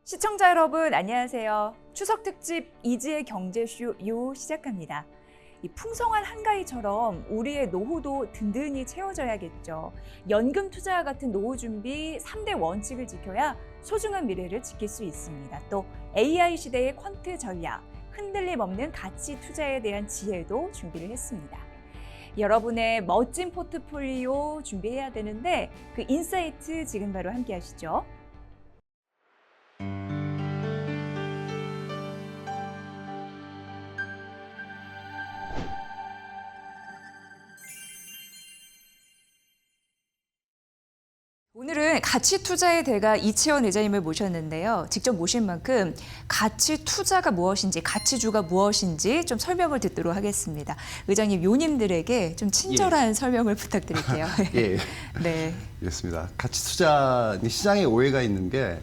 시청자 여러분 안녕하세요. 추석 특집 이지의 경제쇼 시작합니다. 이 풍성한 한가위처럼 우리의 노후도 든든히 채워져야겠죠. 연금 투자와 같은 노후 준비 3대 원칙을 지켜야 소중한 미래를 지킬 수 있습니다. 또 AI 시대의 퀀트 전략, 흔들림 없는 가치 투자에 대한 지혜도 준비를 했습니다. 여러분의 멋진 포트폴리오 준비해야 되는데 그 인사이트 지금 바로 함께 하시죠. 오늘은 가치 투자의 대가 이채원 의장님을 모셨는데요. 직접 모신 만큼 가치 투자가 무엇인지, 가치주가 무엇인지 좀 설명을 듣도록 하겠습니다. 의장님, 요님들에게 좀 친절한 설명을 부탁드릴게요. 예, 네. 그렇습니다. 가치 투자 시장에 오해가 있는 게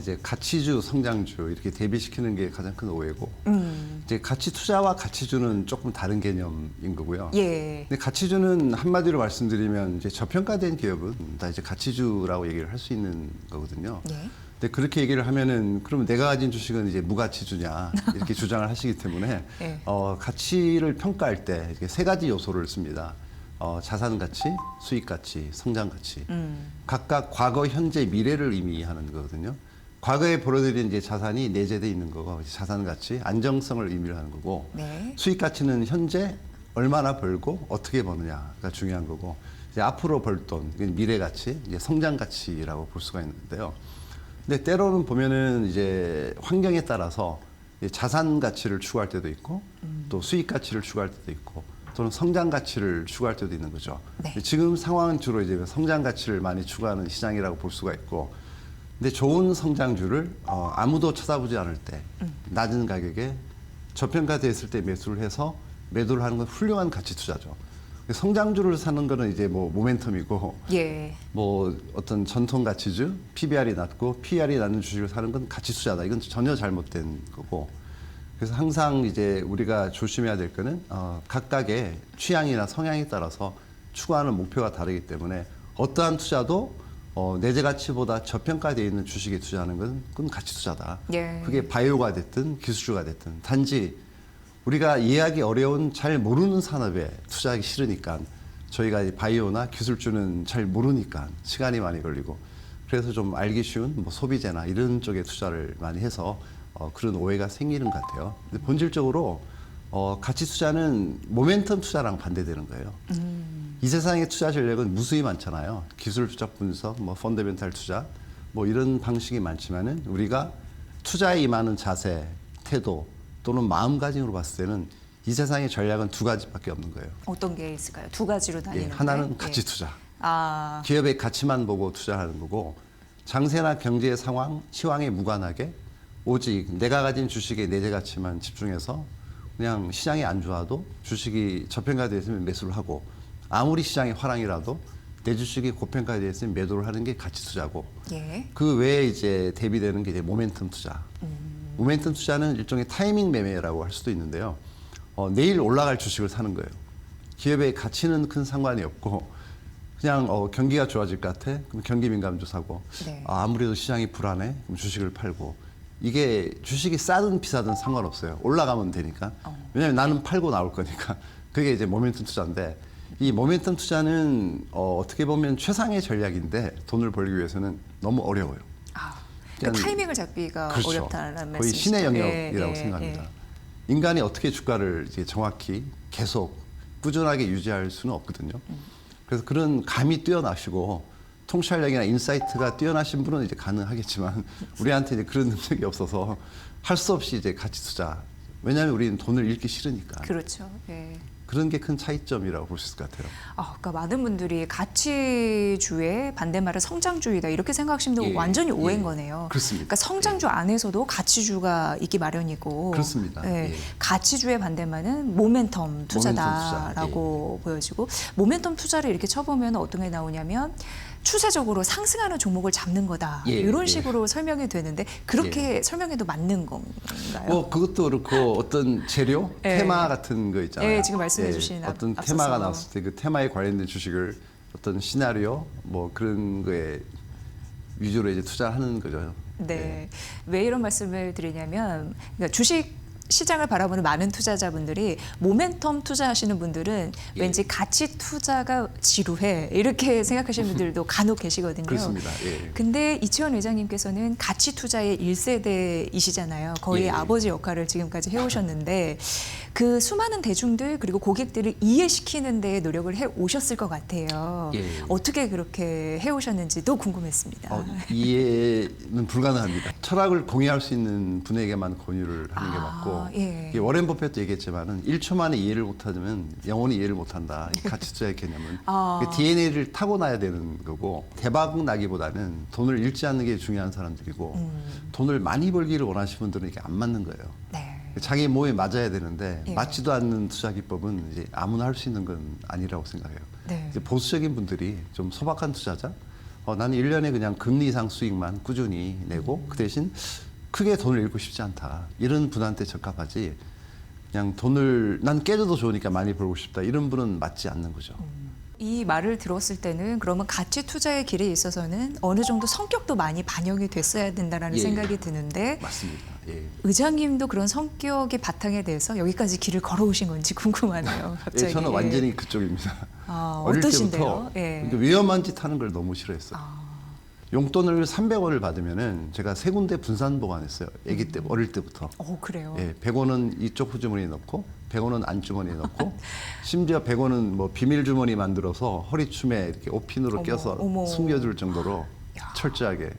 이제 가치주, 성장주 이렇게 대비시키는 게 가장 큰 오해고, 이제 가치 투자와 가치주는 조금 다른 개념인 거고요. 예. 근데 가치주는 한마디로 말씀드리면 이제 저평가된 기업은 다 이제 가치주라고 얘기를 할 수 있는 거거든요. 예. 근데 그렇게 얘기를 하면은 그럼 내가 가진 주식은 이제 무가치주냐 이렇게 주장을 하시기 때문에 예. 가치를 평가할 때 이렇게 세 가지 요소를 씁니다. 자산 가치, 수익 가치, 성장 가치. 각각 과거, 현재, 미래를 의미하는 거거든요. 과거에 벌어들인 이제 자산이 내재돼 있는 거고, 자산 가치, 안정성을 의미를 하는 거고, 네. 수익 가치는 현재 얼마나 벌고 어떻게 버느냐가 중요한 거고, 이제 앞으로 벌 돈, 미래 가치, 이제 성장 가치라고 볼 수가 있는데요. 근데 때로는 보면은 이제 환경에 따라서 자산 가치를 추구할 때도 있고, 또 수익 가치를 추구할 때도 있고, 또는 성장 가치를 추구할 때도 있는 거죠. 네. 지금 상황은 주로 이제 성장 가치를 많이 추구하는 시장이라고 볼 수가 있고, 근데 좋은 성장주를 아무도 쳐다보지 않을 때 낮은 가격에 저평가되어 있을 때 매수를 해서 매도를 하는 건 훌륭한 가치 투자죠. 성장주를 사는 거는 이제 뭐 모멘텀이고, 예. 뭐 어떤 전통 가치주, PBR이 낮고 PER이 낮은 주식을 사는 건 가치 투자다. 이건 전혀 잘못된 거고. 그래서 항상 이제 우리가 조심해야 될 거는 각각의 취향이나 성향에 따라서 추구하는 목표가 다르기 때문에 어떠한 투자도 내재 가치보다 저평가되어 있는 주식에 투자하는 건 그건 가치 투자다. 예. 그게 바이오가 됐든 기술주가 됐든 단지 우리가 이해하기 어려운 잘 모르는 산업에 투자하기 싫으니까 저희가 바이오나 기술주는 잘 모르니까 시간이 많이 걸리고 그래서 좀 알기 쉬운 뭐 소비재나 이런 쪽에 투자를 많이 해서 그런 오해가 생기는 것 같아요. 근데 본질적으로 가치 투자는 모멘텀 투자랑 반대되는 거예요. 이 세상의 투자 전략은 무수히 많잖아요. 기술 추적 분석, 뭐 펀더멘탈 투자, 뭐 이런 방식이 많지만은 우리가 투자에 임하는 자세, 태도 또는 마음가짐으로 봤을 때는 이 세상의 전략은 두 가지밖에 없는 거예요. 어떤 게 있을까요? 두 가지로 나뉘는데. 하나는 가치 투자. 아. 기업의 가치만 보고 투자하는 거고, 장세나 경제의 상황, 시황에 무관하게 오직 내가 가진 주식의 내재 가치만 집중해서 그냥 시장이 안 좋아도 주식이 저평가되어 있으면 매수를 하고, 아무리 시장이 화랑이라도 내 주식이 고평가되어 있으면 매도를 하는 게 가치 투자고, 예. 그 외에 이제 대비되는 게 이제 모멘텀 투자. 모멘텀 투자는 일종의 타이밍 매매라고 할 수도 있는데요. 내일 올라갈 주식을 사는 거예요. 기업의 가치는 큰 상관이 없고 그냥 경기가 좋아질 것 같아? 그럼 경기 민감주 사고, 네. 아무래도 시장이 불안해? 그럼 주식을 팔고. 이게 주식이 싸든 비싸든 상관없어요. 올라가면 되니까. 왜냐하면 나는 팔고 나올 거니까. 그게 이제 모멘텀 투자인데, 이 모멘텀 투자는 어떻게 보면 최상의 전략인데 돈을 벌기 위해서는 너무 어려워요. 아. 그냥- 타이밍을 잡기가 그렇죠. 어렵다는 거의 말씀이시죠? 신의 영역이라고 예, 생각합니다. 예. 인간이 어떻게 주가를 이제 정확히 계속 꾸준하게 유지할 수는 없거든요. 그래서 그런 감이 뛰어나시고 통찰력이나 인사이트가 뛰어나신 분은 이제 가능하겠지만 우리한테 이제 그런 능력이 없어서 할 수 없이 이제 가치 투자. 왜냐하면 우리는 돈을 잃기 싫으니까. 그렇죠. 예. 그런 게 큰 차이점이라고 볼 수 있을 것 같아요. 그러니까 많은 분들이 가치주의 반대말은 성장주의다 이렇게 생각하시면 예, 완전히 오해인 예. 거네요. 그렇습니다. 그러니까 성장주 안에서도 가치주가 있기 마련이고, 그렇습니다. 예, 예. 가치주의 반대말은 모멘텀 투자다라고 보여지고, 모멘텀 투자를 이렇게 쳐보면 어떤 게 나오냐면 추세적으로 상승하는 종목을 잡는 거다 예, 이런 예. 식으로 설명이 되는데 그렇게 설명해도 맞는 건가요? 뭐 그것도 그렇고 어떤 재료, 예. 테마 같은 거 있잖아요. 예, 지금 말씀해 주신 어떤 앞서서. 테마가 나왔을 때 그 테마에 관련된 주식을 어떤 시나리오 뭐 그런 거에 위주로 이제 투자하는 거죠. 네. 왜 이런 말씀을 드리냐면 그러니까 주식 시장을 바라보는 많은 투자자분들이 모멘텀 투자하시는 분들은 예. 왠지 가치 투자가 지루해 이렇게 생각하시는 분들도 간혹 계시거든요. 그렇습니다. 예. 근데 이채원 회장님께서는 가치 투자의 1세대이시잖아요. 거의 예. 아버지 역할을 지금까지 해오셨는데 그 수많은 대중들 그리고 고객들을 이해시키는 데 노력을 해오셨을 것 같아요. 예. 어떻게 그렇게 해오셨는지도 궁금했습니다. 이해는 불가능합니다. 철학을 공유할 수 있는 분에게만 권유를 하는 게 맞고 예. 이게 워렌 버핏도 얘기했지만은 1초 만에 이해를 못하면 영원히 이해를 못한다. 이 가치 투자의 개념은 DNA를 타고나야 되는 거고 대박 나기보다는 돈을 잃지 않는 게 중요한 사람들이고 돈을 많이 벌기를 원하시는 분들은 이게 안 맞는 거예요. 네. 자기 몸에 맞아야 되는데 예. 맞지도 않는 투자 기법은 이제 아무나 할 수 있는 건 아니라고 생각해요. 네. 이제 보수적인 분들이 좀 소박한 투자자, 나는 1년에 그냥 금리 이상 수익만 꾸준히 내고 그 대신 크게 돈을 잃고 싶지 않다. 이런 분한테 적합하지. 그냥 돈을 난 깨져도 좋으니까 많이 벌고 싶다. 이런 분은 맞지 않는 거죠. 이 말을 들었을 때는 그러면 가치 투자의 길에 있어서는 어느 정도 성격도 많이 반영이 됐어야 된다라는 예. 생각이 드는데 맞습니다. 예. 의장님도 그런 성격의 바탕에 대해서 여기까지 길을 걸어오신 건지 궁금하네요. 갑자기. 예, 저는 완전히 그쪽입니다. 어릴 어떠신데요? 때부터 예. 그러니까 위험한 짓 하는 걸 너무 싫어했어요. 용돈을 300원을 받으면은 제가 세 군데 분산 보관했어요. 아기 때 어릴 때부터. 그래요. 예, 100원은 이쪽 후주머니에 넣고 100원은 안주머니에 넣고 심지어 100원은 뭐 비밀 주머니 만들어서 허리춤에 이렇게 옷핀으로 어머, 껴서 어머. 숨겨줄 정도로 철저하게.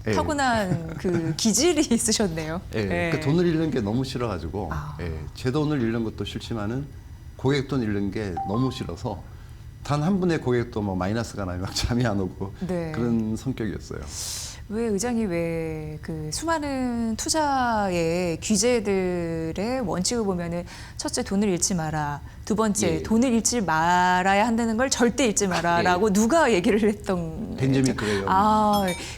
예. 타고난 그 기질이 있으셨네요. 예, 그 돈을 잃는 게 너무 싫어가지고 제 돈을 잃는 것도 싫지만은 고객 돈 잃는 게 너무 싫어서 단 한 분의 고객도 뭐 마이너스가 나면 막 잠이 안 오고 네. 그런 성격이었어요. 왜 의장이 왜 그 수많은 투자의 규제들의 원칙을 보면은 첫째 돈을 잃지 마라, 두 번째 예. 돈을 잃지 말아야 한다는 걸 절대 잃지 마라라고 누가 얘기를 했던 벤저민 그레이엄.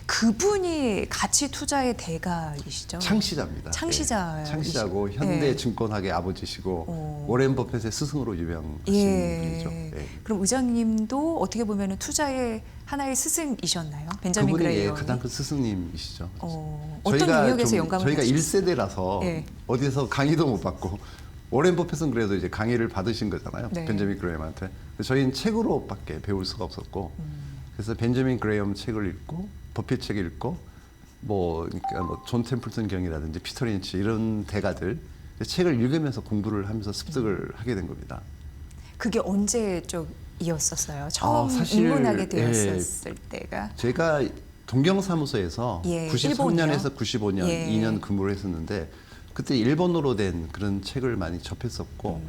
그분이 가치 투자의 대가이시죠? 창시자입니다. 창시자. 예, 창시자고 현대증권학의 아버지시고 워렌 버핏의 스승으로 유명하신 분이죠. 예. 그럼 의장님도 어떻게 보면 투자의 하나의 스승이셨나요? 벤저민 그분이 그레이엄. 가장 큰 스승님이시죠. 어떤 영역에서 영감을 저희가 받으셨어요? 1세대라서 예. 어디서 강의도 못 받고 워렌 버핏은 그래도 이제 강의를 받으신 거잖아요. 네. 벤저민 그레이엄한테. 저희는 책으로밖에 배울 수가 없었고 그래서 벤저민 그레이엄 책을 읽고 버핏 책 읽고 그러니까 존 템플턴 경이라든지 피터 린치 이런 대가들 책을 읽으면서 공부를 하면서 습득을 하게 된 겁니다. 그게 언제 쪽이었었어요? 처음 사실, 입문하게 되었을 때가? 제가 동경사무소에서 예, 93년에서 95년 예. 2년 근무를 했었는데 그때 일본어로 된 그런 책을 많이 접했었고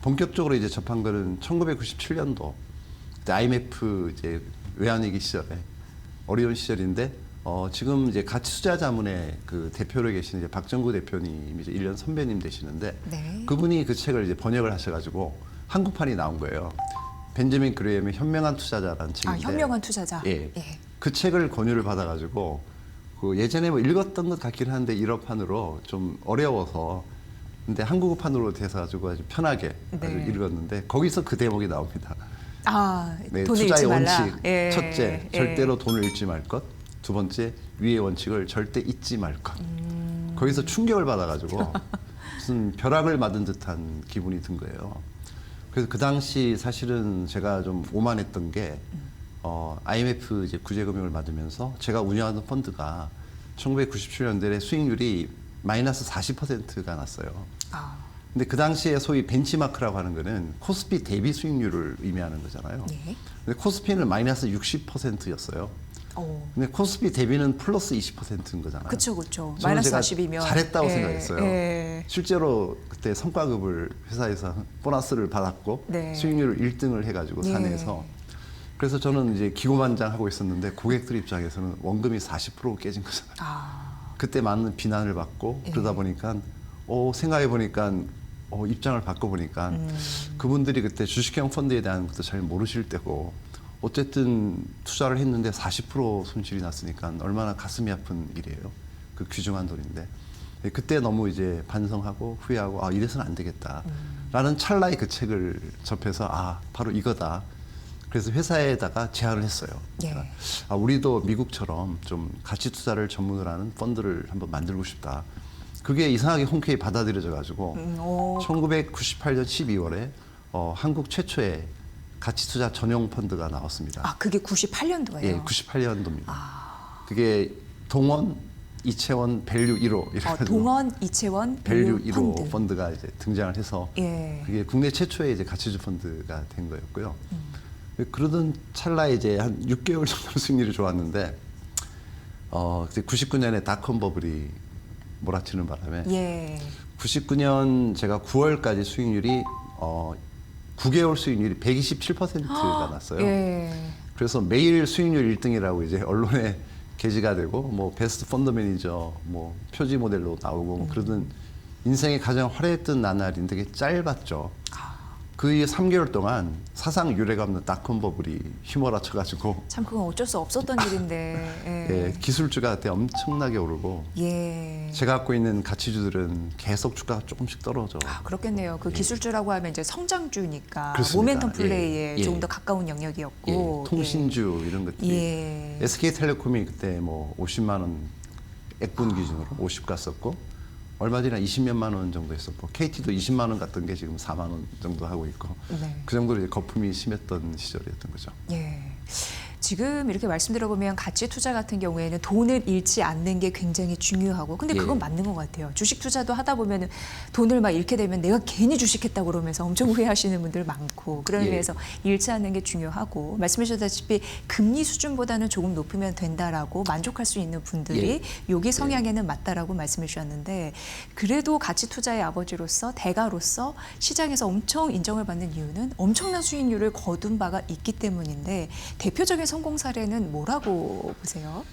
본격적으로 이제 접한 거는 1997년도 그때 IMF 이제 외환위기 시절에 어려운 시절인데 지금 이제 가치투자자문회 그 대표로 계신 이제 박정구 대표님이 이제 1년 선배님 되시는데 네. 그분이 그 책을 이제 번역을 하셔가지고 한국판이 나온 거예요. 벤저민 그레이엄의 현명한 투자자라는 책인데. 현명한 투자자. 예. 그 책을 권유를 받아가지고 그 예전에 뭐 읽었던 것 같긴 한데 일어판으로 좀 어려워서 근데 한국어판으로 돼서가지고 아주 편하게 아주 네. 읽었는데 거기서 그 대목이 나옵니다. 네, 돈을 투자의 잃지 말라. 원칙 첫째 절대로 돈을 잃지 말 것. 두 번째 위의 원칙을 절대 잊지 말 것. 거기서 충격을 받아가지고 무슨 벼락을 맞은 듯한 기분이 든 거예요. 그래서 그 당시 사실은 제가 좀 오만했던 게 IMF 이제 구제금융을 맞으면서 제가 운영하던 펀드가 1997년도에 수익률이 마이너스 40%가 났어요. 근데 그 당시에 소위 벤치마크라고 하는 거는 코스피 대비 수익률을 의미하는 거잖아요. 네. 근데 코스피는 마이너스 60%였어요. 근데 코스피 대비는 플러스 20%인 거잖아요. 그렇죠. 저는 마이너스 제가 40이면 잘했다고 생각했어요. 실제로 그때 성과급을 회사에서 보너스를 받았고 네. 수익률 1등을 해가지고 사내에서 그래서 저는 이제 기고만장하고 있었는데 고객들 입장에서는 원금이 40% 깨진 거잖아요. 그때 많은 비난을 받고 그러다 보니까 생각해 보니까 입장을 바꿔보니까 그분들이 그때 주식형 펀드에 대한 것도 잘 모르실 때고 어쨌든 투자를 했는데 40% 손실이 났으니까 얼마나 가슴이 아픈 일이에요. 그 귀중한 돈인데. 그때 너무 이제 반성하고 후회하고 이래서는 안 되겠다. 라는 찰나에 그 책을 접해서 바로 이거다. 그래서 회사에다가 제안을 했어요. 예. 제가, 우리도 미국처럼 좀 가치 투자를 전문으로 하는 펀드를 한번 만들고 싶다. 그게 이상하게 흔쾌히 받아들여져 가지고 1998년 12월에 한국 최초의 가치 투자 전용 펀드가 나왔습니다. 아, 그게 98년도예요? 예, 98년도입니다. 그게 동원, 이채원, 밸류 1호 이래가지고 동원, 이채원, 밸류 밸류 1호 펀드가 이제 등장을 해서 예. 그게 국내 최초의 이제 가치주 펀드가 된 거였고요. 그러던 찰나에 이제 한 6개월 정도 수익률이 좋았는데, 99년에 닷컴 버블이 몰아치는 바람에 예. 99년 제가 9월까지 수익률이 9개월 수익률이 127%가 났어요. 예. 그래서 매일 수익률 1등이라고 이제 언론에 게시가 되고 뭐 베스트 펀드 매니저 뭐 표지 모델로 나오고 뭐 그러던 인생의 가장 화려했던 나날인데 되게 짧았죠. 그 이후 3개월 동안 사상 유례가 없는 닷컴 버블이 휘몰아쳐가지고 참 그건 어쩔 수 없었던 일인데. 예. 예, 기술주가 그때 엄청나게 오르고 예. 제가 갖고 있는 가치주들은 계속 주가가 조금씩 떨어져. 그렇겠네요. 그 기술주라고 하면 이제 성장주니까 그렇습니다. 모멘텀 플레이에 예. 조금 더 가까운 영역이었고. 예, 통신주 이런 것들이 예. SK텔레콤이 그때 뭐 50만 원 액분 기준으로 50 갔었고 얼마 전에 20몇만 원 정도 했었고 KT도 20만 원 갔던 게 지금 4만 원 정도 하고 있고 네. 그 정도로 이제 거품이 심했던 시절이었던 거죠. 예. 지금 이렇게 말씀 들어보면 가치 투자 같은 경우에는 돈을 잃지 않는 게 굉장히 중요하고, 근데 그건 예. 맞는 것 같아요. 주식 투자도 하다 보면은 돈을 막 잃게 되면 내가 괜히 주식했다고 그러면서 엄청 후회하시는 분들 많고, 그런 예. 의미에서 잃지 않는 게 중요하고, 말씀하셨다시피 금리 수준보다는 조금 높으면 된다라고 만족할 수 있는 분들이 여기 성향에는 맞다라고 말씀해 주셨는데, 그래도 가치 투자의 아버지로서 대가로서 시장에서 엄청 인정을 받는 이유는 엄청난 수익률을 거둔 바가 있기 때문인데, 대표적인 성공 사례는 뭐라고 보세요?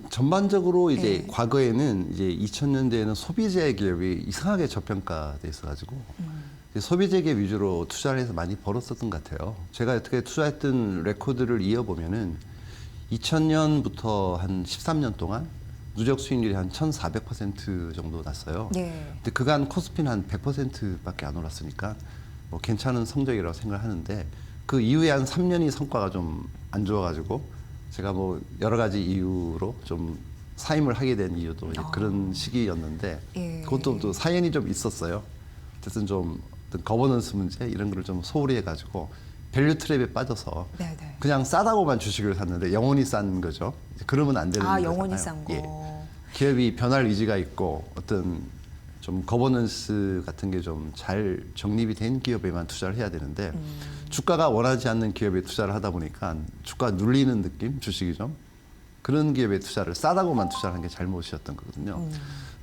전반적으로 이제 예. 과거에는 이제 2000년대에는 소비재 기업이 이상하게 저평가돼 있어가지고 이제 소비재 기업 위주로 투자를 해서 많이 벌었었던 것 같아요. 제가 어떻게 투자했던 레코드를 이어보면은 2000년부터 한 13년 동안 누적 수익률이 한 1,400% 정도 났어요. 네. 근데 그간 코스피는 한 100%밖에 안 올랐으니까 뭐 괜찮은 성적이라고 생각하는데, 그 이후에 한 3년이 성과가 좀 안 좋아가지고 제가 뭐 여러 가지 이유로 좀 사임을 하게 된 이유도 이제 그런 시기였는데, 예. 그것도 또 사연이 좀 있었어요. 어쨌든 좀 어떤 거버넌스 문제 이런 거를 좀 소홀히 해가지고 밸류 트랩에 빠져서 네네. 그냥 싸다고만 주식을 샀는데 영원히 싼 거죠. 그러면 안 되는 거잖아요. 영원히 싼 거. 예. 기업이 변할 의지가 있고 어떤 좀 거버넌스 같은 게 좀 잘 정립이 된 기업에만 투자를 해야 되는데 주가가 원하지 않는 기업에 투자를 하다 보니까 주가 눌리는 느낌, 주식이 좀 그런 기업에 투자를 싸다고만 투자를 한 게 잘못이었던 거거든요.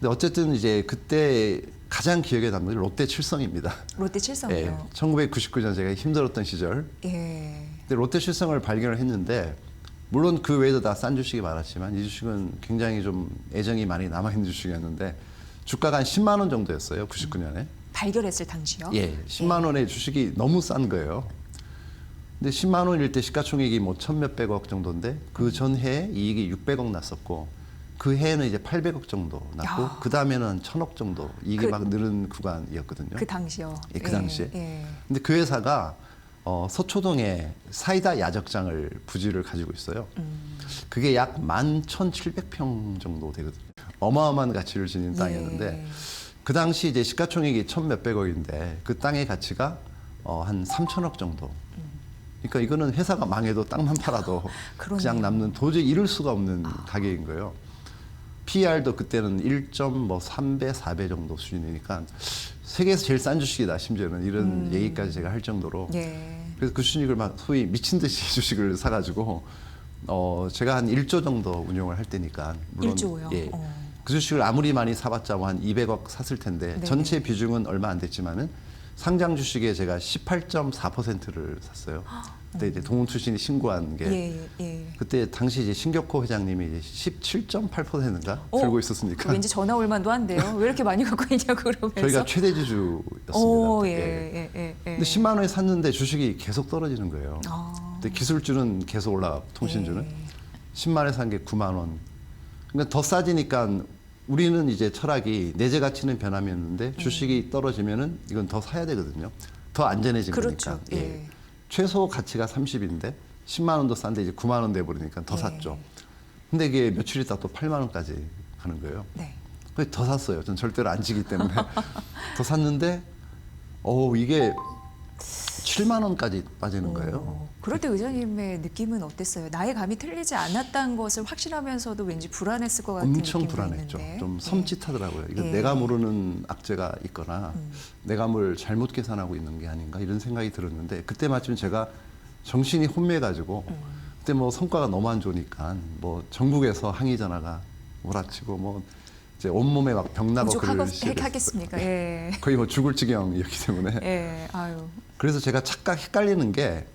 근데 어쨌든 이제 그때 가장 기억에 남는 게 롯데 칠성입니다. 롯데 칠성이요. 예, 1999년 제가 힘들었던 시절. 예. 근데 롯데 칠성을 발견을 했는데, 물론 그 외에도 다 싼 주식이 많았지만 이 주식은 굉장히 좀 애정이 많이 남아있는 주식이었는데 주가가 한 10만 원 정도였어요. 99년에. 발견했을 당시요? 예, 10만 원의 주식이 너무 싼 거예요. 근데 10만 원일 때 시가총액이 뭐 1,몇백억 정도인데 그 전해에 이익이 600억 났었고 그 해에는 이제 800억 정도 났고 야. 그 다음에는 1,000억 정도 이익이 그- 막 늘은 구간이었거든요. 그 당시요. 예, 그 당시에. 예. 근데 그 회사가 서초동에 사이다 야적장을 부지를 가지고 있어요. 그게 약 11,700평 정도 되거든요. 어마어마한 가치를 지닌 땅이었는데 예. 그 당시 이제 시가총액이 1,몇백억인데 그 땅의 가치가 한 3,000억 정도. 그러니까 이거는 회사가 망해도 땅만 팔아도 그러네요. 그냥 남는, 도저히 이룰 수가 없는 가격인 거예요. PR도 그때는 1.3배, 4배 정도 수준이니까 세계에서 제일 싼 주식이다. 심지어는 이런 얘기까지 제가 할 정도로. 예. 그래서 그 주식을 막 소위 미친 듯이 주식을 사가지고 제가 한 1조 정도 운용을 할 때니까 물론 1조요? 예, 그 주식을 아무리 많이 사봤자 뭐 한 200억 샀을 텐데 네네. 전체 비중은 얼마 안 됐지만은 상장 주식에 제가 18.4%를 샀어요. 그때 이제 동훈 출신이 신고한 게 예. 예. 그때 당시 이제 신격호 회장님이 이제 17.8%인가 들고 있었으니까 왠지 전화 올 만도 한데요. 왜 이렇게 많이 갖고 있냐고 그러면서. 저희가 최대 주주였습니다. 오, 예. 예. 예. 예. 예. 근데 10만 원에 샀는데 주식이 계속 떨어지는 거예요. 근데 기술주는 계속 올라가고 통신주는 10만 원에 산 게 9만 원. 그러니까 더 싸지니까 우리는 이제 철학이 내재 가치는 변함이 없는데 주식이 떨어지면은 이건 더 사야 되거든요. 더 안전해진 그렇죠. 거니까. 예. 최소 가치가 30인데 10만 원도 싼데 이제 9만 원 돼 버리니까 더 네. 샀죠. 근데 이게 며칠 있다 또 8만 원까지 가는 거예요. 네. 그래서 더 샀어요. 전 절대로 안 지기 때문에 더 샀는데 이게 7만 원까지 빠지는 거예요. 그럴 때 의장님의 느낌은 어땠어요? 나의 감이 틀리지 않았다는 것을 확신하면서도 왠지 불안했을 것 같은 엄청 느낌도 불안했죠. 있는데. 좀 섬찟하더라고요. 이거 예. 내가 모르는 악재가 있거나 내가 뭘 잘못 계산하고 있는 게 아닌가 이런 생각이 들었는데 그때 마침 제가 정신이 혼미해가지고 그때 뭐 성과가 너무 안 좋으니까 뭐 전국에서 항의 전화가 몰아치고 뭐 이제 온몸에 막 병나고 그럴 시절이었어요. 하겠습니까? 예. 거의 뭐 죽을 지경이었기 때문에 예. 아유. 그래서 제가 착각 헷갈리는 게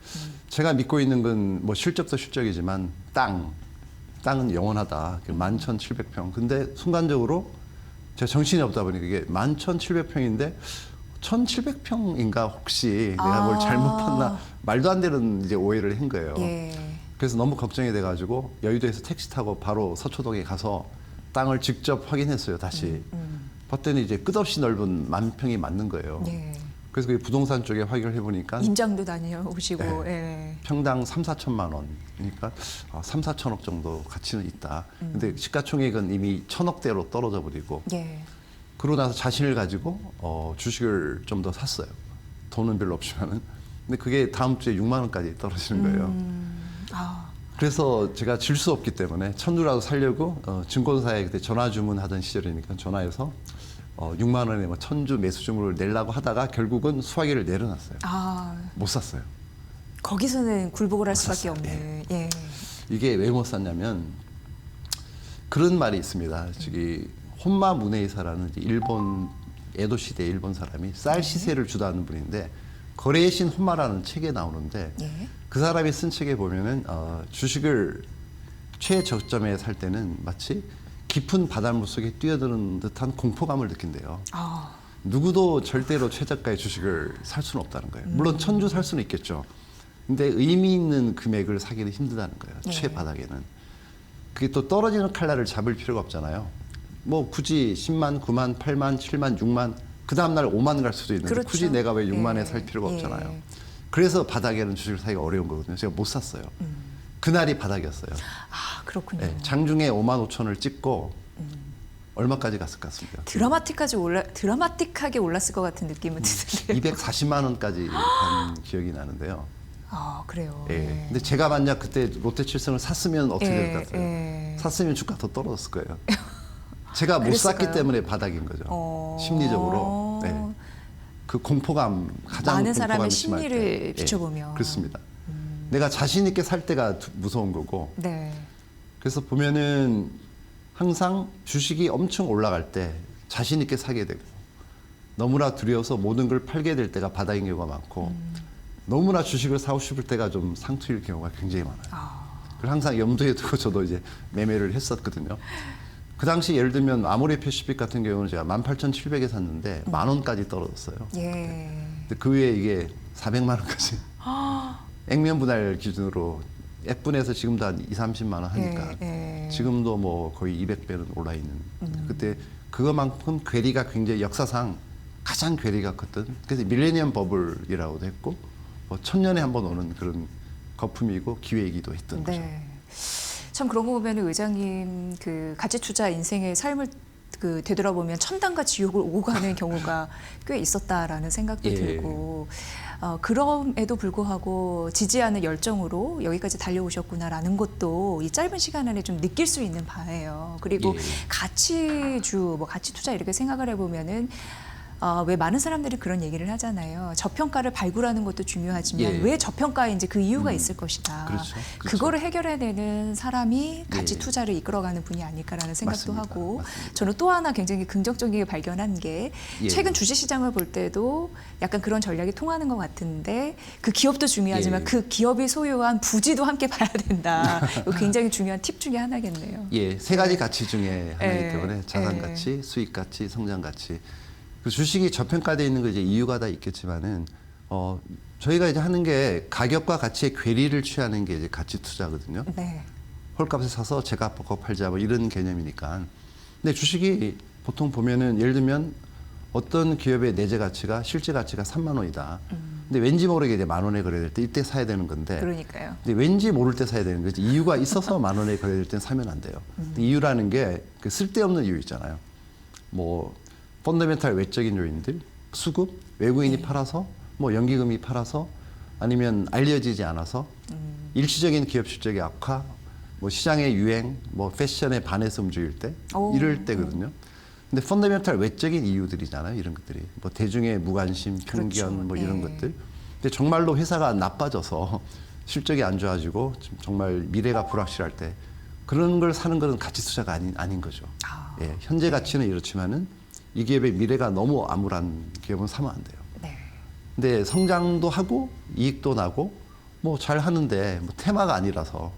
제가 믿고 있는 건 뭐 실적도 실적이지만 땅은 영원하다. 11,700평. 근데 순간적으로 제가 정신이 없다 보니까 이게 11,700평인데 1,700평인가 혹시 내가 뭘 잘못 봤나 말도 안 되는 이제 오해를 한 거예요. 예. 그래서 너무 걱정이 돼가지고 여의도에서 택시 타고 바로 서초동에 가서 땅을 직접 확인했어요. 다시 봤더니 이제 끝없이 넓은 10,000평이 맞는 거예요. 예. 그래서 그 부동산 쪽에 확인을 해보니까 임장도 다녀오시고. 예. 평당 3,4천만 원이니까 3,4천억 정도 가치는 있다. 근데 시가총액은 이미 1,000억대로 떨어져 버리고 예. 그러고 나서 자신을 가지고 주식을 좀 더 샀어요. 돈은 별로 없지만은. 근데 그게 다음 주에 6만 원까지 떨어지는 거예요. 아. 그래서 제가 질 수 없기 때문에 천주라도 살려고 증권사에 그때 전화 주문하던 시절이니까 전화해서 6만 원에 뭐 천주 매수 주문을 내려고 하다가 결국은 수화기를 내려놨어요. 아. 못 샀어요. 거기서는 굴복을 할 수밖에 샀어요. 없는. 예. 이게 왜 못 샀냐면 그런 말이 있습니다. 저기 혼마 무네이사라는 이제 일본 에도 시대 일본 사람이 쌀 시세를 주도하는 분인데 거래의 신 혼마라는 책에 나오는데 예. 그 사람이 쓴 책에 보면은 주식을 최저점에 살 때는 마치 깊은 바닷물 속에 뛰어드는 듯한 공포감을 느낀대요. 아. 누구도 절대로 최저가의 주식을 살 수는 없다는 거예요. 물론 천주 살 수는 있겠죠. 근데 의미 있는 금액을 사기는 힘들다는 거예요. 네. 최바닥에는. 그게 또 떨어지는 칼날을 잡을 필요가 없잖아요. 뭐 굳이 10만, 9만, 8만, 7만, 6만 그 다음날 5만 갈 수도 있는데 그렇죠. 굳이 내가 왜 6만에 예. 살 필요가 예. 없잖아요. 그래서 바닥에는 주식을 사기가 어려운 거거든요. 제가 못 샀어요. 그날이 바닥이었어요. 아, 그렇군요. 네, 장중에 5만 5천을 찍고 얼마까지 갔을 것 같습니다. 드라마틱하게 올랐을 것 같은 느낌은 드는데요. 240만 원까지 간 기억이 나는데요. 아, 그래요. 예. 근데 제가 만약 그때 롯데 칠성을 샀으면 어떻게 예, 될 것 같아요? 예. 샀으면 주가 더 떨어졌을 거예요. 제가 못 그랬을까요? 샀기 때문에 바닥인 거죠. 심리적으로. 네. 그 공포감 가장 많은 사람의 공포감이 심할 심리를 때. 비춰보면. 그렇습니다. 내가 자신 있게 살 때가 무서운 거고. 네. 그래서 보면은 항상 주식이 엄청 올라갈 때 자신 있게 사게 되고 너무나 두려워서 모든 걸 팔게 될 때가 바닥인 경우가 많고 너무나 주식을 사고 싶을 때가 좀 상투일 경우가 굉장히 많아요. 그걸 항상 염두에 두고 저도 이제 매매를 했었거든요. 그 당시 예를 들면 아모레 패시픽 같은 경우는 제가 18,700에 샀는데 만 원까지 떨어졌어요. 예. 근데 그 위에 이게 400만 원까지 액면 분할 기준으로 F분에서 지금도 한 2, 30만 원 하니까 예. 지금도 뭐 거의 200배는 올라 있는. 그때 그거만큼 괴리가 굉장히 역사상 가장 괴리가 컸던. 그래서 밀레니엄 버블이라고도 했고 뭐 1000년에 한 번 오는 그런 거품이고 기회이기도 했던 거죠. 네. 참 그런 거 보면 의장님 그 가치 투자 인생의 삶을 그 되돌아보면 천당과 지옥을 오고 가는 경우가 꽤 있었다라는 생각도 예. 들고 그럼에도 불구하고 지지 않은 열정으로 여기까지 달려오셨구나라는 것도 이 짧은 시간 안에 좀 느낄 수 있는 바예요. 그리고 예. 가치주, 뭐 가치 투자 이렇게 생각을 해보면은 왜 많은 사람들이 그런 얘기를 하잖아요. 저평가를 발굴하는 것도 중요하지만 예. 왜 저평가인지 그 이유가 있을 것이다. 그렇죠. 그거를 해결해내는 사람이 가치 예. 투자를 이끌어가는 분이 아닐까라는 생각도 맞습니다. 하고 맞습니다. 저는 또 하나 굉장히 긍정적이게 발견한 게 예. 최근 주식시장을 볼 때도 약간 그런 전략이 통하는 것 같은데 그 기업도 중요하지만 예. 그 기업이 소유한 부지도 함께 봐야 된다. 이거 굉장히 중요한 팁 중에 하나겠네요. 예, 세 가지 가치 중에 하나이기 예. 때문에 자산 예. 가치, 수익 가치, 성장 가치. 그 주식이 저평가되어 있는 거 이제 이유가 다 있겠지만은 저희가 이제 하는 게 가격과 가치의 괴리를 취하는 게 이제 가치 투자거든요. 네. 헐값에 사서 제값 받고 팔자 뭐 이런 개념이니까. 근데 주식이 보통 보면은 예를 들면 어떤 기업의 내재 가치가 실제 가치가 3만 원이다. 근데 왠지 모르게 이제 만 원에 거래될 때 이때 사야 되는 건데. 그러니까요. 근데 왠지 모를 때 사야 되는 거지. 이유가 있어서 만 원에 거래될 때는 사면 안 돼요. 근데 이유라는 게 그 쓸데없는 이유 있잖아요. 뭐 펀더멘탈 외적인 요인들, 수급, 외국인이 팔아서, 뭐 연기금이 팔아서, 아니면 알려지지 않아서, 일시적인 기업 실적의 악화, 뭐 시장의 유행, 뭐 패션에 반해서 움직일 때, 오. 이럴 때거든요. 근데 펀더멘탈 외적인 이유들이잖아요. 이런 것들이 뭐 대중의 무관심, 편견, 그렇죠. 뭐 이런 예. 것들. 근데 정말로 회사가 나빠져서 실적이 안 좋아지고 정말 미래가 불확실할 때 그런 걸 사는 것은 가치 투자가 아닌 거죠. 아. 예, 현재 가치는 이렇지만은 이 기업의 미래가 너무 암울한 기업은 사면 안 돼요. 네. 근데 성장도 하고 이익도 나고 뭐 잘 하는데 뭐 테마가 아니라서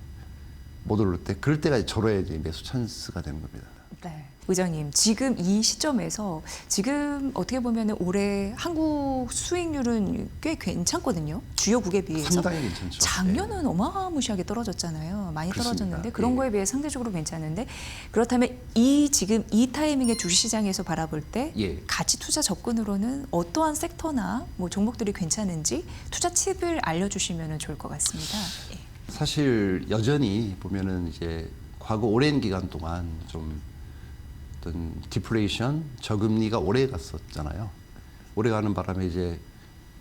못 오를 때 그럴 때가 이제 저로야 이제 매수 찬스가 되는 겁니다. 네. 의장님, 지금 이 시점에서 지금 어떻게 보면 올해 한국 수익률은 꽤 괜찮거든요. 주요국에 비해서. 상당히 괜찮죠. 작년은 어마무시하게 떨어졌잖아요. 많이 그렇습니다. 떨어졌는데 그런 예. 거에 비해 상대적으로 괜찮은데 그렇다면 지금 이 타이밍에 주식시장에서 바라볼 때 예. 가치 투자 접근으로는 어떠한 섹터나 뭐 종목들이 괜찮은지 투자 팁을 알려주시면 좋을 것 같습니다. 예. 사실 여전히 보면은 이제 과거 오랜 기간 동안 좀 어떤 디플레이션, 저금리가 오래 갔었잖아요. 오래 가는 바람에 이제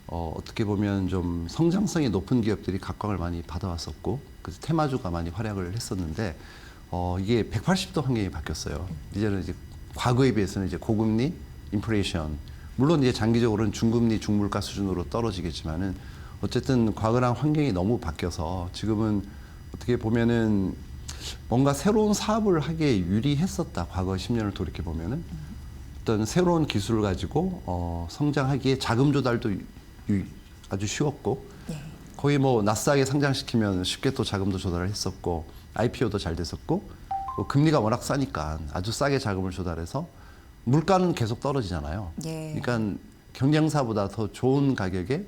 어떻게 보면 좀 성장성이 높은 기업들이 각광을 많이 받아왔었고, 그래서 테마주가 많이 활약을 했었는데 이게 180도 환경이 바뀌었어요. 이제는 이제 과거에 비해서는 이제 고금리, 인플레이션, 물론 이제 장기적으로는 중금리, 중물가 수준으로 떨어지겠지만은 어쨌든 과거랑 환경이 너무 바뀌어서 지금은 어떻게 보면은 뭔가 새로운 사업을 하기에 유리했었다. 과거 10년을 돌이켜 보면은 어떤 새로운 기술을 가지고 성장하기에 자금 조달도 아주 쉬웠고 예. 거의 뭐 나스닥에 상장시키면 쉽게 또 자금도 조달을 했었고 IPO도 잘 됐었고 금리가 워낙 싸니까 아주 싸게 자금을 조달해서 물가는 계속 떨어지잖아요. 예. 그러니까 경쟁사보다 더 좋은 가격에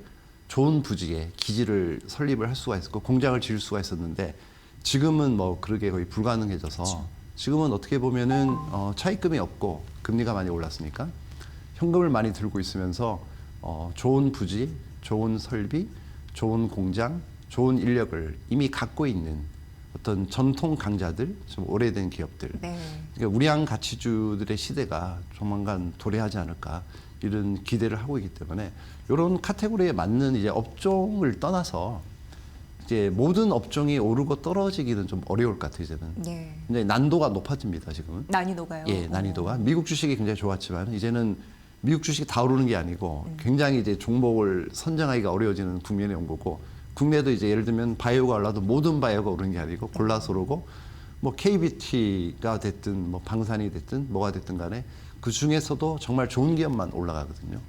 좋은 부지에 기지를 설립을 할 수가 있었고 공장을 지을 수가 있었는데 지금은 뭐 그러게 거의 불가능해져서 그렇죠. 지금은 어떻게 보면은 차입금이 없고 금리가 많이 올랐으니까 현금을 많이 들고 있으면서 좋은 부지, 좋은 설비, 좋은 공장, 좋은 인력을 이미 갖고 있는 어떤 전통 강자들, 좀 오래된 기업들, 네. 그러니까 우량 가치주들의 시대가 조만간 도래하지 않을까 이런 기대를 하고 있기 때문에 이런 카테고리에 맞는 이제 업종을 떠나서 이제 모든 업종이 오르고 떨어지기는 좀 어려울 것 같아요, 이제는. 예. 이제 난도가 높아집니다, 지금은. 난이도가요? 예, 난이도가. 미국 주식이 굉장히 좋았지만 이제는 미국 주식이 다 오르는 게 아니고 굉장히 이제 종목을 선정하기가 어려워지는 국면에 온 거고 국내도 이제 예를 들면 바이오가 올라도 모든 바이오가 오르는 게 아니고 골라서 오르고 뭐 KBT가 됐든 뭐 방산이 됐든 뭐가 됐든 간에 그 중에서도 정말 좋은 기업만 올라가거든요.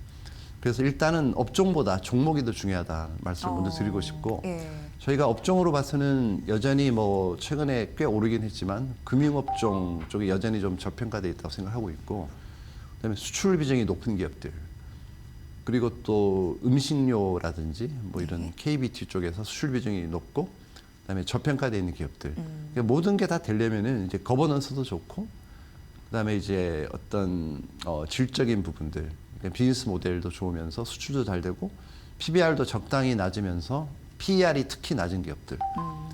그래서 일단은 업종보다 종목이 더 중요하다 말씀을 먼저 드리고 싶고 예. 저희가 업종으로 봐서는 여전히 뭐 최근에 꽤 오르긴 했지만 금융업종 쪽이 여전히 좀 저평가돼 있다고 생각하고 있고 그다음에 수출 비중이 높은 기업들 그리고 또 음식료라든지 뭐 이런 KBT 쪽에서 수출 비중이 높고 그다음에 저평가돼 있는 기업들 그러니까 모든 게 다 되려면은 이제 거버넌스도 좋고 그다음에 이제 어떤 질적인 부분들 그러니까 비즈니스 모델도 좋으면서 수출도 잘 되고 PBR도 적당히 낮으면서 PER이 특히 낮은 기업들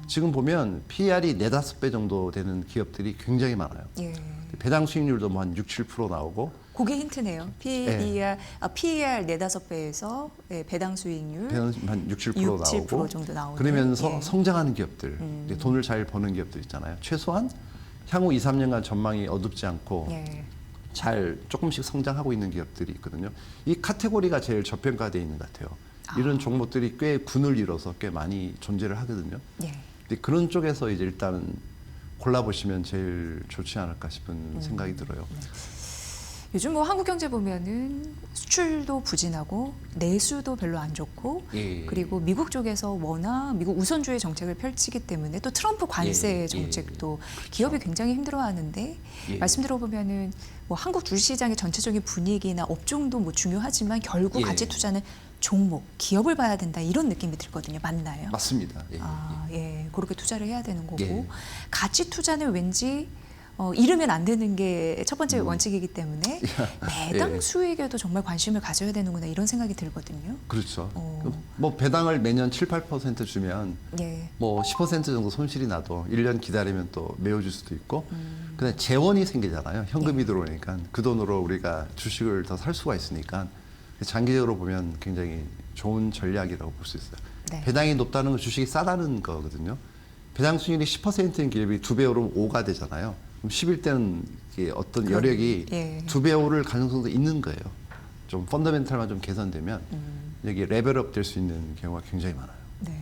지금 보면 PER이 4-5배 정도 되는 기업들이 굉장히 많아요. 예. 배당 수익률도 뭐 한 6-7% 나오고 그게 힌트네요. PER 4-5배에서 배당 수익률 배당 한 6-7% 6, 7% 나오고 정도 나오는. 그러면서 예. 성장하는 기업들 이제 돈을 잘 버는 기업들 있잖아요. 최소한 향후 2-3년간 전망이 어둡지 않고 예. 잘 조금씩 성장하고 있는 기업들이 있거든요. 이 카테고리가 제일 저평가되어 있는 것 같아요. 이런 종목들이 꽤 군을 이뤄서 꽤 많이 존재를 하거든요. 예. 근데 그런 쪽에서 이제 일단은 골라보시면 제일 좋지 않을까 싶은 생각이 들어요. 요즘 뭐 한국 경제 보면은 수출도 부진하고 내수도 별로 안 좋고 예. 그리고 미국 쪽에서 워낙 미국 우선주의 정책을 펼치기 때문에 또 트럼프 관세 예. 정책도 기업이 굉장히 힘들어하는데 예. 말씀 들어보면은 뭐 한국 주식시장의 전체적인 분위기나 업종도 뭐 중요하지만 결국 예. 가치 투자는 종목, 기업을 봐야 된다 이런 느낌이 들거든요. 맞나요? 맞습니다. 예. 예, 그렇게 투자를 해야 되는 거고 예. 가치 투자는 왠지 잃으면 안 되는 게 첫 번째 원칙이기 때문에 배당 예. 수익에도 정말 관심을 가져야 되는구나 이런 생각이 들거든요. 그렇죠. 어. 뭐 배당을 매년 7, 8% 주면 예. 뭐 10% 정도 손실이 나도 1년 기다리면 또 메워줄 수도 있고 그다음에 재원이 생기잖아요. 현금이 들어오니까 그 돈으로 우리가 주식을 더 살 수가 있으니까 장기적으로 보면 굉장히 좋은 전략이라고 볼 수 있어요. 네. 배당이 높다는 건 주식이 싸다는 거거든요. 배당 수익률이 10%인 기업이 2배 오르면 5가 되잖아요. 그럼 10일 때는 이게 어떤 여력이 예. 2배 오를 가능성도 있는 거예요. 좀 펀더멘탈만 좀 개선되면 여기 레벨업 될 수 있는 경우가 굉장히 많아요. 네.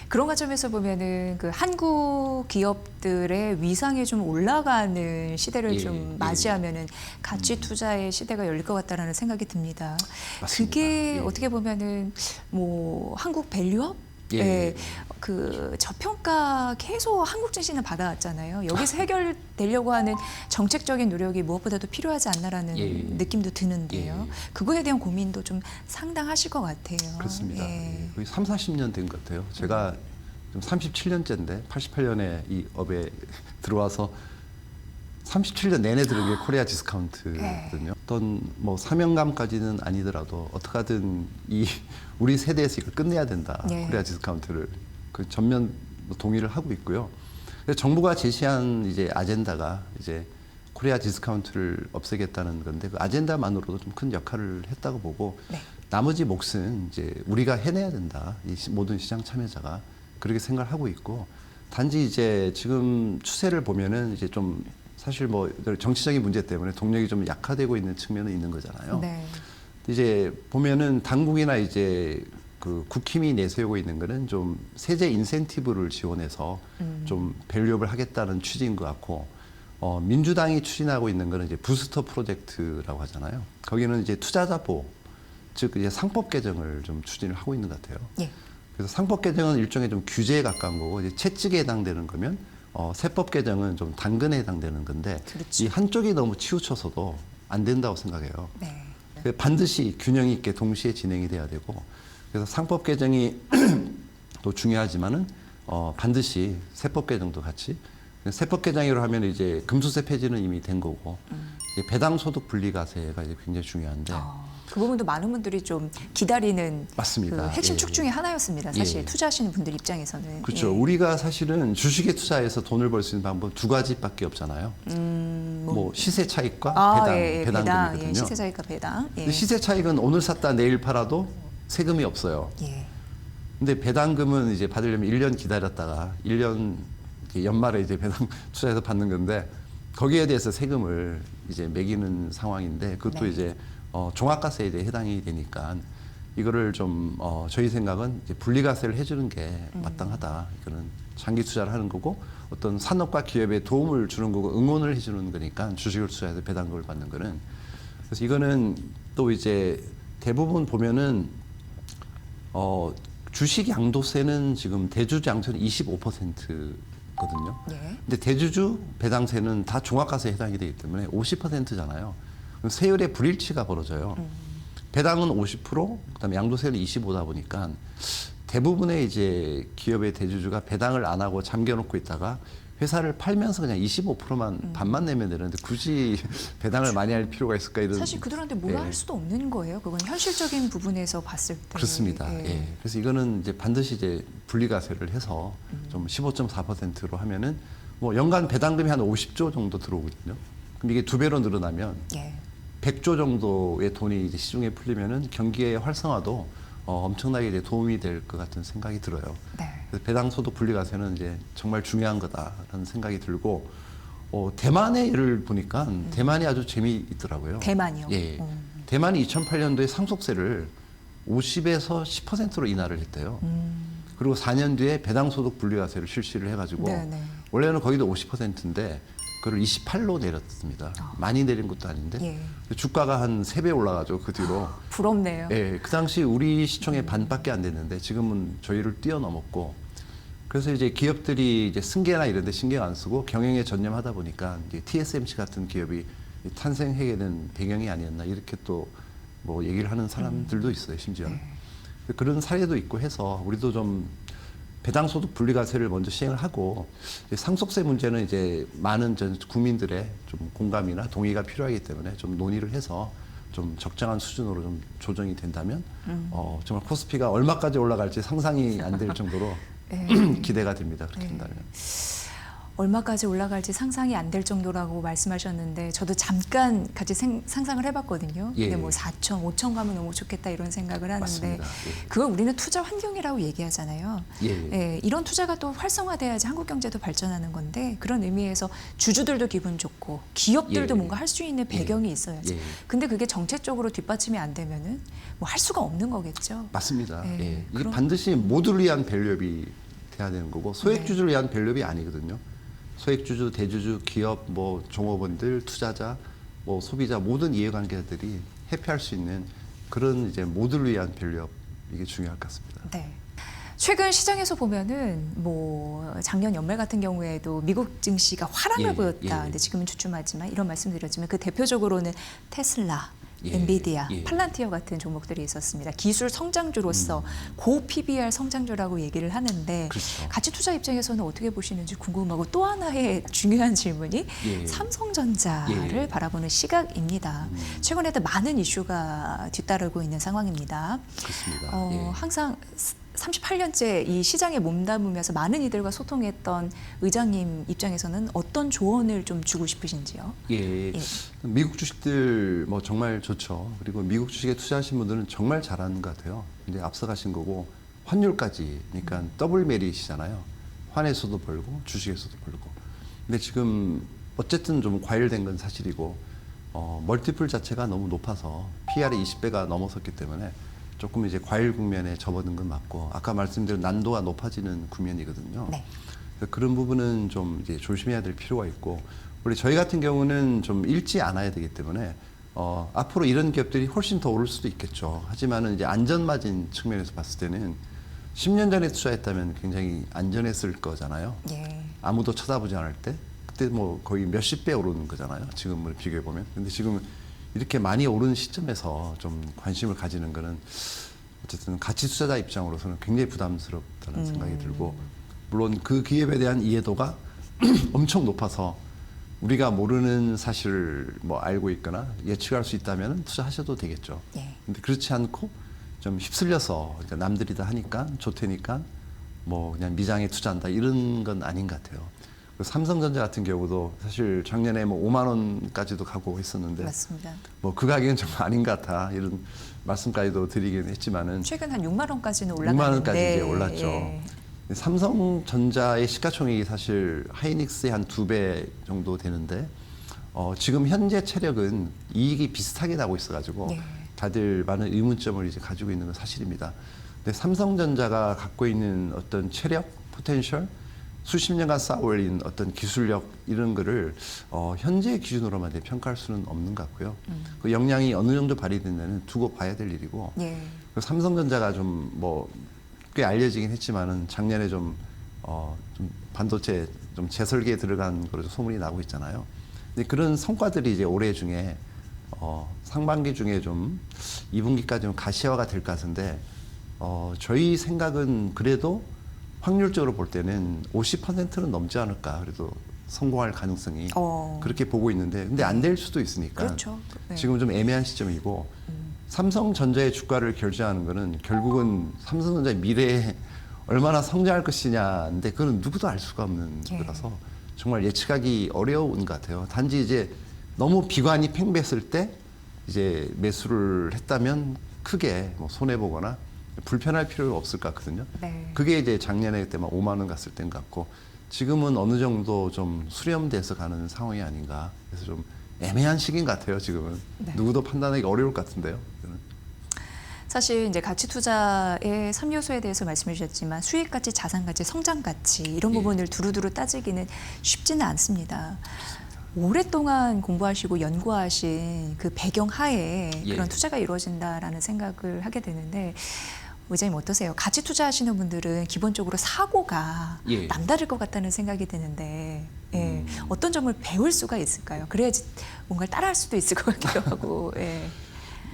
그런 관점에서 보면은 그 한국 기업들의 위상이 좀 올라가는 시대를 예, 좀 예. 맞이하면은 가치 투자의 시대가 열릴 것 같다라는 생각이 듭니다. 맞습니다. 그게 예. 어떻게 보면은 뭐 한국 밸류업 예. 예, 그 저평가 계속 한국 증시는 받아왔잖아요. 여기서 해결되려고 하는 정책적인 노력이 무엇보다도 필요하지 않나라는 예. 느낌도 드는데요. 예. 그거에 대한 고민도 좀 상당하실 것 같아요. 그렇습니다. 예. 거의 3, 40년 된 것 같아요. 제가 지금 37년째인데 88년에 이 업에 들어와서 37년 내내 들은 게 코리아 디스카운트거든요. 어떤 뭐 사명감까지는 아니더라도 어떻게 하든 이 우리 세대에서 이걸 끝내야 된다. 예. 코리아 디스카운트를 그 전면 동의를 하고 있고요. 그래서 정부가 제시한 이제 아젠다가 이제 코리아 디스카운트를 없애겠다는 건데 그 아젠다만으로도 좀 큰 역할을 했다고 보고 네. 나머지 몫은 이제 우리가 해내야 된다. 이 모든 시장 참여자가 그렇게 생각을 하고 있고 단지 이제 지금 추세를 보면은 이제 좀 사실 뭐 정치적인 문제 때문에 동력이 좀 약화되고 있는 측면은 있는 거잖아요. 네. 이제 보면은 당국이나 이제 그 국힘이 내세우고 있는 거는 좀 세제 인센티브를 지원해서 좀 밸류업을 하겠다는 취지인 것 같고 민주당이 추진하고 있는 거는 이제 부스터 프로젝트라고 하잖아요. 거기는 이제 투자자 보호, 즉 이제 상법 개정을 좀 추진을 하고 있는 것 같아요. 예. 그래서 상법 개정은 일종의 좀 규제에 가까운 거고 이제 채찍에 해당되는 거면 세법 개정은 좀 당근에 해당되는 건데 그렇죠. 이 한쪽이 너무 치우쳐서도 안 된다고 생각해요. 네. 그래서 반드시 균형 있게 동시에 진행이 돼야 되고 그래서 상법 개정이 또 중요하지만은 반드시 세법 개정도 같이 세법 개정으로 하면 이제 금수세 폐지는 이미 된 거고 이제 배당 소득 분리과세가 이제 굉장히 중요한데 그 부분도 많은 분들이 좀 기다리는 맞습니다. 그 핵심축 예. 중에 하나였습니다. 사실 예. 투자하시는 분들 입장에서는. 그렇죠. 예. 우리가 사실은 주식에 투자해서 돈을 벌 수 있는 방법 두 가지밖에 없잖아요. 뭐 시세 차익과 배당, 예, 배당금이거든요. 예, 시세 차익과 배당. 예. 근데 시세 차익은 오늘 샀다 내일 팔아도 세금이 없어요. 예. 근데 배당금은 이제 받으려면 1년 기다렸다가 1년 연말에 이제 배당 투자해서 받는 건데 거기에 대해서 세금을 이제 매기는 상황인데 그것도 네. 이제 종합과세에 대해 해당이 되니까 이거를 좀 저희 생각은 이제 분리과세를 해주는 게 마땅하다. 이거는 장기 투자를 하는 거고 어떤 산업과 기업에 도움을 주는 거고 응원을 해주는 거니까 주식을 투자해서 배당금을 받는 거는 그래서 이거는 또 이제 대부분 보면은 주식 양도세는 지금 대주주 양도세는 25%거든요. 예. 근데 대주주 배당세는 다 종합과세에 해당이 되기 때문에 50%잖아요. 그럼 세율의 불일치가 벌어져요. 배당은 50%, 그다음에 양도세는 25다 보니까 대부분의 이제 기업의 대주주가 배당을 안 하고 잠겨놓고 있다가 회사를 팔면서 그냥 25%만 반만 내면 되는데 굳이 배당을 많이 할 필요가 있을까 이런 사실 그들한테 뭐라 예. 할 수도 없는 거예요. 그건 현실적인 부분에서 봤을 때. 그렇습니다. 예. 예. 그래서 이거는 이제 반드시 이제 분리과세를 해서 좀 15.4%로 하면은 뭐 연간 배당금이 한 50조 정도 들어오거든요. 그럼 이게 2배로 늘어나면 예. 100조 정도의 돈이 이제 시중에 풀리면은 경기의 활성화도 엄청나게 이제 도움이 될 것 같은 생각이 들어요. 네. 그래서 배당 소득 분리과세는 이제 정말 중요한 거다라는 생각이 들고 대만의 예를 보니까 대만이 아주 재미있더라고요. 대만이요? 예. 대만이 2008년도에 상속세를 50에서 10%로 인하를 했대요. 그리고 4년 뒤에 배당 소득 분리과세를 실시를 해가지고 네네. 원래는 거기도 50%인데 그걸 28로 내렸습니다. 많이 내린 것도 아닌데 예. 주가가 한 3배 올라가죠. 그 뒤로. 부럽네요. 예, 그 당시 우리 시총의 반밖에 안 됐는데 지금은 저희를 뛰어넘었고 그래서 이제 기업들이 이제 승계나 이런 데 신경 안 쓰고 경영에 전념하다 보니까 이제 TSMC 같은 기업이 탄생하게 된 배경이 아니었나 이렇게 또 뭐 얘기를 하는 사람들도 있어요. 심지어는. 그런 사례도 있고 해서 우리도 좀 배당소득 분리과세를 먼저 시행을 하고 상속세 문제는 이제 많은 전 국민들의 좀 공감이나 동의가 필요하기 때문에 좀 논의를 해서 좀 적정한 수준으로 좀 조정이 된다면 정말 코스피가 얼마까지 올라갈지 상상이 안 될 정도로 네. 기대가 됩니다. 그렇게 네. 된다면. 얼마까지 올라갈지 상상이 안 될 정도라고 말씀하셨는데 저도 잠깐 같이 상상을 해봤거든요. 예. 근데 뭐 4천, 5천 가면 너무 좋겠다 이런 생각을 하는데 맞습니다. 예. 그걸 우리는 투자 환경이라고 얘기하잖아요. 예. 예, 이런 투자가 또 활성화돼야지 한국 경제도 발전하는 건데 그런 의미에서 주주들도 기분 좋고 기업들도 예. 뭔가 할 수 있는 배경이 있어야지. 예. 근데 그게 정책적으로 뒷받침이 안 되면은 뭐 할 수가 없는 거겠죠. 맞습니다. 예. 예. 이게 그럼- 반드시 모두를 위한 밸류업이 돼야 되는 거고 소액주주를 위한 밸류업이 아니거든요. 소액주주, 대주주, 기업, 뭐 종업원들, 투자자, 뭐 소비자 모든 이해관계자들이 해피할 수 있는 그런 이제 모두를 위한 밸류업 이게 중요할 것 같습니다. 네. 최근 시장에서 보면은 뭐 작년 연말 같은 경우에도 미국 증시가 화랑을 예, 보였다. 예. 근데 지금은 주춤하지만 이런 말씀드렸지만 그 대표적으로는 테슬라, 예, 엔비디아, 예. 팔란티어 같은 종목들이 있었습니다. 기술 성장주로서 고 PBR 성장주라고 얘기를 하는데 그렇죠. 가치 투자 입장에서는 어떻게 보시는지 궁금하고 또 하나의 중요한 질문이 예. 삼성전자를 예. 바라보는 시각입니다. 최근에도 많은 이슈가 뒤따르고 있는 상황입니다. 그렇습니다. 예. 항상 38년째 이 시장에 몸담으면서 많은 이들과 소통했던 의장님 입장에서는 어떤 조언을 좀 주고 싶으신지요? 예. 예. 미국 주식들 뭐 정말 좋죠. 그리고 미국 주식에 투자하신 분들은 정말 잘하는 것 같아요. 근데 앞서가신 거고 환율까지 그러니까 더블 메리트잖아요. 환에서도 벌고 주식에서도 벌고. 근데 지금 어쨌든 좀 과열된 건 사실이고 멀티플 자체가 너무 높아서 PR이 20배가 넘어섰기 때문에 조금 이제 과열 국면에 접어든 건 맞고 아까 말씀드린 난도가 높아지는 국면이거든요. 네. 그래서 그런 부분은 좀 이제 조심해야 될 필요가 있고 우리 저희 같은 경우는 좀 잃지 않아야 되기 때문에 앞으로 이런 기업들이 훨씬 더 오를 수도 있겠죠. 하지만은 이제 안전마진 측면에서 봤을 때는 10년 전에 투자했다면 굉장히 안전했을 거잖아요. 예. 아무도 쳐다보지 않을 때 그때 뭐 거의 몇십 배 오르는 거잖아요. 지금을 비교해 보면. 근데 지금 이렇게 많이 오른 시점에서 좀 관심을 가지는 거는 어쨌든 가치 투자자 입장으로서는 굉장히 부담스럽다는 생각이 들고 물론 그 기업에 대한 이해도가 엄청 높아서 우리가 모르는 사실을 뭐 알고 있거나 예측할 수 있다면 투자하셔도 되겠죠. 예. 근데 그렇지 않고 좀 휩쓸려서 그러니까 남들이 다 하니까 좋다니까 뭐 그냥 미장에 투자한다 이런 건 아닌 것 같아요. 그 삼성전자 같은 경우도 사실 작년에 뭐 5만 원까지도 가고 했었는데 맞습니다. 뭐 그 가격은 좀 아닌 것 같아 이런 말씀까지도 드리긴 했지만은 최근 한 6만 원까지는 6만 올라갔는데 원까지 이제 올랐죠. 예. 삼성전자의 시가총액이 사실 하이닉스의 한 2배 정도 되는데 지금 현재 체력은 이익이 비슷하게 나고 있어가지고 네. 다들 많은 의문점을 이제 가지고 있는 건 사실입니다. 근데 삼성전자가 갖고 있는 어떤 체력, 포텐셜, 수십 년간 쌓아올린 어떤 기술력 이런 거를 현재 기준으로만 평가할 수는 없는 것 같고요. 그 역량이 어느 정도 발휘됐냐는 두고 봐야 될 일이고 예. 그 삼성전자가 좀 뭐 꽤 알려지긴 했지만은 작년에 좀 반도체 좀 재설계에 들어간 거로 소문이 나고 있잖아요. 근데 그런 성과들이 이제 올해 중에 상반기 중에 좀 2분기까지 좀 가시화가 될 것 같은데 저희 생각은 그래도 확률적으로 볼 때는 50%는 넘지 않을까 그래도 성공할 가능성이 그렇게 보고 있는데 근데 안 될 수도 있으니까 그렇죠. 네. 지금 좀 애매한 시점이고 삼성전자의 주가를 결정하는 거는 결국은 삼성전자의 미래에 얼마나 성장할 것이냐인데 그건 누구도 알 수가 없는 예. 거라서 정말 예측하기 어려운 것 같아요. 단지 이제 너무 비관이 팽배했을 때 이제 매수를 했다면 크게 뭐 손해 보거나 불편할 필요가 없을 것 같거든요. 네. 그게 이제 작년에 그때 막 5만 원 갔을 땐 같고 지금은 어느 정도 좀 수렴돼서 가는 상황이 아닌가. 그래서 좀 애매한 시기인 것 같아요. 지금은 네. 누구도 판단하기 어려울 것 같은데요. 저는. 사실 이제 가치 투자의 3요소에 대해서 말씀해 주셨지만 수익 가치, 자산 가치, 성장 가치 이런 예. 부분을 두루두루 따지기는 쉽지는 않습니다. 오랫동안 공부하시고 연구하신 그 배경 하에 예. 그런 투자가 이루어진다라는 생각을 하게 되는데 의장님 어떠세요? 가치 투자하시는 분들은 기본적으로 사고가 예. 남다를 것 같다는 생각이 드는데 예. 어떤 점을 배울 수가 있을까요? 그래야지 뭔가를 따라할 수도 있을 것 같기도 하고 예.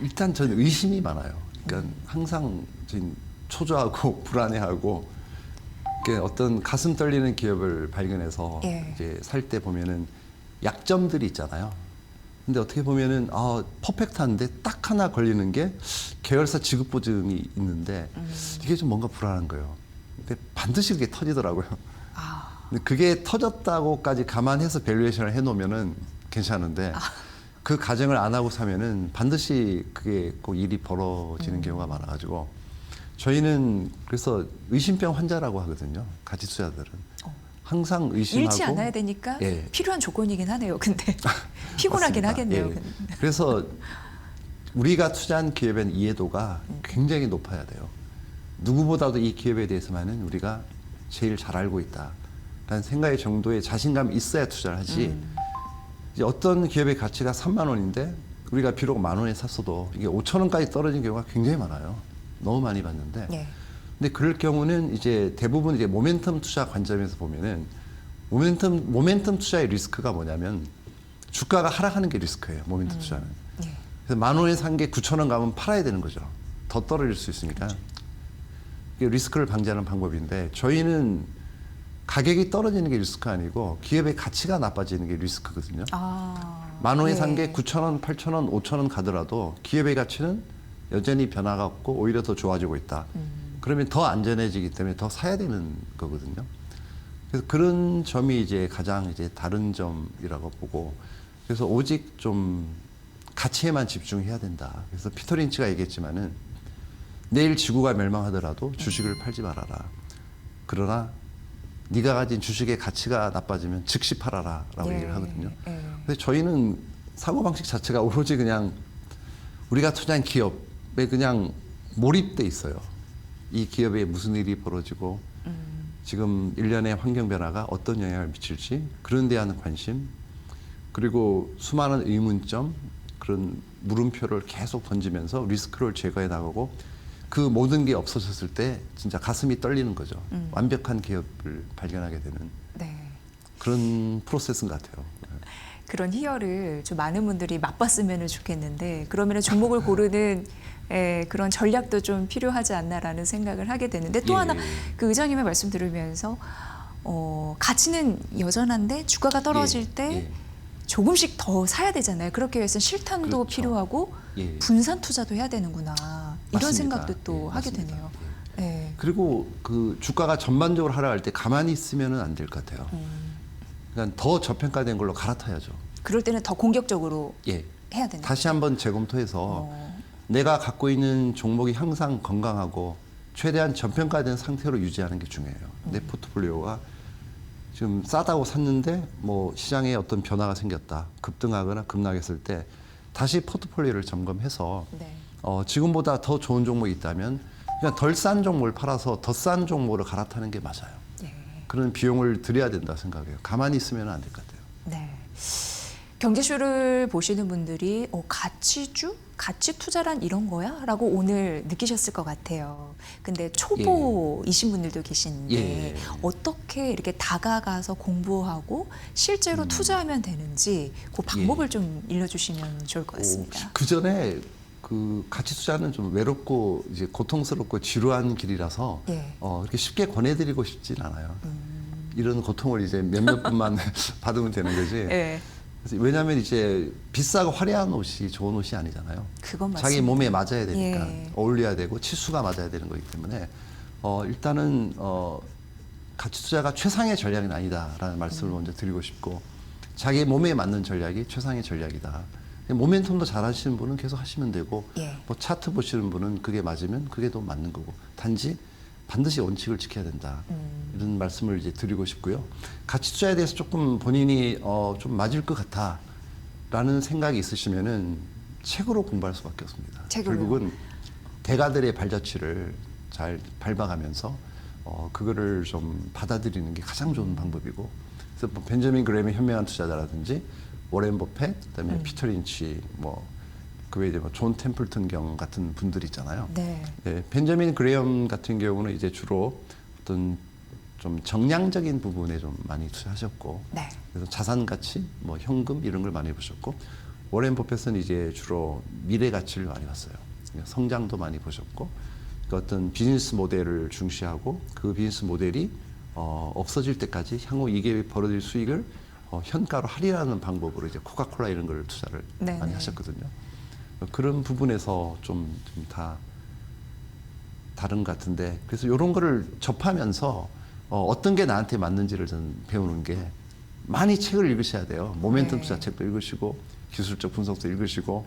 일단 저는 의심이 많아요. 그러니까 항상 저는 초조하고 불안해하고 어떤 가슴 떨리는 기업을 발견해서 예. 이제 살 때 보면은 약점들이 있잖아요. 근데 어떻게 보면은 퍼펙트한데 딱 하나 걸리는 게 계열사 지급 보증이 있는데 이게 좀 뭔가 불안한 거예요. 근데 반드시 그게 터지더라고요. 근데 그게 터졌다고까지 감안해서 밸류에이션을 해놓으면은 괜찮은데 그 가정을 안 하고 사면은 반드시 그게 꼭 일이 벌어지는 경우가 많아가지고 저희는 그래서 의심병 환자라고 하거든요. 가치 투자들은 항상 의심하고 잃지 않아야 되니까 예. 필요한 조건이긴 하네요. 근데 피곤하긴 맞습니다. 하겠네요. 예. 그래서 우리가 투자한 기업의 이해도가 굉장히 높아야 돼요. 누구보다도 이 기업에 대해서만은 우리가 제일 잘 알고 있다라는 생각의 정도의 자신감이 있어야 투자를 하지. 이제 어떤 기업의 가치가 3만 원인데 우리가 비록 10,000원에 샀어도 이게 5,000원까지 떨어진 경우가 굉장히 많아요. 너무 많이 봤는데. 예. 근데 그럴 경우는 이제 대부분 이제 모멘텀 투자 관점에서 보면은 모멘텀 투자의 리스크가 뭐냐면 주가가 하락하는 게 리스크예요. 모멘텀 투자는. 예. 그래서 10,000원에 산 게 9,000원 가면 팔아야 되는 거죠. 더 떨어질 수 있으니까. 이게 리스크를 방지하는 방법인데 저희는 가격이 떨어지는 게 리스크가 아니고 기업의 가치가 나빠지는 게 리스크거든요. 10,000원에 산 게 9,000원, 8,000원, 5,000원 가더라도 기업의 가치는 여전히 변화가 없고 오히려 더 좋아지고 있다. 그러면 더 안전해지기 때문에 더 사야 되는 거거든요. 그래서 그런 점이 이제 가장 이제 다른 점이라고 보고 그래서 오직 좀 가치에만 집중해야 된다. 그래서 피터 린치가 얘기했지만은 내일 지구가 멸망하더라도 주식을 팔지 말아라. 그러나 네가 가진 주식의 가치가 나빠지면 즉시 팔아라라고 예. 얘기를 하거든요. 예. 근데 저희는 사고 방식 자체가 오로지 그냥 우리가 투자한 기업에 그냥 몰입돼 있어요. 이 기업에 무슨 일이 벌어지고 지금 일련의 환경 변화가 어떤 영향을 미칠지 그런 데 하는 관심 그리고 수많은 의문점 그런 물음표를 계속 던지면서 리스크를 제거해 나가고 그 모든 게 없어졌을 때 진짜 가슴이 떨리는 거죠. 완벽한 기업을 발견하게 되는 네. 그런 프로세스인 것 같아요. 그런 희열을 좀 많은 분들이 맛봤으면 좋겠는데 그러면 종목을 고르는 그런 전략도 좀 필요하지 않나라는 생각을 하게 되는데 또 예. 하나 그 의장님의 말씀 들으면서 가치는 여전한데 주가가 떨어질 예. 때 예. 조금씩 더 사야 되잖아요. 그렇게 위해서 실탄도 그렇죠. 필요하고 예. 분산 투자도 해야 되는구나 이런 맞습니다. 생각도 또 예, 하게 맞습니다. 되네요. 예. 그리고 그 주가가 전반적으로 하락할 때 가만히 있으면은 안 될 것 같아요. 그러니까 더 저평가된 걸로 갈아타야죠. 그럴 때는 더 공격적으로 예. 해야 되는 다시 한번 재검토해서 내가 갖고 있는 종목이 항상 건강하고 최대한 저평가된 상태로 유지하는 게 중요해요. 내 포트폴리오가 지금 싸다고 샀는데 뭐 시장에 어떤 변화가 생겼다. 급등하거나 급락했을 때 다시 포트폴리오를 점검해서 네. 지금보다 더 좋은 종목이 있다면 그냥 덜 싼 종목을 팔아서 더 싼 종목으로 갈아타는 게 맞아요. 예. 그런 비용을 들여야 된다 생각해요. 가만히 있으면 안 될 것 같아요. 네. 경제쇼를 보시는 분들이 가치주? 가치 투자란 이런 거야? 라고 오늘 느끼셨을 것 같아요. 근데 초보이신 분들도 계시는데 예. 어떻게 이렇게 다가가서 공부하고 실제로 투자하면 되는지 그 방법을 좀 일러주시면 좋을 것 같습니다. 그 전에 그 가치 투자는 좀 외롭고 이제 고통스럽고 지루한 길이라서 예. 그렇게 쉽게 권해드리고 싶진 않아요. 이런 고통을 이제 몇몇 분만 받으면 되는 거지. 예. 그래서 왜냐하면 이제 비싸고 화려한 옷이 좋은 옷이 아니잖아요. 그건 맞습니다. 자기 몸에 맞아야 되니까 예. 어울려야 되고 치수가 맞아야 되는 거기 때문에 일단은 가치 투자가 최상의 전략은 아니다라는 말씀을 먼저 드리고 싶고 자기 몸에 맞는 전략이 최상의 전략이다. 모멘텀도 잘 하시는 분은 계속 하시면 되고 예. 뭐 차트 보시는 분은 그게 맞으면 그게 더 맞는 거고 단지 반드시 원칙을 지켜야 된다. 이런 말씀을 이제 드리고 싶고요. 가치 투자에 대해서 조금 본인이 좀 맞을 것 같아라는 생각이 있으시면은 책으로 공부할 수밖에 없습니다. 책으로요? 결국은 대가들의 발자취를 잘 밟아가면서 그거를 좀 받아들이는 게 가장 좋은 방법이고 그래서 뭐 벤저민 그레임의 현명한 투자자라든지 워렌 버핏, 그다음에 피터 린치, 뭐 그 외에 뭐 존 템플턴 경 같은 분들 있잖아요. 네. 네, 벤저민 그레엄 같은 경우는 이제 주로 어떤 좀 정량적인 부분에 좀 많이 투자하셨고, 네. 그래서 자산 가치, 뭐 현금 이런 걸 많이 보셨고, 워렌 버핏은 이제 주로 미래 가치를 많이 봤어요. 그러니까 성장도 많이 보셨고, 그 어떤 비즈니스 모델을 중시하고 그 비즈니스 모델이 없어질 때까지 향후 이게 벌어질 수익을 현가로 할인하는 방법으로 이제 코카콜라 이런 걸 투자를 네네. 많이 하셨거든요. 그런 부분에서 좀 다 다른 것 같은데, 그래서 이런 거를 접하면서 어떤 게 나한테 맞는지를 저는 배우는 게, 많이 책을 읽으셔야 돼요. 모멘텀 네. 투자 책도 읽으시고 기술적 분석도 읽으시고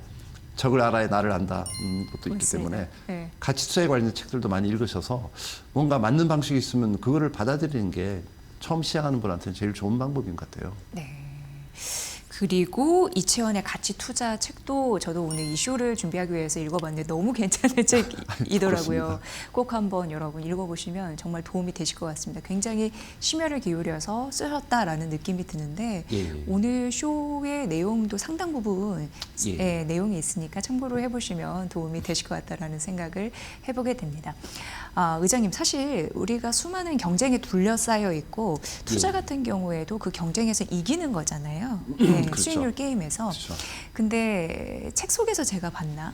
적을 알아야 나를 안다 것도 있기 맞습니다. 때문에 네. 가치 투자에 관련된 책들도 많이 읽으셔서 뭔가 맞는 방식이 있으면 그거를 받아들이는 게 처음 시작하는 분한테는 제일 좋은 방법인 것 같아요. 네. 그리고 이채원의 가치 투자 책도 저도 오늘 이 쇼를 준비하기 위해서 읽어봤는데 너무 괜찮은 책이더라고요. 그렇습니다. 꼭 한번 여러분 읽어보시면 정말 도움이 되실 것 같습니다. 굉장히 심혈을 기울여서 쓰셨다라는 느낌이 드는데 예. 오늘 쇼의 내용도 상당 부분 예. 내용이 있으니까 참고로 해보시면 도움이 되실 것 같다라는 생각을 해보게 됩니다. 의장님, 사실 우리가 수많은 경쟁에 둘러싸여 있고 투자 예. 같은 경우에도 그 경쟁에서 이기는 거잖아요. 네, 그렇죠. 수익률 게임에서. 그렇죠. 근데 책 속에서 제가 봤나?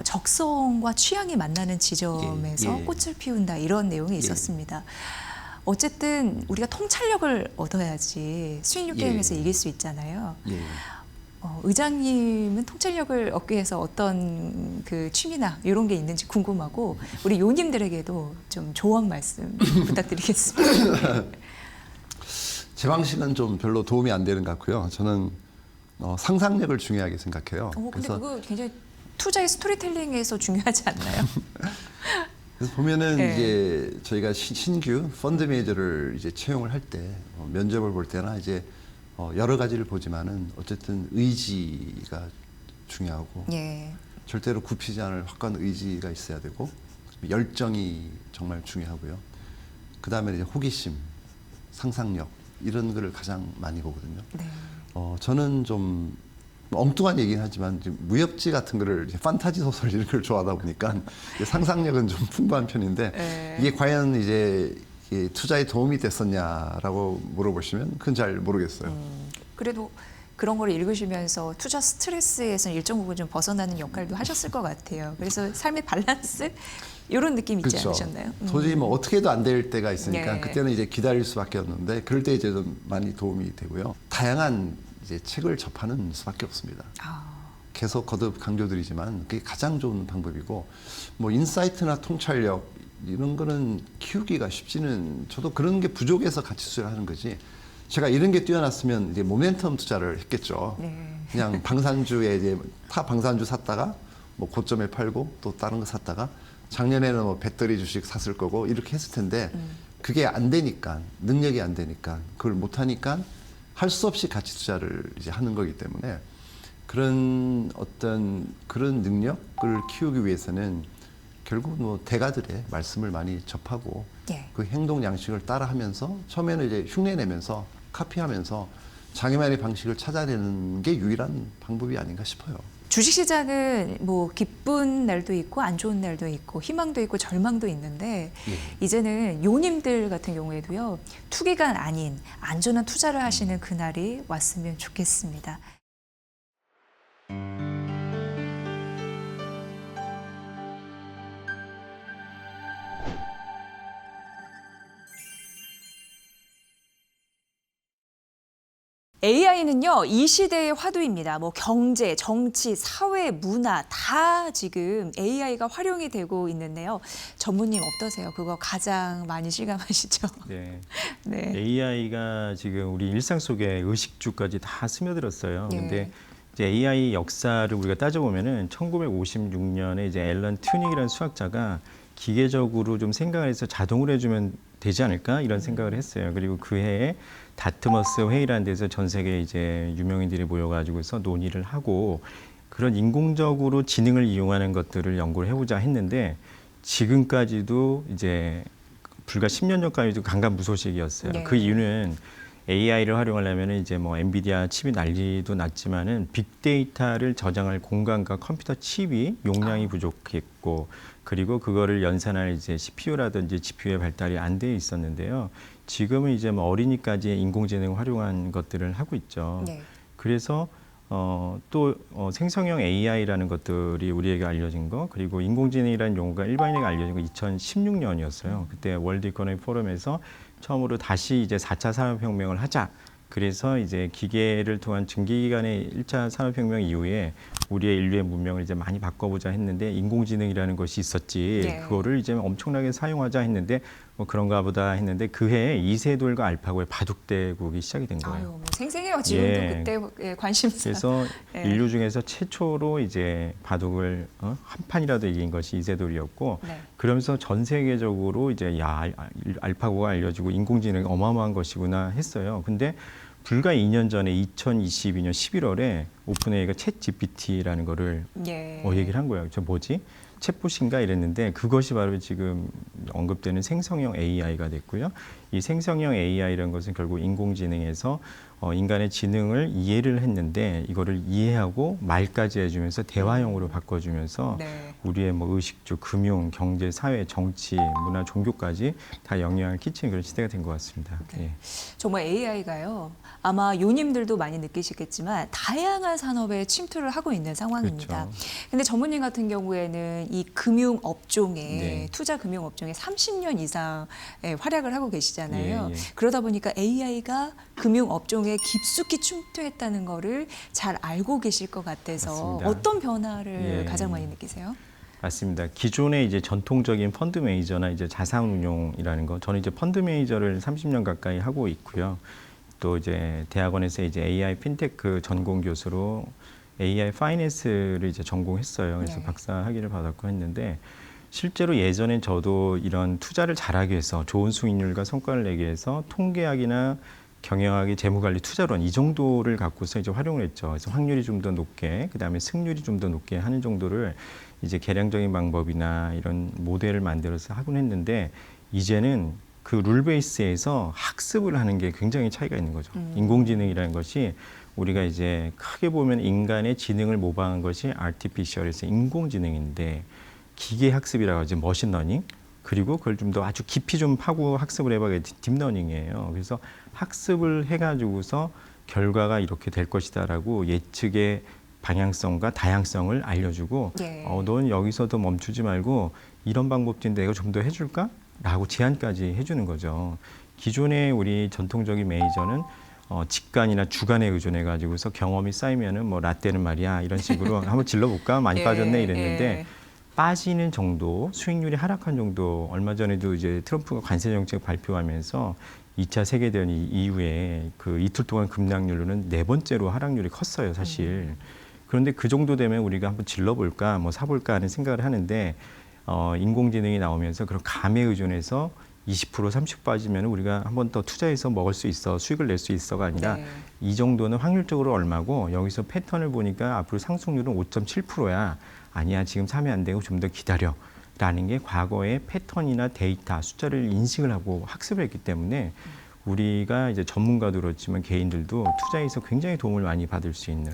적성과 취향이 만나는 지점에서 예. 꽃을 피운다 이런 내용이 예. 있었습니다. 어쨌든 우리가 통찰력을 얻어야지 수익률 예. 게임에서 이길 수 있잖아요. 예. 의장님은 통찰력을 얻기 위해서 어떤 그 취미나 이런 게 있는지 궁금하고 우리 요님들에게도 좀 조언 말씀 부탁드리겠습니다. 제 방식은 좀 별로 도움이 안 되는 것 같고요. 저는 상상력을 중요하게 생각해요. 근데 그거 굉장히 투자의 스토리텔링에서 중요하지 않나요? 그래서 보면은 네. 이제 저희가 신규 펀드 매니저를 이제 채용을 할 때 면접을 볼 때나 이제 여러 가지를 보지만은 어쨌든 의지가 중요하고 예. 절대로 굽히지 않을 확고한 의지가 있어야 되고 열정이 정말 중요하고요. 그 다음에 이제 호기심, 상상력 이런 거를 가장 많이 보거든요. 네. 저는 좀 엉뚱한 얘기긴 하지만 무협지 같은 거를 이제 판타지 소설 이런 걸 좋아하다 보니까 상상력은 좀 풍부한 편인데 네. 이게 과연 이제 이게 투자에 도움이 됐었냐라고 물어보시면 그건 잘 모르겠어요. 그래도 그런 걸 읽으시면서 투자 스트레스에서 일정 부분 좀 벗어나는 역할도 하셨을 것 같아요. 그래서 삶의 밸런스 이런 느낌 있지 그렇죠. 않으셨나요? 도저히 뭐 어떻게 해도 안 될 때가 있으니까 네. 그때는 이제 기다릴 수밖에 없는데 그럴 때 이제 좀 많이 도움이 되고요. 다양한 이제 책을 접하는 수밖에 없습니다. 계속 거듭 강조드리지만 그게 가장 좋은 방법이고 뭐 인사이트나 통찰력 이런 거는 키우기가 쉽지는 저도 그런 게 부족해서 같이 투자를 하는 거지. 제가 이런 게 뛰어났으면 이제 모멘텀 투자를 했겠죠. 네. 그냥 방산주에 이제 타 방산주 샀다가 뭐 고점에 팔고 또 다른 거 샀다가 작년에는 뭐 배터리 주식 샀을 거고 이렇게 했을 텐데 그게 안 되니까 능력이 안 되니까 그걸 못 하니까 할 수 없이 가치 투자를 이제 하는 거기 때문에 그런 어떤 그런 능력을 키우기 위해서는 결국 뭐 대가들의 말씀을 많이 접하고 예. 그 행동 양식을 따라하면서 처음에는 이제 흉내내면서 카피하면서 자기만의 방식을 찾아내는 게 유일한 방법이 아닌가 싶어요. 주식시장은 뭐 기쁜 날도 있고 안 좋은 날도 있고 희망도 있고 절망도 있는데 예. 이제는 요님들 같은 경우에도요 투기가 아닌 안전한 투자를 하시는 그날이 왔으면 좋겠습니다. AI는요, 이 시대의 화두입니다. 뭐 경제, 정치, 사회, 문화 다 지금 AI가 활용이 되고 있는데요. 전무님 어떠세요? 그거 가장 많이 실감하시죠? 네. 네. AI가 지금 우리 일상 속에 의식주까지 다 스며들었어요. 예. 근데 이제 AI 역사를 우리가 따져보면은 1956년에 이제 앨런 튜닝이라는 수학자가 기계적으로 좀 생각을 해서 자동으로 해주면 되지 않을까 이런 생각을 했어요. 그리고 그 해에 다트머스 회의라는 데서 전 세계 이제 유명인들이 모여가지고서 논의를 하고 그런 인공적으로 지능을 이용하는 것들을 연구를 해보자 했는데 지금까지도 이제 불과 10년 전까지도 강간무소식이었어요. 네. 그 이유는 AI를 활용하려면 이제 뭐 엔비디아 칩이 난리도 났지만은 빅데이터를 저장할 공간과 컴퓨터 칩이 용량이 부족했고 그리고 그거를 연산할 이제 CPU라든지 GPU의 발달이 안 돼 있었는데요. 지금은 이제 뭐 어린이까지 인공지능을 활용한 것들을 하고 있죠. 네. 그래서 생성형 AI라는 것들이 우리에게 알려진 거, 그리고 인공지능이라는 용어가 일반인에게 알려진 거 2016년이었어요. 그때 월드 이코노미 포럼에서 처음으로 다시 이제 4차 산업혁명을 하자. 그래서 이제 기계를 통한 증기기관의 1차 산업혁명 이후에 우리의 인류의 문명을 이제 많이 바꿔보자 했는데 인공지능이라는 것이 있었지. 네. 그거를 이제 엄청나게 사용하자 했는데 뭐 그런가 보다 했는데 그 해에 이세돌과 알파고의 바둑대국이 시작이 된 거예요. 아유, 뭐 생생해요. 지금도 예. 그때 관심사. 그래서 예. 인류 중에서 최초로 이제 바둑을 한 판이라도 이긴 것이 이세돌이었고 네. 그러면서 전 세계적으로 이제 알파고가 알려지고 인공지능이 어마어마한 것이구나 했어요. 근데 불과 2년 전에 2022년 11월에 오픈AI가 챗 GPT라는 거를 예. 얘기를 한 거예요. 저 뭐지? 챗봇인가 이랬는데 그것이 바로 지금 언급되는 생성형 AI가 됐고요. 이 생성형 AI라는 것은 결국 인공지능에서 인간의 지능을 이해를 했는데 이거를 이해하고 말까지 해주면서 대화형으로 바꿔주면서 네. 우리의 뭐 의식주, 금융, 경제, 사회, 정치, 문화, 종교까지 다 영향을 끼치는 그런 시대가 된 것 같습니다. 네. 예. 정말 AI가요. 아마 요님들도 많이 느끼시겠지만 다양한 산업에 침투를 하고 있는 상황입니다. 그렇죠. 근데 전문님 같은 경우에는 이 금융 업종에 네. 투자 금융 업종에 30년 이상 활약을 하고 계시잖아요. 예, 예. 그러다 보니까 AI가 금융 업종에 깊숙이 침투했다는 거를 잘 알고 계실 것 같아서 맞습니다. 어떤 변화를 예. 가장 많이 느끼세요? 맞습니다. 기존의 이제 전통적인 펀드 매니저나 이제 자산 운용이라는 거, 저는 이제 펀드 매니저를 30년 가까이 하고 있고요. 또 이제 대학원에서 이제 AI 핀테크 전공 교수로 AI 파이낸스를 이제 전공했어요. 그래서 네. 박사 학위를 받았고 했는데 실제로 예전엔 저도 이런 투자를 잘하기 위해서 좋은 수익률과 성과를 내기 위해서 통계학이나 경영학의 재무관리 투자론 이 정도를 갖고서 이제 활용을 했죠. 그래서 확률이 좀 더 높게, 그다음에 승률이 좀 더 높게 하는 정도를 이제 계량적인 방법이나 이런 모델을 만들어서 하곤 했는데 이제는 그 룰 베이스에서 학습을 하는 게 굉장히 차이가 있는 거죠. 인공지능이라는 것이 우리가 이제 크게 보면 인간의 지능을 모방한 것이 artificial에서 인공지능인데 기계 학습이라고 하죠. 머신러닝. 그리고 그걸 좀 더 아주 깊이 좀 파고 학습을 해봐야 딥러닝이에요. 그래서 학습을 해가지고서 결과가 이렇게 될 것이다라고 예측의 방향성과 다양성을 알려주고 예. 넌 여기서도 멈추지 말고 이런 방법인데 내가 좀 더 해줄까? 라고 제안까지 해주는 거죠. 기존의 우리 전통적인 매니저는 직간이나 주간에 의존해 가지고서 경험이 쌓이면은 뭐 라떼는 말이야 이런 식으로 한번 질러볼까 많이 예, 빠졌네 이랬는데 예. 빠지는 정도, 수익률이 하락한 정도, 얼마 전에도 이제 트럼프가 관세 정책 발표하면서 2차 세계대전 이후에 그 이틀 동안 급락률로는 4번째로 하락률이 컸어요, 사실. 그런데 그 정도 되면 우리가 한번 질러볼까, 뭐 사볼까 하는 생각을 하는데 인공지능이 나오면서 그런 감에 의존해서 20% 30% 빠지면 우리가 한 번 더 투자해서 먹을 수 있어, 수익을 낼 수 있어가 아니라 네. 이 정도는 확률적으로 얼마고 여기서 패턴을 보니까 앞으로 상승률은 5.7%야. 아니야, 지금 사면 안 되고 좀 더 기다려. 라는 게 과거의 패턴이나 데이터, 숫자를 인식을 하고 학습을 했기 때문에 우리가 이제 전문가도 그렇지만 개인들도 투자에서 굉장히 도움을 많이 받을 수 있는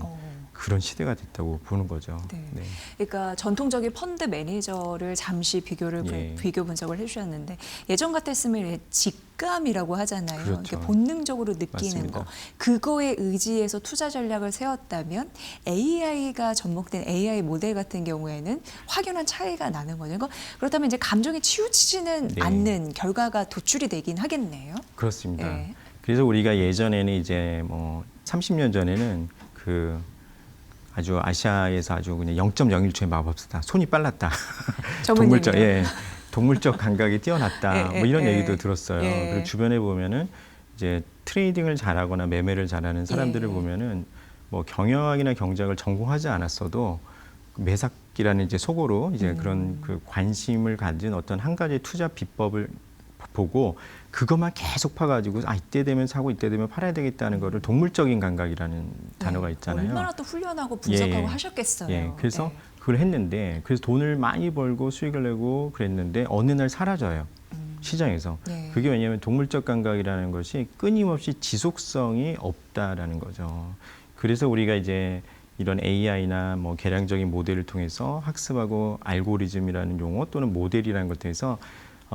그런 시대가 됐다고 보는 거죠. 네. 네. 그러니까 전통적인 펀드 매니저를 잠시 비교 분석을 해주셨는데 예전 같았으면 직감이라고 하잖아요. 그렇죠. 이렇게 본능적으로 느끼는 맞습니다. 거. 그거에 의지해서 투자 전략을 세웠다면 AI가 접목된 AI 모델 같은 경우에는 확연한 차이가 나는 거죠. 그렇다면 이제 감정에 치우치지는 네. 않는 결과가 도출이 되긴 하겠네요. 그렇습니다. 네. 그래서 우리가 예전에는 이제 뭐 30년 전에는 그 아주 아시아에서 아주 그냥 0.01초의 마법사다. 손이 빨랐다. 동물적, 예, 동물적 감각이 뛰어났다. 뭐 이런 얘기도 들었어요. 예. 그리고 주변에 보면은 이제 트레이딩을 잘하거나 매매를 잘하는 사람들을 예. 보면은 뭐 경영학이나 경제학을 전공하지 않았어도 매삭기라는 이제 속어로 이제 그런 그 관심을 가진 어떤 한 가지 투자 비법을 보고 그것만 계속 파가지고 이때 되면 사고 이때 되면 팔아야 되겠다는 거를 동물적인 감각이라는 단어가 있잖아요. 얼마나 또 훈련하고 분석하고 예. 하셨겠어요. 예, 그래서 예. 그걸 했는데 그래서 돈을 많이 벌고 수익을 내고 그랬는데 어느 날 사라져요. 시장에서. 예. 그게 왜냐하면 동물적 감각이라는 것이 끊임없이 지속성이 없다라는 거죠. 그래서 우리가 이제 이런 AI나 뭐 계량적인 모델을 통해서 학습하고 알고리즘이라는 용어 또는 모델이라는 것을 통해서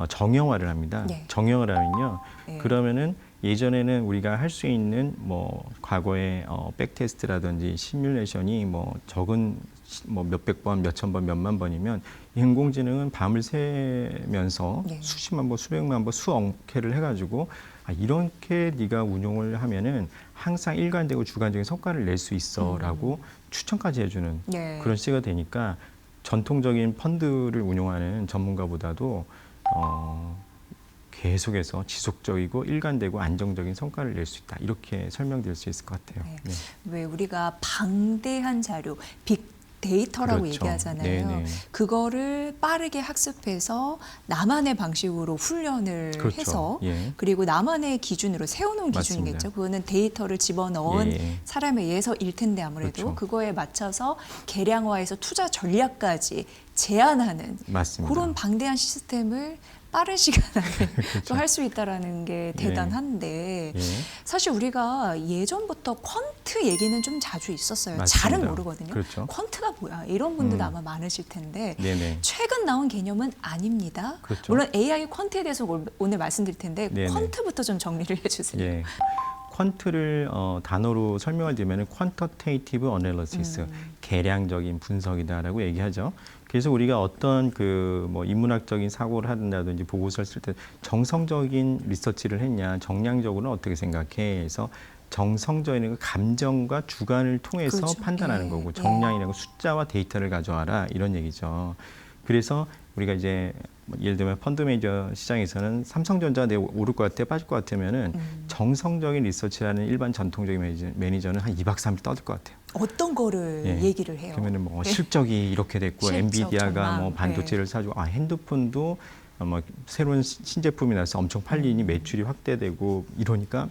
정형화를 합니다. 네. 정형을 하면요. 예. 그러면은 예전에는 우리가 할 수 있는 뭐 과거에 백테스트라든지 시뮬레이션이 뭐 적은 뭐 몇백 번, 몇천 번, 몇만 번이면 인공지능은 밤을 새면서 네. 수십만 번, 수백만 번, 수억 회를 해가지고 이렇게 네가 운용을 하면은 항상 일관되고 주관적인 성과를 낼 수 있어라고 추천까지 해주는 네. 그런 시대가 되니까 전통적인 펀드를 운용하는 전문가보다도 계속해서 지속적이고 일관되고 안정적인 성과를 낼 수 있다. 이렇게 설명드릴 수 있을 것 같아요. 네. 네. 왜 우리가 방대한 자료, 빅데이터라고 그렇죠. 얘기하잖아요. 네네. 그거를 빠르게 학습해서 나만의 방식으로 훈련을 그렇죠. 해서 예. 그리고 나만의 기준으로 세워놓은 맞습니다. 기준이겠죠. 그거는 데이터를 집어넣은 예. 사람에 의해서일 텐데 아무래도 그렇죠. 그거에 맞춰서 계량화해서 투자 전략까지 제안하는 맞습니다. 그런 방대한 시스템을 빠른 시간 안에 그렇죠. 또 할 수 있다라는 게 대단한데 예. 사실 우리가 예전부터 퀀트 얘기는 좀 자주 있었어요. 맞습니다. 잘은 모르거든요. 그렇죠. 퀀트가 뭐야? 이런 분들도 아마 많으실 텐데 네네. 최근 나온 개념은 아닙니다. 그렇죠. 물론 AI 퀀트에 대해서 오늘 말씀드릴 텐데 네네. 퀀트부터 좀 정리를 해주세요. 예. 퀀트를 단어로 설명을 드리면 퀀터테이티브 어널리시스, 계량적인 분석이다라고 얘기하죠. 그래서 우리가 어떤 뭐 인문학적인 사고를 한다든지 보고서를 쓸 때 정성적인 리서치를 했냐, 정량적으로는 어떻게 생각해? 해서 정성적인 감정과 주관을 통해서 그렇죠. 판단하는 예. 거고 정량이라고 숫자와 데이터를 가져와라 이런 얘기죠. 그래서 우리가 이제 예를 들면 펀드 매니저 시장에서는 삼성전자 내 오를 것 같아 빠질 것 같으면은 정성적인 리서치라는 일반 전통적인 매니저는 한 2박 3일 떠들 것 같아요. 어떤 거를 예. 얘기를 해요? 그러면은 뭐 네. 실적이 이렇게 됐고 실적, 엔비디아가 전망. 뭐 반도체를 사주고 핸드폰도 뭐 새로운 신제품이 나서 엄청 팔리니 매출이 확대되고 이러니까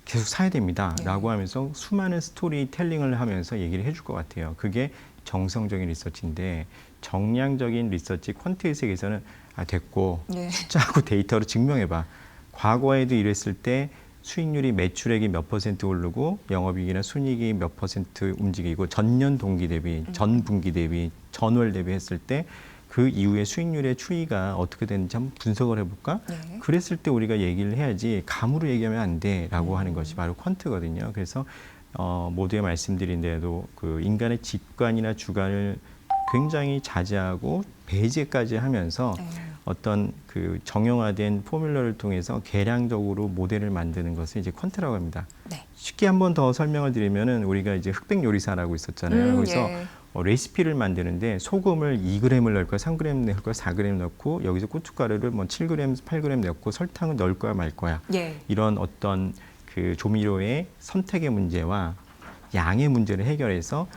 계속 사야 됩니다라고 하면서 수많은 스토리텔링을 하면서 얘기를 해줄 것 같아요. 그게 정성적인 리서치인데 정량적인 리서치 퀀트의 세계에서는 됐고 네. 숫자하고 데이터로 증명해봐. 과거에도 이랬을 때 수익률이 매출액이 몇 퍼센트 오르고 영업이익이나 순이익이 몇 퍼센트 움직이고 전년 동기 대비, 전 분기 대비, 전월 대비 했을 때 그 이후에 수익률의 추이가 어떻게 되는지 한번 분석을 해볼까? 네. 그랬을 때 우리가 얘기를 해야지 감으로 얘기하면 안 돼라고 하는 것이 바로 퀀트거든요. 그래서 모두에 말씀드린 대로 그 인간의 직관이나 주관을 굉장히 자제하고 배제까지 하면서 네. 어떤 그 정형화된 포뮬러를 통해서 계량적으로 모델을 만드는 것을 이제 퀀트라고 합니다. 네. 쉽게 한 번 더 설명을 드리면은 우리가 이제 흑백 요리사라고 있었잖아요. 그래서 예. 레시피를 만드는데 소금을 2g을 넣을 거야, 3g 넣을 거야, 4g 넣고 여기서 고춧가루를 뭐 7g, 8g 넣고 설탕을 넣을 거야 말 거야. 예. 이런 어떤 그 조미료의 선택의 문제와 양의 문제를 해결해서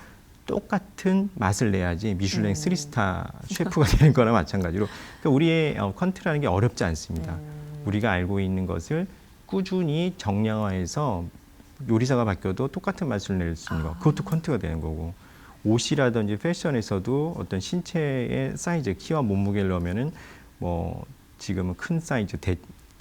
똑같은 맛을 내야지 미슐랭 3스타 셰프가 되는 거나 마찬가지로 그러니까 우리의 퀀트라는 게 어렵지 않습니다. 우리가 알고 있는 것을 꾸준히 정량화해서 요리사가 바뀌어도 똑같은 맛을 낼 수 있는 거 그것도 퀀트가 되는 거고 옷이라든지 패션에서도 어떤 신체의 사이즈, 키와 몸무게를 넣으면은 뭐 지금은 큰 사이즈,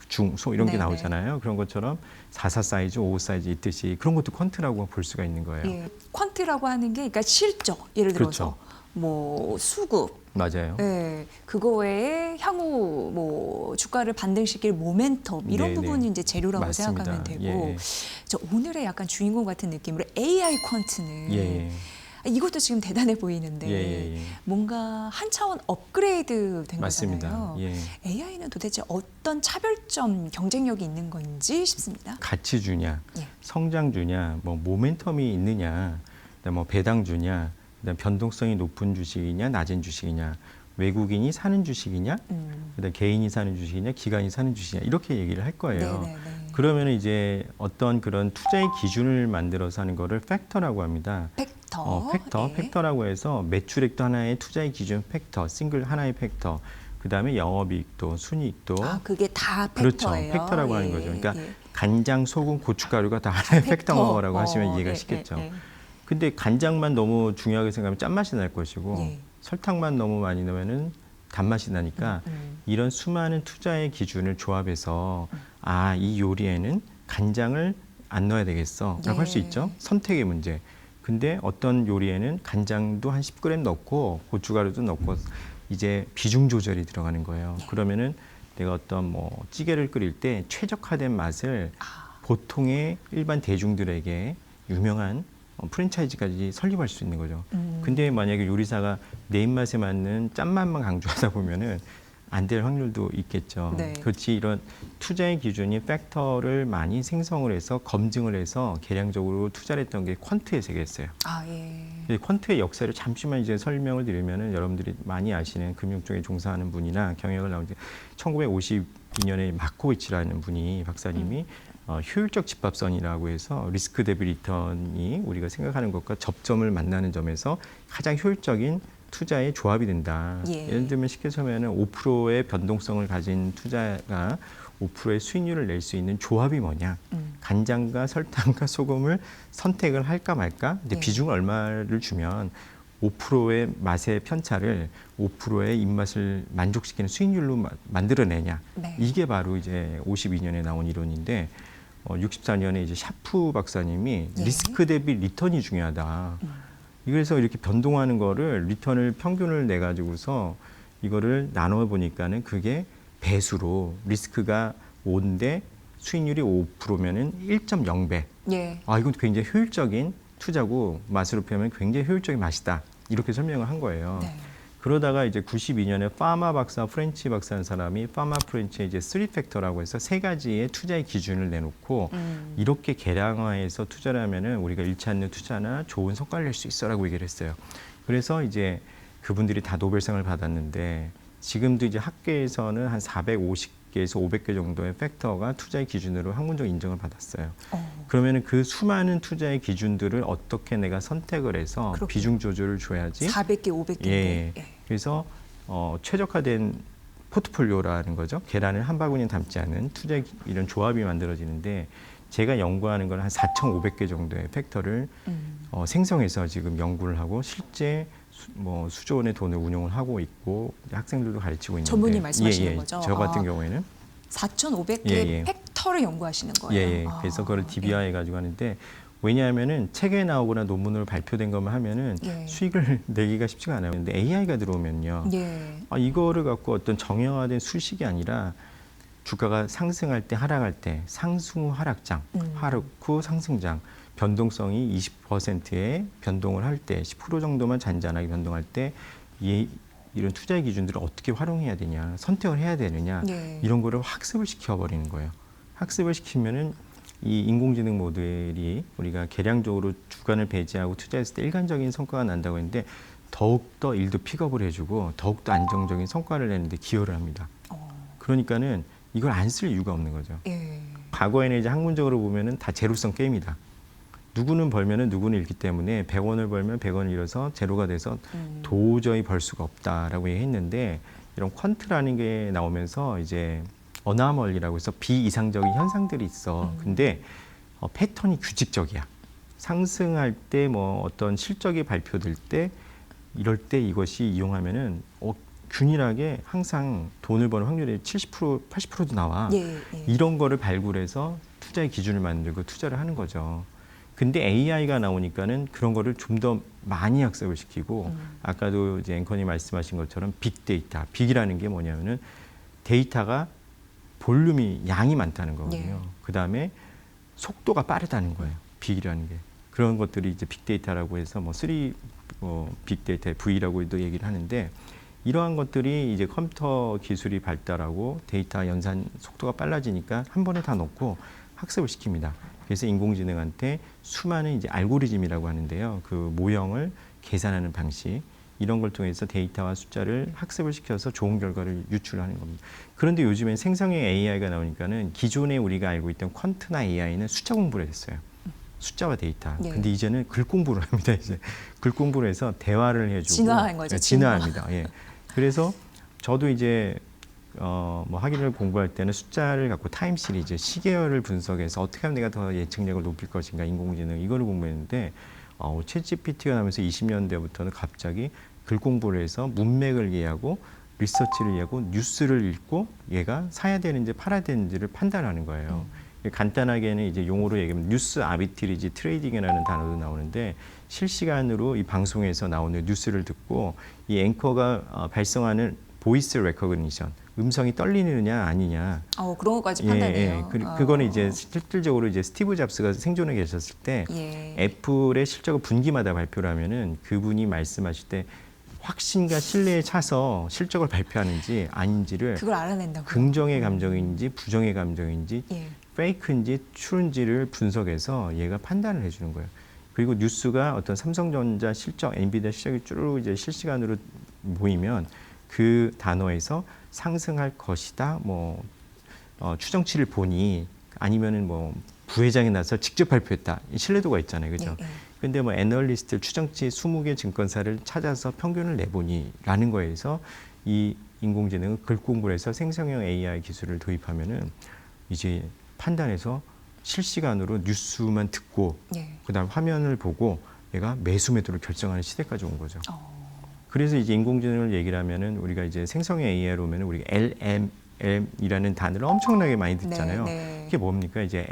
중, 소 이런 게 네네. 나오잖아요. 그런 것처럼 44 사이즈, 55 사이즈 있듯이 그런 것도 퀀트라고 볼 수가 있는 거예요. 예. 퀀트라고 하는 게 그러니까 실적 예를 들어서 그렇죠. 뭐 수급 맞아요. 네, 그거 외에 향후 뭐 주가를 반등시킬 모멘텀 이런 네네. 부분이 이제 재료라고 맞습니다. 생각하면 되고 예. 저 오늘의 약간 주인공 같은 느낌으로 AI 퀀트는 예. 이것도 지금 대단해 보이는데 예. 뭔가 한 차원 업그레이드 된 맞습니다. 거잖아요. 예. AI는 도대체 어떤 차별점, 경쟁력이 있는 건지 싶습니다. 가치주냐, 예. 성장주냐, 뭐 모멘텀이 있느냐, 그다음 뭐 배당주냐, 그다음 변동성이 높은 주식이냐, 낮은 주식이냐, 외국인이 사는 주식이냐, 그다음 개인이 사는 주식이냐, 기관이 사는 주식이냐 이렇게 얘기를 할 거예요. 네네네. 그러면 이제 어떤 그런 투자의 기준을 만들어서 하는 거를 팩터라고 합니다. 팩터. 예. 팩터라고 해서 매출액도 하나의 투자의 기준 팩터, 싱글 하나의 팩터. 그다음에 영업이익도, 순이익도. 아, 그게 다 그렇죠. 팩터예요. 팩터라고 하는 예, 거죠. 그러니까 예. 간장, 소금, 고춧가루가 다 하나의 팩터라고 하시면 이해가 예, 쉽겠죠. 예, 예. 근데 간장만 너무 중요하게 생각하면 짠맛이 날 것이고 예. 설탕만 너무 많이 넣으면은 단맛이 나니까 이런 수많은 투자의 기준을 조합해서 이 요리에는 간장을 안 넣어야 되겠어 라고 할 수 예. 있죠. 선택의 문제. 근데 어떤 요리에는 간장도 한 10g 넣고 고춧가루도 넣고 이제 비중 조절이 들어가는 거예요. 그러면은 내가 어떤 뭐 찌개를 끓일 때 최적화된 맛을 보통의 일반 대중들에게 유명한 프랜차이즈까지 설립할 수 있는 거죠. 근데 만약에 요리사가 내 입맛에 맞는 짠맛만 강조하다 보면은 안 될 확률도 있겠죠. 네. 그렇지 이런 투자의 기준이 팩터를 많이 생성을 해서 검증을 해서 계량적으로 투자를 했던 게 퀀트의 세계였어요. 아, 예. 퀀트의 역사를 잠시만 이제 설명을 드리면은 여러분들이 많이 아시는 금융 쪽에 종사하는 분이나 경영을 나온 1952년에 마코비치라는 분이 박사님이 효율적 집합선이라고 해서 리스크 대비 리턴이 우리가 생각하는 것과 접점을 만나는 점에서 가장 효율적인 투자의 조합이 된다. 예. 예를 들면 쉽게 설명하면 5%의 변동성을 가진 투자가 5%의 수익률을 낼 수 있는 조합이 뭐냐. 간장과 설탕과 소금을 선택을 할까 말까. 이제 예. 비중 얼마를 주면 5%의 맛의 편차를 5%의 입맛을 만족시키는 수익률로 만들어내냐. 네. 이게 바로 이제 52년에 나온 이론인데 64년에 이제 샤프 박사님이 예. 리스크 대비 리턴이 중요하다. 그래서 이렇게 변동하는 거를 리턴을 평균을 내 가지고서 이거를 나눠 보니까는 그게 배수로 리스크가 5인데 수익률이 5%면은 1.0배. 예. 아, 이건 굉장히 효율적인 투자고 맛으로 표현하면 굉장히 효율적인 맛이다. 이렇게 설명을 한 거예요. 네. 그러다가 이제 92년에 파마 박사, 프렌치 박사라는 사람이 파마 프렌치의 이제 3팩터라고 해서 세 가지의 투자의 기준을 내놓고 이렇게 계량화해서 투자를 하면은 우리가 잃지 않는 투자나 좋은 성과를 낼 수 있어라고 얘기를 했어요. 그래서 이제 그분들이 다 노벨상을 받았는데 지금도 이제 학계에서는 한 450개에서 500개 정도의 팩터가 투자의 기준으로 학문적 인정을 받았어요. 그러면은 그 수많은 투자의 기준들을 어떻게 내가 선택을 해서 그렇군요. 비중 조절을 줘야지 400개, 500개. 예. 그래서 최적화된 포트폴리오라는 거죠. 계란을 한 바구니에 담지 않은 투자 이런 조합이 만들어지는데 제가 연구하는 건 한 4,500개 정도의 팩터를 생성해서 지금 연구를 하고 실제 수조 원의 돈을 운용을 하고 있고 학생들도 가르치고 있는데 전문의 말씀하시는 거죠? 저 같은 경우에는 4,500개 예. 팩터를 연구하시는 거예요. 예. 그래서 그걸 DBI 해가지고 하는데 왜냐하면은 책에 나오거나 논문으로 발표된 것만 하면은 예. 수익을 내기가 쉽지가 않아요. 근데 AI가 들어오면요. 예. 이거를 갖고 어떤 정형화된 수식이 아니라 주가가 상승할 때 하락할 때 상승 후 하락장, 하락 후 상승장, 변동성이 20%의 변동을 할 때 10% 정도만 잔잔하게 변동할 때 이런 투자의 기준들을 어떻게 활용해야 되냐, 선택을 해야 되느냐 예. 이런 거를 학습을 시켜버리는 거예요. 학습을 시키면은 이 인공지능 모델이 우리가 계량적으로 주관을 배제하고 투자했을 때 일관적인 성과가 난다고 했는데 더욱더 일도 픽업을 해주고 더욱더 안정적인 성과를 내는데 기여를 합니다. 그러니까는 이걸 안 쓸 이유가 없는 거죠. 예. 과거에는 이제 학문적으로 보면은 다 제로성 게임이다. 누구는 벌면은 누구는 잃기 때문에 100원을 벌면 100원을 잃어서 제로가 돼서 도저히 벌 수가 없다라고 얘기했는데 이런 퀀트라는 게 나오면서 이제 어나멀리라고 해서 비이상적인 현상들이 있어. 근데 패턴이 규칙적이야. 상승할 때 어떤 실적이 발표될 때 이럴 때 이것이 이용하면은 균일하게 항상 돈을 버는 확률이 70%, 80%도 나와. 예. 이런 거를 발굴해서 투자의 기준을 만들고 투자를 하는 거죠. 근데 AI가 나오니까는 그런 거를 좀 더 많이 학습을 시키고 아까도 이제 앵커님 말씀하신 것처럼 빅데이터, 빅이라는 게 뭐냐면은 데이터가 볼륨이 양이 많다는 거거든요. 예. 그다음에 속도가 빠르다는 거예요. 빅이라는 게. 그런 것들이 이제 빅데이터라고 해서 빅데이터의 V라고도 얘기를 하는데 이러한 것들이 이제 컴퓨터 기술이 발달하고 데이터 연산 속도가 빨라지니까 한 번에 다 넣고 학습을 시킵니다. 그래서 인공지능한테 수많은 이제 알고리즘이라고 하는데요. 그 모형을 계산하는 방식 이런 걸 통해서 데이터와 숫자를 학습을 시켜서 좋은 결과를 유출하는 겁니다. 그런데 요즘엔 생성형 AI가 나오니까는 기존에 우리가 알고 있던 퀀트나 AI는 숫자 공부를 했어요. 숫자와 데이터. 예. 근데 이제는 글 공부를 합니다. 이제 글 공부를 해서 대화를 해주고 진화한 거죠. 진화합니다. 예. 그래서 저도 이제 학위를 공부할 때는 숫자를 갖고 타임 시리즈, 시계열을 분석해서 어떻게 하면 내가 더 예측력을 높일 것인가, 인공지능 이거를 공부했는데 챗GPT가 나면서 20년대부터는 갑자기 글 공부를 해서 문맥을 이해하고 리서치를 이해하고 뉴스를 읽고 얘가 사야 되는지 팔아야 되는지를 판단하는 거예요. 간단하게는 이제 용어로 얘기하면 뉴스 아비트리지 트레이딩이라는 단어도 나오는데 실시간으로 이 방송에서 나오는 뉴스를 듣고 이 앵커가 발송하는 보이스 레코그니션, 음성이 떨리느냐 아니냐. 그런 것까지 판단해요. 그거는 이제 실질적으로 이제 스티브 잡스가 생존해 계셨을 때 예. 애플의 실적을 분기마다 발표를 하면은 그분이 말씀하실 때 확신과 신뢰에 차서 실적을 발표하는지 아닌지를 그걸 알아낸다고요. 긍정의 감정인지 부정의 감정인지 예. 페이크인지 트루인지를 분석해서 얘가 판단을 해주는 거예요. 그리고 뉴스가 어떤 삼성전자 실적, 엔비디아 실적이 쭉 이제 실시간으로 모이면 그 단어에서 상승할 것이다, 뭐 추정치를 보니 아니면은 뭐 부회장이 나서 직접 발표했다, 신뢰도가 있잖아요, 그죠? 예, 예. 근데 뭐 애널리스트 추정치 20개 증권사를 찾아서 평균을 내보니라는 거에서 이 인공지능을 글공부를 해서 생성형 AI 기술을 도입하면은 이제 판단해서 실시간으로 뉴스만 듣고 예. 그다음 화면을 보고 얘가 매수 매도를 결정하는 시대까지 온 거죠. 그래서 이제 인공지능을 얘기를 하면은 우리가 이제 생성형 AI로 오면은 우리가 LMM이라는 단어를 엄청나게 많이 듣잖아요. 네. 그게 뭡니까? 이제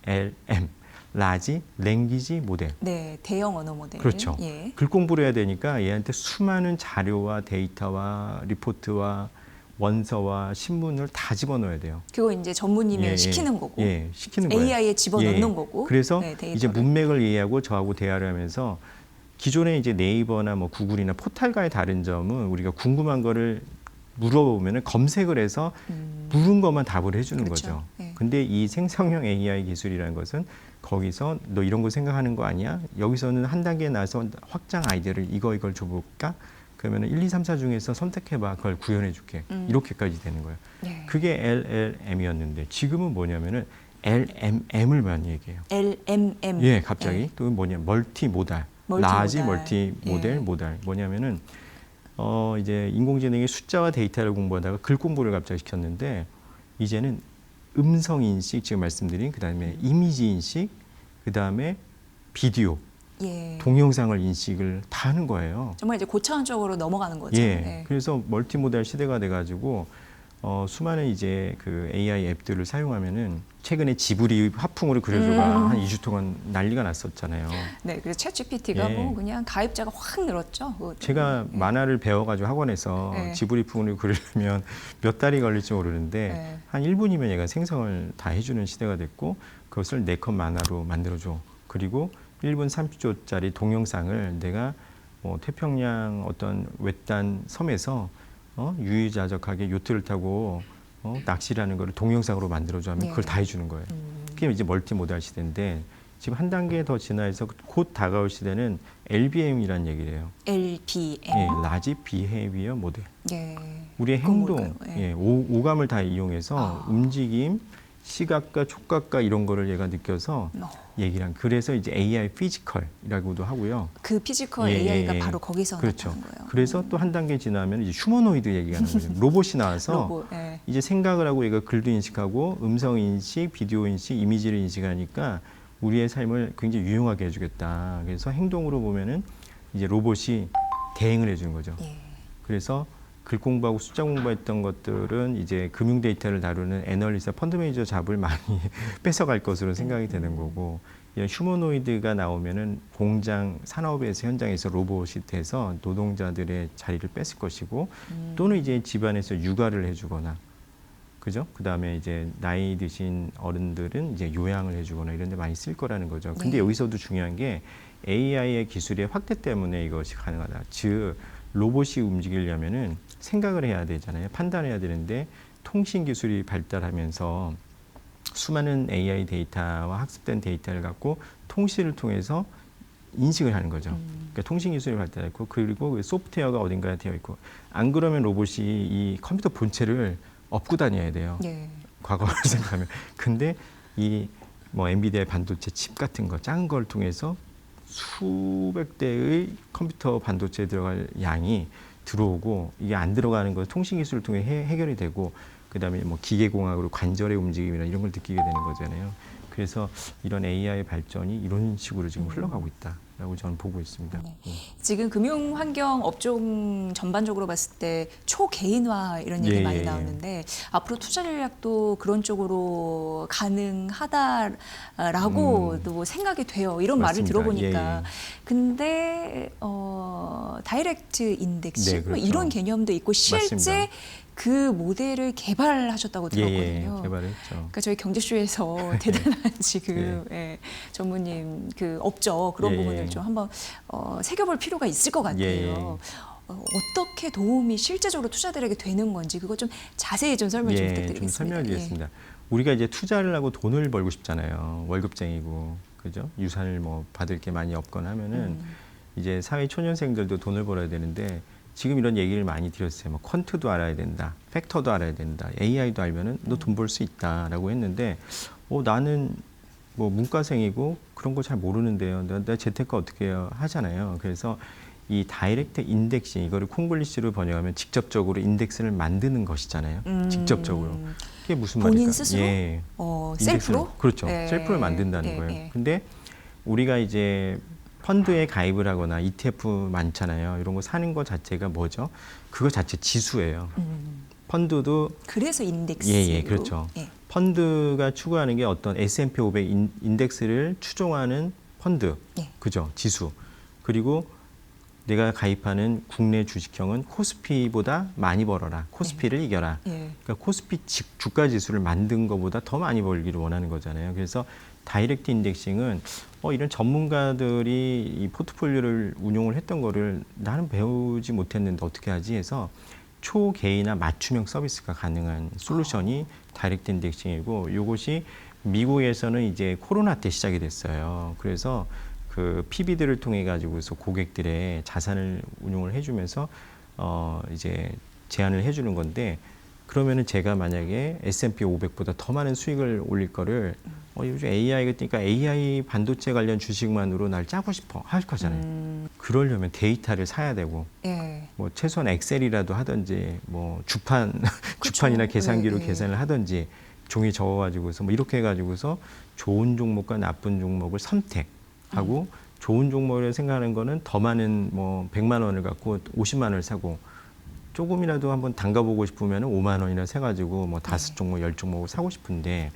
LLM, 라지 랭귀지 모델. 네, 대형 언어 모델. 그렇죠. 예. 글 공부를 해야 되니까 얘한테 수많은 자료와 데이터와 리포트와 원서와 신문을 다 집어넣어야 돼요. 그거 이제 전문이면 시키는 거고. 예, 시키는 거예요. AI에 집어넣는 예. 거고. 그래서 네, 데이터를. 이제 문맥을 이해하고 저하고 대화를 하면서 기존에 이제 네이버나 뭐 구글이나 포탈과의 다른 점은 우리가 궁금한 거를 물어보면은 검색을 해서 물은 것만 답을 해주는 그렇죠. 거죠. 예. 근데 이 생성형 AI 기술이라는 것은 거기서 너 이런 거 생각하는 거 아니야? 여기서는 한 단계 나서 확장 아이디어를 이걸 줘볼까? 그러면 1, 2, 3, 4 중에서 선택해봐. 그걸 구현해 줄게. 이렇게까지 되는 거예요. 예. 그게 LLM이었는데 지금은 뭐냐면은 LMM을 많이 얘기해요. LMM. 예, 갑자기 예. 또 뭐냐 멀티모달, 멀티모달. 라지 멀티모델, 예. 모달 뭐냐면은 이제 인공지능이 숫자와 데이터를 공부하다가 글 공부를 갑자기 시켰는데 이제는 음성 인식 지금 말씀드린 그다음에 이미지 인식, 그다음에 비디오, 예. 동영상을 인식을 다 하는 거예요. 정말 이제 고차원적으로 넘어가는 거죠. 예. 예. 그래서 멀티모달 시대가 돼가지고 수많은 이제 그 AI 앱들을 사용하면은 최근에 지브리 화풍으로 그려줘가 한 2주 동안 난리가 났었잖아요. 네, 그래서 챗GPT가 예. 뭐 그냥 가입자가 확 늘었죠. 그것도. 제가 예. 만화를 배워가지고 학원에서 네. 지브리 풍을 그리려면 몇 달이 걸릴지 모르는데 네. 한 1분이면 얘가 생성을 다 해주는 시대가 됐고 그것을 4컷 만화로 만들어줘. 그리고 1분 30초짜리 동영상을 내가 뭐 태평양 어떤 외딴 섬에서 유유자적하게 요트를 타고 낚시를 하는 거를 동영상으로 만들어줘 하면 네. 그걸 다 해주는 거예요. 그게 이제 멀티모달 시대인데 지금 한 단계 더 진화해서 곧 다가올 시대는 LBM이라는 얘기를 해요. LBM. 예, 라지 비헤이비어 모델. 예. 우리의 그건 행동, 뭘까요? 예. 예, 오감을 다 이용해서 움직임, 시각과 촉각과 이런 거를 얘가 느껴서 얘기를 한. 그래서 이제 AI 피지컬이라고도 하고요. 그 피지컬 예, AI가 예, 예. 바로 거기서 그렇죠. 나타난 거예요. 그래서 또 한 단계 지나면 이제 휴머노이드 얘기가 나는 거죠. 로봇이 나와서 로봇. 예. 이제 생각을 하고 얘가 글도 인식하고 음성 인식, 비디오 인식, 이미지를 인식하니까 우리의 삶을 굉장히 유용하게 해주겠다. 그래서 행동으로 보면은 이제 로봇이 대행을 해주는 거죠. 예. 그래서 글 공부하고 숫자 공부했던 것들은 이제 금융 데이터를 다루는 애널리스트, 펀드 매니저 잡을 많이 뺏어갈 것으로 생각이 되는 거고, 이런 휴머노이드가 나오면은 공장, 산업에서 현장에서 로봇이 돼서 노동자들의 자리를 뺏을 것이고, 또는 이제 집안에서 육아를 해주거나, 그죠? 그 다음에 이제 나이 드신 어른들은 이제 요양을 해주거나 이런 데 많이 쓸 거라는 거죠. 근데 네. 여기서도 중요한 게 AI의 기술의 확대 때문에 이것이 가능하다. 즉, 로봇이 움직이려면은 생각을 해야 되잖아요. 판단해야 되는데 통신 기술이 발달하면서 수많은 AI 데이터와 학습된 데이터를 갖고 통신을 통해서 인식을 하는 거죠. 그러니까 통신 기술이 발달했고 그리고 그 소프트웨어가 어딘가에 되어 있고 안 그러면 로봇이 이 컴퓨터 본체를 업고 다녀야 돼요. 예. 과거를 생각하면. 근데 이 뭐 엔비디아 반도체 칩 같은 거 작은 걸 통해서 수백 대의 컴퓨터 반도체에 들어갈 양이 들어오고 이게 안 들어가는 거 통신 기술을 통해 해결이 되고 그다음에 뭐 기계공학으로 관절의 움직임이나 이런 걸 느끼게 되는 거잖아요. 그래서 이런 AI 발전이 이런 식으로 지금 흘러가고 있다라고 저는 보고 있습니다. 네. 지금 금융 환경 업종 전반적으로 봤을 때 초개인화 이런 얘기 예, 많이 예, 예. 나오는데 앞으로 투자 전략도 그런 쪽으로 가능하다라고 또 생각이 돼요. 이런 말을 맞습니다. 들어보니까. 예, 예. 근데 다이렉트 인덱스 네, 뭐 그렇죠. 이런 개념도 있고 실제 맞습니다. 그 모델을 개발하셨다고 들었거든요. 개발했죠. 그러니까 저희 경제쇼에서 대단한 지금 전무님 그 업적 그런 부분을 좀 한번 새겨볼 필요가 있을 것 같아요. 어떻게 도움이 실제적으로 투자들에게 되는 건지 그거 좀 자세히 좀 설명 좀 부탁드리겠습니다. 좀 설명드리겠습니다. 우리가 이제 투자를 하고 돈을 벌고 싶잖아요. 월급쟁이고, 그죠? 유산을 뭐 받을 게 많이 없거나 하면은 이제 사회 초년생들도 돈을 벌어야 되는데 지금 이런 얘기를 많이 드렸어요. 뭐 퀀트도 알아야 된다, 팩터도 알아야 된다, AI도 알면은 너 돈 벌 수 있다라고 했는데, 나는 뭐 문과생이고 그런 거 잘 모르는데요. 내가 재테크 어떻게 해요? 하잖아요. 그래서 이 다이렉트 인덱싱 이거를 콩글리시로 번역하면 직접적으로 인덱스를 만드는 것이잖아요. 직접적으로. 그게 무슨 말일까? 본인 스스로? 셀프로? 그렇죠. 셀프로 만든다는 거예요. 근데 우리가 이제 펀드에 가입을 하거나 ETF 많잖아요. 이런 거 사는 거 자체가 뭐죠? 그거 자체 지수예요. 펀드도 그래서 인덱스. 그렇죠. 펀드가 추구하는 게 어떤 S&P 500 인덱스를 추종하는 펀드, 그죠? 지수. 그리고 내가 가입하는 국내 주식형은 코스피보다 많이 벌어라. 코스피를 이겨라. 그러니까 코스피 주가 지수를 만든 것보다 더 많이 벌기를 원하는 거잖아요. 그래서 다이렉트 인덱싱은 이런 전문가들이 이 포트폴리오를 운용을 했던 거를 나는 배우지 못했는데 어떻게 하지 해서 초개인화 맞춤형 서비스가 가능한 솔루션이 다이렉트 인덱싱이고, 이것이 미국에서는 이제 코로나 때 시작이 됐어요. 그래서 그 PB들을 통해 가지고서 고객들의 자산을 운용을 해주면서 이제 제안을 해주는 건데, 그러면은 제가 만약에 S&P 500보다 더 많은 수익을 올릴 거를 요즘 AI가 뜨니까 AI 반도체 관련 주식만으로 날 짜고 싶어 할 거잖아요. 그러려면 데이터를 사야 되고, 뭐 최소한 엑셀이라도 하든지, 뭐 주판이나 계산기로 계산을 하든지, 종이 적어가지고서 뭐 이렇게 해가지고서 좋은 종목과 나쁜 종목을 선택하고, 좋은 종목을 생각하는 거는 더 많은 뭐 100만 원을 갖고 50만 원을 사고, 조금이라도 한번 담가보고 싶으면 5만 원이나 사가지고 뭐 5종목, 10종목을 사고 싶은데,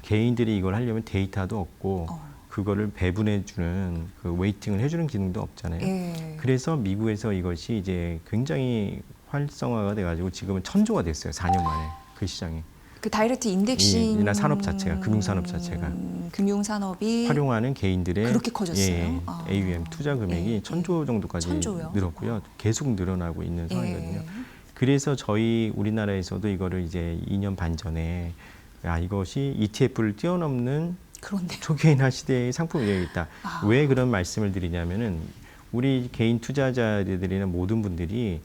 개인들이 이걸 하려면 데이터도 없고, 그거를 배분해주는 그 웨이팅을 해주는 기능도 없잖아요. 그래서 미국에서 이것이 이제 굉장히 활성화가 돼가지고 지금은 1000조가 됐어요. 4년 만에 그 시장이. 그 다이렉트 인덱싱이나 산업 자체가, 금융산업 자체가 금융산업이 활용하는 개인들의 그렇게 커졌어요. AUM 투자 금액이 1000조 정도까지 1000조요? 늘었고요. 계속 늘어나고 있는 상황이거든요. 그래서 저희 우리나라에서도 이거를 이제 2년 반 전에 이것이 ETF를 뛰어넘는 초개인화 시대의 상품이 되어있다. 왜 그런 말씀을 드리냐면은 우리 개인 투자자들이나 모든 분들이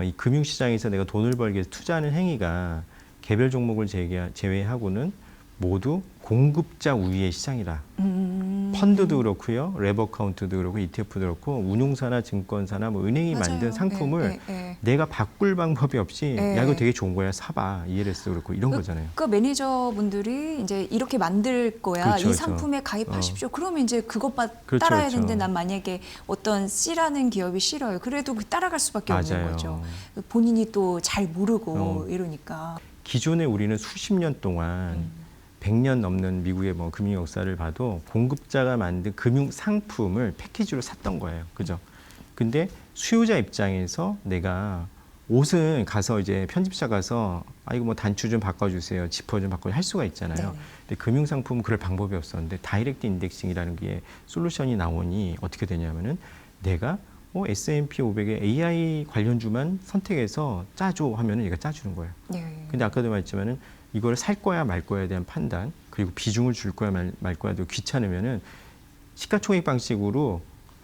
이 금융시장에서 내가 돈을 벌기 위해서 투자하는 행위가 개별 종목을 제외하고는 모두 공급자 우위의 시장이라. 펀드도 그렇고요, 레버 카운트도 그렇고, ETF도 그렇고, 운용사나 증권사나 뭐 은행이 만든 상품을 내가 바꿀 방법이 없이 야 이거 되게 좋은 거야 사봐, ELS도 그렇고 이런 거잖아요. 그 매니저분들이 이제 이렇게 만들 거야, 그렇죠, 이 상품에 가입하십시오. 그러면 이제 그것 따라야 되는데 난 만약에 어떤 C라는 기업이 싫어요. 그래도 따라갈 수밖에 없는 거죠. 본인이 또 잘 모르고 이러니까. 기존에 우리는 수십 년 동안 100년 넘는 미국의 뭐 금융 역사를 봐도 공급자가 만든 금융 상품을 패키지로 샀던 거예요. 그죠? 근데 수요자 입장에서 내가 옷은 가서 이제 편집자 가서 이거 뭐 단추 좀 바꿔주세요, 지퍼 좀 바꿔주세요 할 수가 있잖아요. 근데 금융 상품은 그럴 방법이 없었는데 다이렉트 인덱싱이라는 게 솔루션이 나오니 어떻게 되냐면은 내가 S&P 500의 AI 관련주만 선택해서 짜줘 하면은 얘가 짜주는 거예요. 근데 아까도 말했지만은 이걸 살 거야 말 거야에 대한 판단, 그리고 비중을 줄 거야 말 거야도 귀찮으면은 시가총액 방식으로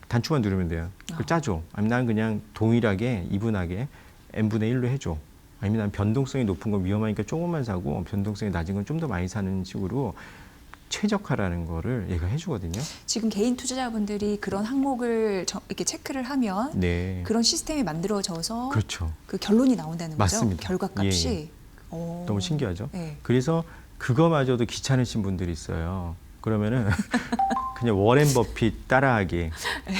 단추만 누르면 돼요. 그걸 짜줘. 아니면 난 그냥 동일하게 이분하게 n분의 1로 해줘. 아니면 난 변동성이 높은 건 위험하니까 조금만 사고 변동성이 낮은 건 좀 더 많이 사는 식으로 최적화라는 거를 얘가 해주거든요. 지금 개인 투자자분들이 그런 항목을 이렇게 체크를 하면 그런 시스템이 만들어져서 그 결론이 나온다는 거죠. 맞습니다. 결과값이. 너무 신기하죠. 그래서 그거마저도 귀찮으신 분들이 있어요. 그러면은 그냥 워렌 버핏 따라하기,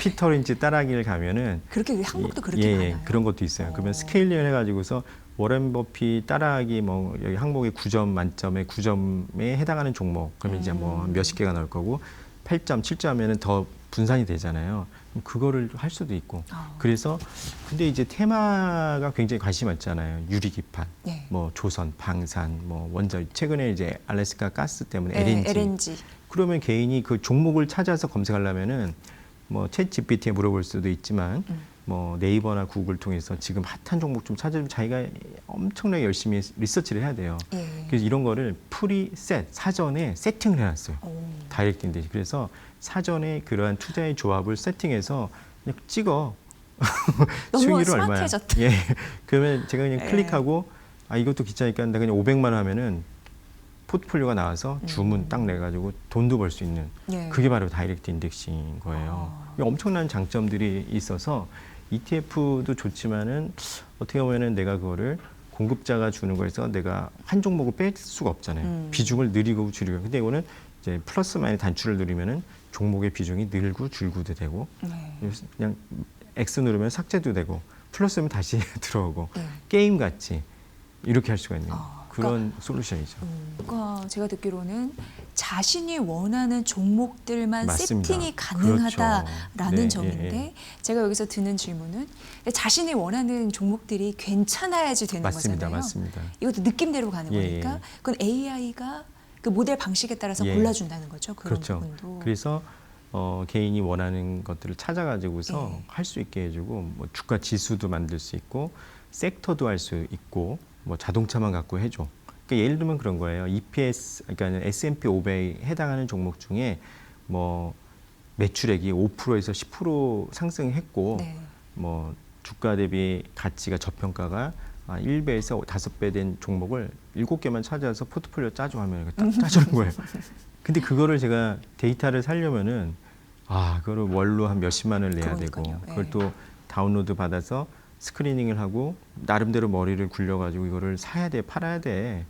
피터 린치 따라하기를 가면은 그렇게 항목도 그렇게 많아요. 그런 것도 있어요. 그러면 스케일링을 해가지고서 워렌 버핏 따라하기 뭐 여기 항목에 9점 만점에 9점에 해당하는 종목, 그러면 이제 뭐 몇십 개가 나올 거고 8점, 7점 하면은 더 분산이 되잖아요. 그거를 할 수도 있고. 아. 그래서 근데 이제 테마가 굉장히 관심이 많잖아요. 유리기판, 네. 뭐 조선, 방산, 뭐 원자. 최근에 이제 알래스카 가스 때문에 LNG. LNG. 그러면 개인이 그 종목을 찾아서 검색하려면은 뭐 챗 GPT에 물어볼 수도 있지만 뭐 네이버나 구글 통해서 지금 핫한 종목 좀 찾으면 자기가 엄청나게 열심히 리서치를 해야 돼요. 예. 그래서 이런 거를 프리셋 사전에 세팅을 해놨어요. 오. 다이렉트인데 그래서 사전에 그러한 투자의 조합을 세팅해서 그냥 찍어. 너무 수익률은 얼마야? 스마트해졌다. 예. 그러면 제가 그냥 예. 클릭하고 아 이것도 귀찮으니까 나 그냥 500만 원 하면은 포트폴리오가 나와서 주문 딱 내가지고 돈도 벌 수 있는 예. 그게 바로 다이렉트 인덱스인 거예요. 아. 엄청난 장점들이 있어서 ETF도 좋지만은 어떻게 보면은 내가 그거를 공급자가 주는 거에서 내가 한 종목을 뺄 수가 없잖아요. 비중을 늘리고 줄이고. 근데 이거는 이제 플러스 마이너스 단추를 누르면은 종목의 비중이 늘고 줄고도 되고 네. 그냥 X 누르면 삭제도 되고 플러스면 다시 들어오고 네. 게임 같이 이렇게 할 수가 있는 아, 그런 솔루션이죠. 그러니까 제가 듣기로는 자신이 원하는 종목들만 맞습니다. 세팅이 가능하다라는 그렇죠. 네, 점인데 예, 예. 제가 여기서 드는 질문은 자신이 원하는 종목들이 괜찮아야지 되는 맞습니다, 거잖아요. 맞습니다. 이것도 느낌대로 가는 예, 거니까 예. 그건 AI가 그 모델 방식에 따라서 예. 골라준다는 거죠. 그런 그렇죠. 부분도. 그래서 개인이 원하는 것들을 찾아가지고서 예. 할 수 있게 해주고 뭐 주가 지수도 만들 수 있고 섹터도 할 수 있고 뭐 자동차만 갖고 해줘. 그러니까 예를 들면 그런 거예요. EPS 그러니까 S&P 500에 해당하는 종목 중에 뭐 매출액이 5%에서 10% 상승했고 네. 뭐 주가 대비 가치가 저평가가 1배에서 5배 된 종목을 7개만 찾아서 포트폴리오 짜줘 하면 딱 짜주는 거예요. 근데 그거를 제가 데이터를 살려면은 그거를 월로 한 몇십만 원을 내야 그러니까요. 되고 예. 그걸 또 다운로드 받아서 스크리닝을 하고 나름대로 머리를 굴려가지고 이거를 사야 돼, 팔아야 돼.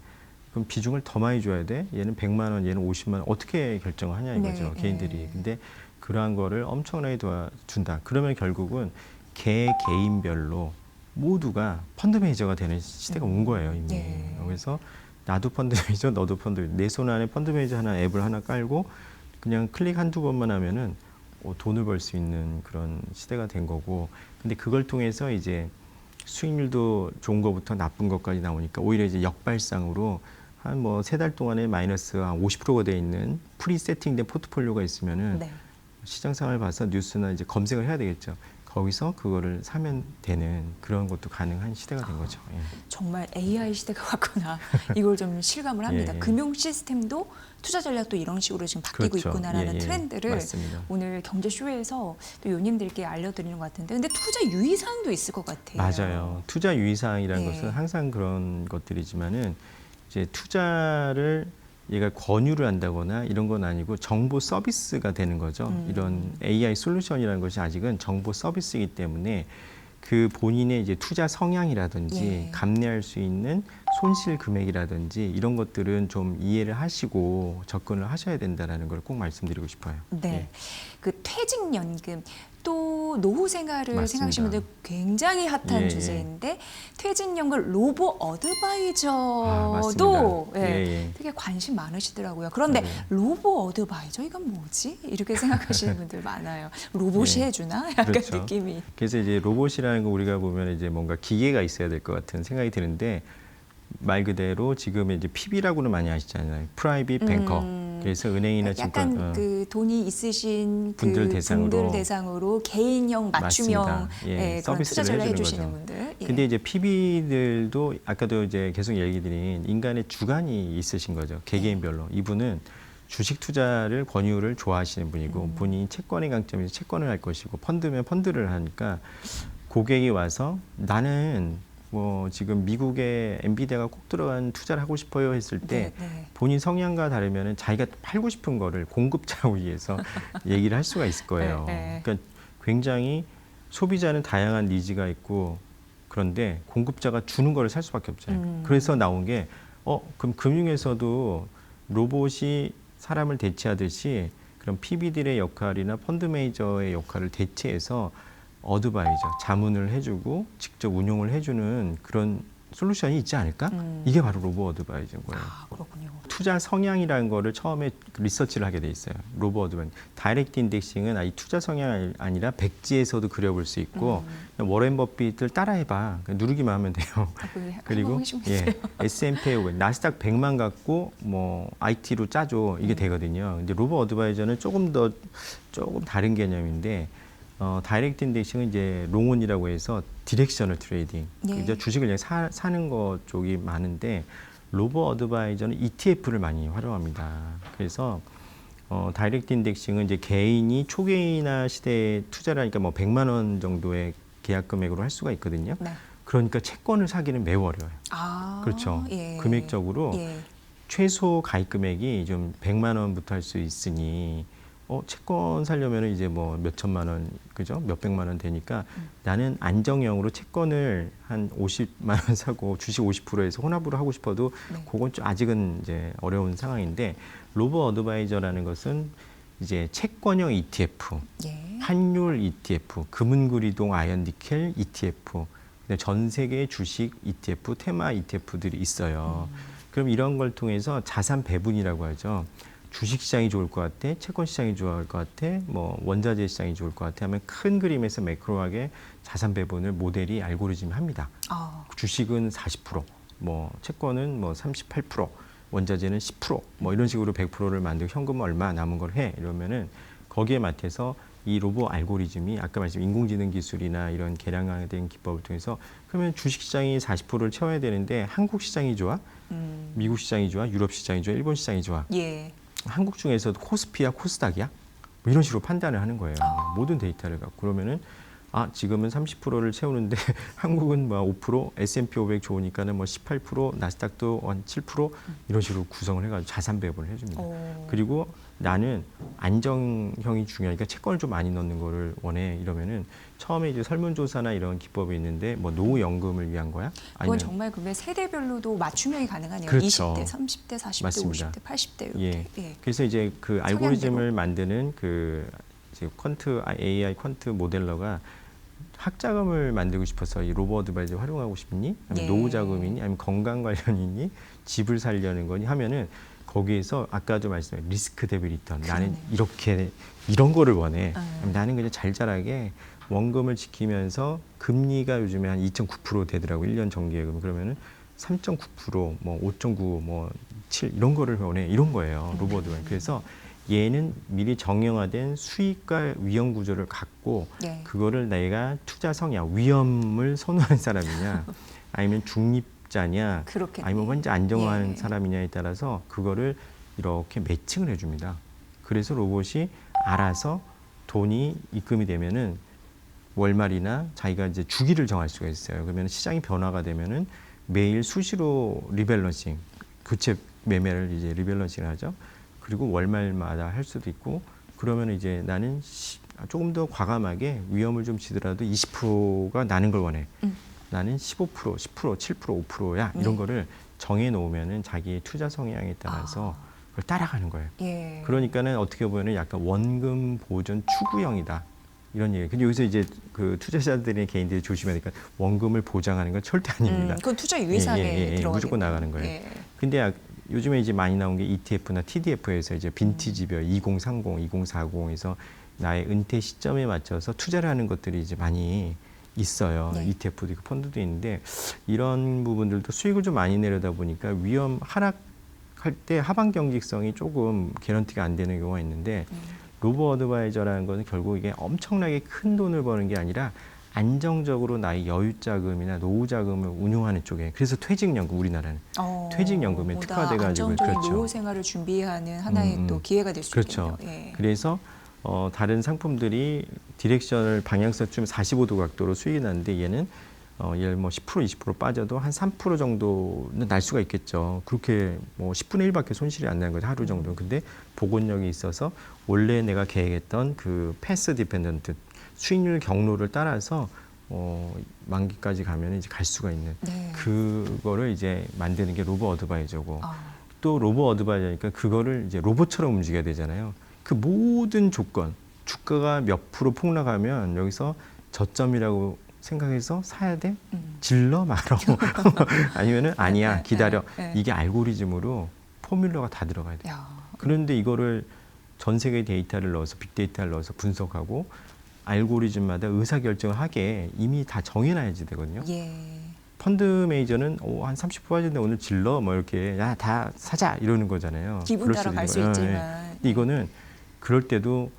그럼 비중을 더 많이 줘야 돼. 얘는 100만 원, 얘는 50만 원 어떻게 결정하냐 이거죠. 네, 개인들이. 네. 근데 그러한 거를 엄청나게 도와준다. 그러면 결국은 개개인별로 모두가 펀드 매니저가 되는 시대가 온 거예요 이미. 네. 그래서 나도 펀드 매니저, 너도 펀드 매니저. 내 손 안에 펀드 매니저 하나 앱을 하나 깔고 그냥 클릭 한두 번만 하면은 돈을 벌 수 있는 그런 시대가 된 거고. 근데 그걸 통해서 이제 수익률도 좋은 것부터 나쁜 것까지 나오니까 오히려 이제 역발상으로 한 뭐 3달 동안에 마이너스 한 50%가 돼 있는 프리 세팅된 포트폴리오가 있으면은 네. 시장 상황을 봐서 뉴스나 이제 검색을 해야 되겠죠. 거기서 그거를 사면 되는 그런 것도 가능한 시대가 된 거죠. 예. 정말 AI 시대가 왔구나. 이걸 좀 실감을 합니다. 예, 예. 금융 시스템도 투자 전략도 이런 식으로 지금 바뀌고 그렇죠. 있구나라는 예, 예. 트렌드를 맞습니다. 오늘 경제쇼에서 또 요님들께 알려드리는 것 같은데 근데 투자 유의사항도 있을 것 같아요. 맞아요. 투자 유의사항이라는 예. 것은 항상 그런 것들이지만은 이제 투자를 얘가 권유를 한다거나 이런 건 아니고 정보 서비스가 되는 거죠. 이런 AI 솔루션이라는 것이 아직은 정보 서비스이기 때문에 그 본인의 이제 투자 성향이라든지 예. 감내할 수 있는 손실 금액이라든지 이런 것들은 좀 이해를 하시고 접근을 하셔야 된다는 걸 꼭 말씀드리고 싶어요. 네. 예. 그 퇴직연금 또 노후 생활을 맞습니다. 생각하시는 분들 굉장히 핫한 예, 예. 주제인데 퇴직연금 로보 어드바이저도 맞습니다. 예, 예, 예. 되게 관심 많으시더라고요. 그런데 로보 어드바이저 이건 뭐지? 이렇게 생각하시는 분들 많아요. 로봇이 예. 해주나? 약간 그렇죠. 느낌이. 그래서 이제 로봇이라는 거 우리가 보면 이제 뭔가 기계가 있어야 될 것 같은 생각이 드는데 말 그대로 지금 이제 PB라고는 많이 아시잖아요. 프라이빗 뱅커. 그래서 은행이나 약간 증권 그 돈이 있으신 분들 그 대상으로. 분들 대상으로 개인형 맞춤형 맞습니다. 예, 그런 투자 서비스를 전략 해주는 해주시는 거죠. 분들. 예. 근데 이제 PB들도 아까도 이제 계속 얘기 드린 인간의 주관이 있으신 거죠. 개개인별로. 이분은 주식 투자를 권유를 좋아하시는 분이고 본인이 채권의 강점에서 채권을 할 것이고 펀드면 펀드를 하니까 고객이 와서 나는 뭐 지금 미국의 엔비디아가 꼭 들어간 투자를 하고 싶어요 했을 때 네, 네. 본인 성향과 다르면은 자기가 팔고 싶은 거를 공급자에 의해서 얘기를 할 수가 있을 거예요. 네, 네. 그러니까 굉장히 소비자는 다양한 니즈가 있고 그런데 공급자가 주는 거를 살 수밖에 없잖아요. 그래서 나온 게 그럼 금융에서도 로봇이 사람을 대체하듯이 그런 PB들의 역할이나 펀드 매니저의 역할을 대체해서 어드바이저, 자문을 해주고 직접 운용을 해주는 그런 솔루션이 있지 않을까? 이게 바로 로보 어드바이저인 거예요. 아, 그렇군요. 투자 성향이라는 거를 처음에 리서치를 하게 돼 있어요. 로보 어드바이저. 다이렉트 인덱싱은 이 투자 성향이 아니라 백지에서도 그려볼 수 있고 워렌 버핏을 따라해봐. 누르기만 하면 돼요. 그리고 S&P 500, 나스닥 100만 갖고 뭐 IT로 짜줘 이게 되거든요. 근데 로보 어드바이저는 조금 다른 개념인데 다이렉트 인덱싱은 이제 롱온이라고 해서 디렉셔널 트레이딩, 그죠? 주식을 그냥 사는 것 쪽이 많은데 로보 어드바이저는 ETF를 많이 활용합니다. 그래서 다이렉트 인덱싱은 이제 개인이 초개인화 시대에 투자를 하니까 뭐 100만 원 정도의 계약 금액으로 할 수가 있거든요. 네. 그러니까 채권을 사기는 매우 어려워요. 아, 그렇죠. 예. 금액적으로 예. 최소 가입 금액이 좀 100만 원부터 할 수 있으니 채권 사려면 이제 뭐 몇 천만 원, 그죠? 몇 백만 원 되니까 나는 안정형으로 채권을 한 50만 원 사고 주식 50%에서 혼합으로 하고 싶어도 네. 그건 좀 아직은 이제 어려운 상황인데 로보 어드바이저라는 것은 이제 채권형 ETF, 예. 환율 ETF, 금은구리동 아연 니켈 ETF, 전 세계 주식 ETF, 테마 ETF들이 있어요. 그럼 이런 걸 통해서 자산 배분이라고 하죠. 주식 시장이 좋을 것 같아, 채권 시장이 좋을 것 같아, 뭐 원자재 시장이 좋을 것 같아 하면 큰 그림에서 매크로하게 자산 배분을 모델이 알고리즘이 합니다. 아, 주식은 40%, 뭐 채권은 뭐 38%, 원자재는 10%, 뭐 이런 식으로 100%를 만들고 현금은 얼마 남은 걸 해. 이러면은 거기에 맞춰서 이 로보 알고리즘이 아까 말씀 인공지능 기술이나 이런 개량화된 기법을 통해서 그러면 주식 시장이 40%를 채워야 되는데 한국 시장이 좋아? 미국 시장이 좋아? 유럽 시장이 좋아? 일본 시장이 좋아? 예. 한국 중에서도 코스피야 코스닥이야? 뭐 이런 식으로 판단을 하는 거예요. 모든 데이터를 갖고. 그러면은 지금은 30%를 채우는데 한국은 뭐 5%, S&P 500 좋으니까는 뭐 18%, 나스닥도 한 7% 이런 식으로 구성을 해가지고 자산 배분을 해줍니다. 그리고 나는 안정형이 중요하니까 채권을 좀 많이 넣는 거를 원해. 이러면은 처음에 이제 설문조사나 이런 기법이 있는데 뭐 노후연금을 위한 거야? 그건 정말 그게 세대별로도 맞춤형이 가능하네요. 그렇죠. 20대, 30대, 40대, 맞습니다. 50대, 80대 이렇게. 예. 예. 그래서 이제 그 알고리즘을 만드는 그 이제 AI 퀀트 모델러가 학자금을 만들고 싶어서 이 로보 어드바이저 활용하고 싶니? 아니면 예. 노후 자금이니? 아니면 건강 관련이니? 집을 살려는 거니? 하면은 거기에서 아까도 말씀드린 리스크 대비 리턴. 나는 이런 거를 원해. 나는 그냥 잘 자라게 원금을 지키면서 금리가 요즘에 한 2.9% 되더라고. 1년 정기예금. 그러면은 3.9%, 뭐 5.9, 뭐 7 이런 거를 원해. 이런 거예요. 로보 어드바이저. 그래서 얘는 미리 정형화된 수익과 위험 구조를 갖고 네. 그거를 내가 투자 성향, 위험을 선호하는 사람이냐 아니면 중립자냐 그렇겠네. 아니면 혼자 안정화하는 예. 사람이냐에 따라서 그거를 이렇게 매칭을 해줍니다. 그래서 로봇이 알아서 돈이 입금이 되면은 월말이나 자기가 이제 주기를 정할 수가 있어요. 그러면 시장이 변화가 되면은 매일 수시로 리밸런싱, 교체 매매를 이제 리밸런싱을 하죠. 그리고 월말마다 할 수도 있고 그러면 이제 나는 조금 더 과감하게 위험을 좀 지더라도 20%가 나는 걸 원해. 나는 15%, 10%, 7%, 5%야. 이런 거를 정해 놓으면은 자기의 투자 성향에 따라서 그걸 따라가는 거예요. 예. 그러니까는 어떻게 보면은 약간 원금 보존 추구형이다. 이런 얘기. 근데 여기서 이제 그 투자자들의 개인들이 조심해야 되니까 원금을 보장하는 건 절대 아닙니다. 그건 투자 유의사항에 들어가겠네요. 무조건 나가는 거예요. 예. 근데 요즘에 이제 많이 나온 게 ETF나 TDF에서 이제 빈티지별 2030, 2040에서 나의 은퇴 시점에 맞춰서 투자를 하는 것들이 이제 많이 있어요. 네. ETF도 있고 펀드도 있는데 이런 부분들도 수익을 좀 많이 내려다 보니까 위험 하락할 때 하방 경직성이 조금 개런티가 안 되는 경우가 있는데 로보 어드바이저라는 것은 결국 이게 엄청나게 큰 돈을 버는 게 아니라 안정적으로 나의 여유 자금이나 노후 자금을 운용하는 쪽에 그래서 퇴직연금 우리나라는 퇴직연금에 특화돼가지고 안정적인 그렇죠. 노후 생활을 준비하는 하나의 또 기회가 될 수 그렇죠. 있겠네요. 예. 그래서 다른 상품들이 디렉션을 방향성 좀 45도 각도로 수익이 나는데 얘는 예를 뭐 10% 20% 빠져도 한 3% 정도는 날 수가 있겠죠. 그렇게 뭐 10분의 1밖에 손실이 안 나는 거죠. 하루 정도. 근데 복원력이 있어서 원래 내가 계획했던 그 패스 디펜던트 수익률 경로를 따라서 만기까지 가면 이제 갈 수가 있는 네. 그거를 이제 만드는 게 로보 어드바이저고 또 로보 어드바이저니까 그거를 이제 로봇처럼 움직여야 되잖아요. 그 모든 조건 주가가 몇 프로 폭락하면 여기서 저점이라고 생각해서 사야 돼? 질러 말어. 아니면은 아니야 기다려. 이게 알고리즘으로 포뮬러가 다 들어가야 돼요. 야. 그런데 이거를 전 세계 데이터를 넣어서 빅데이터를 넣어서 분석하고 알고리즘마다 의사결정을 하게 이미 다 정해놔야지 되거든요. 예. 펀드 매니저는 한 30% 빠졌는데 오늘 질러 뭐 이렇게 야 다 사자 이러는 거잖아요. 기분 그럴 따라 수도 갈 수 있는 거예요. 있지만. 근데 이거는 그럴 때도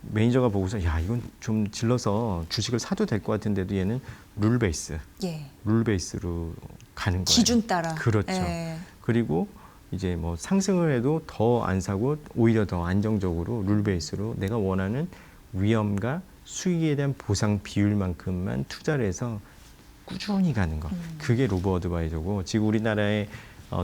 매니저가 보고서 야 이건 좀 질러서 주식을 사도 될 것 같은데도 얘는 룰 베이스, 예. 룰 베이스로 가는 거예요. 기준 따라. 그렇죠. 예. 그리고 이제 뭐 상승을 해도 더 안 사고 오히려 더 안정적으로 룰 베이스로 내가 원하는 위험과 수익에 대한 보상 비율만큼만 투자를 해서 꾸준히 가는 거. 그게 로보 어드바이저고 지금 우리나라의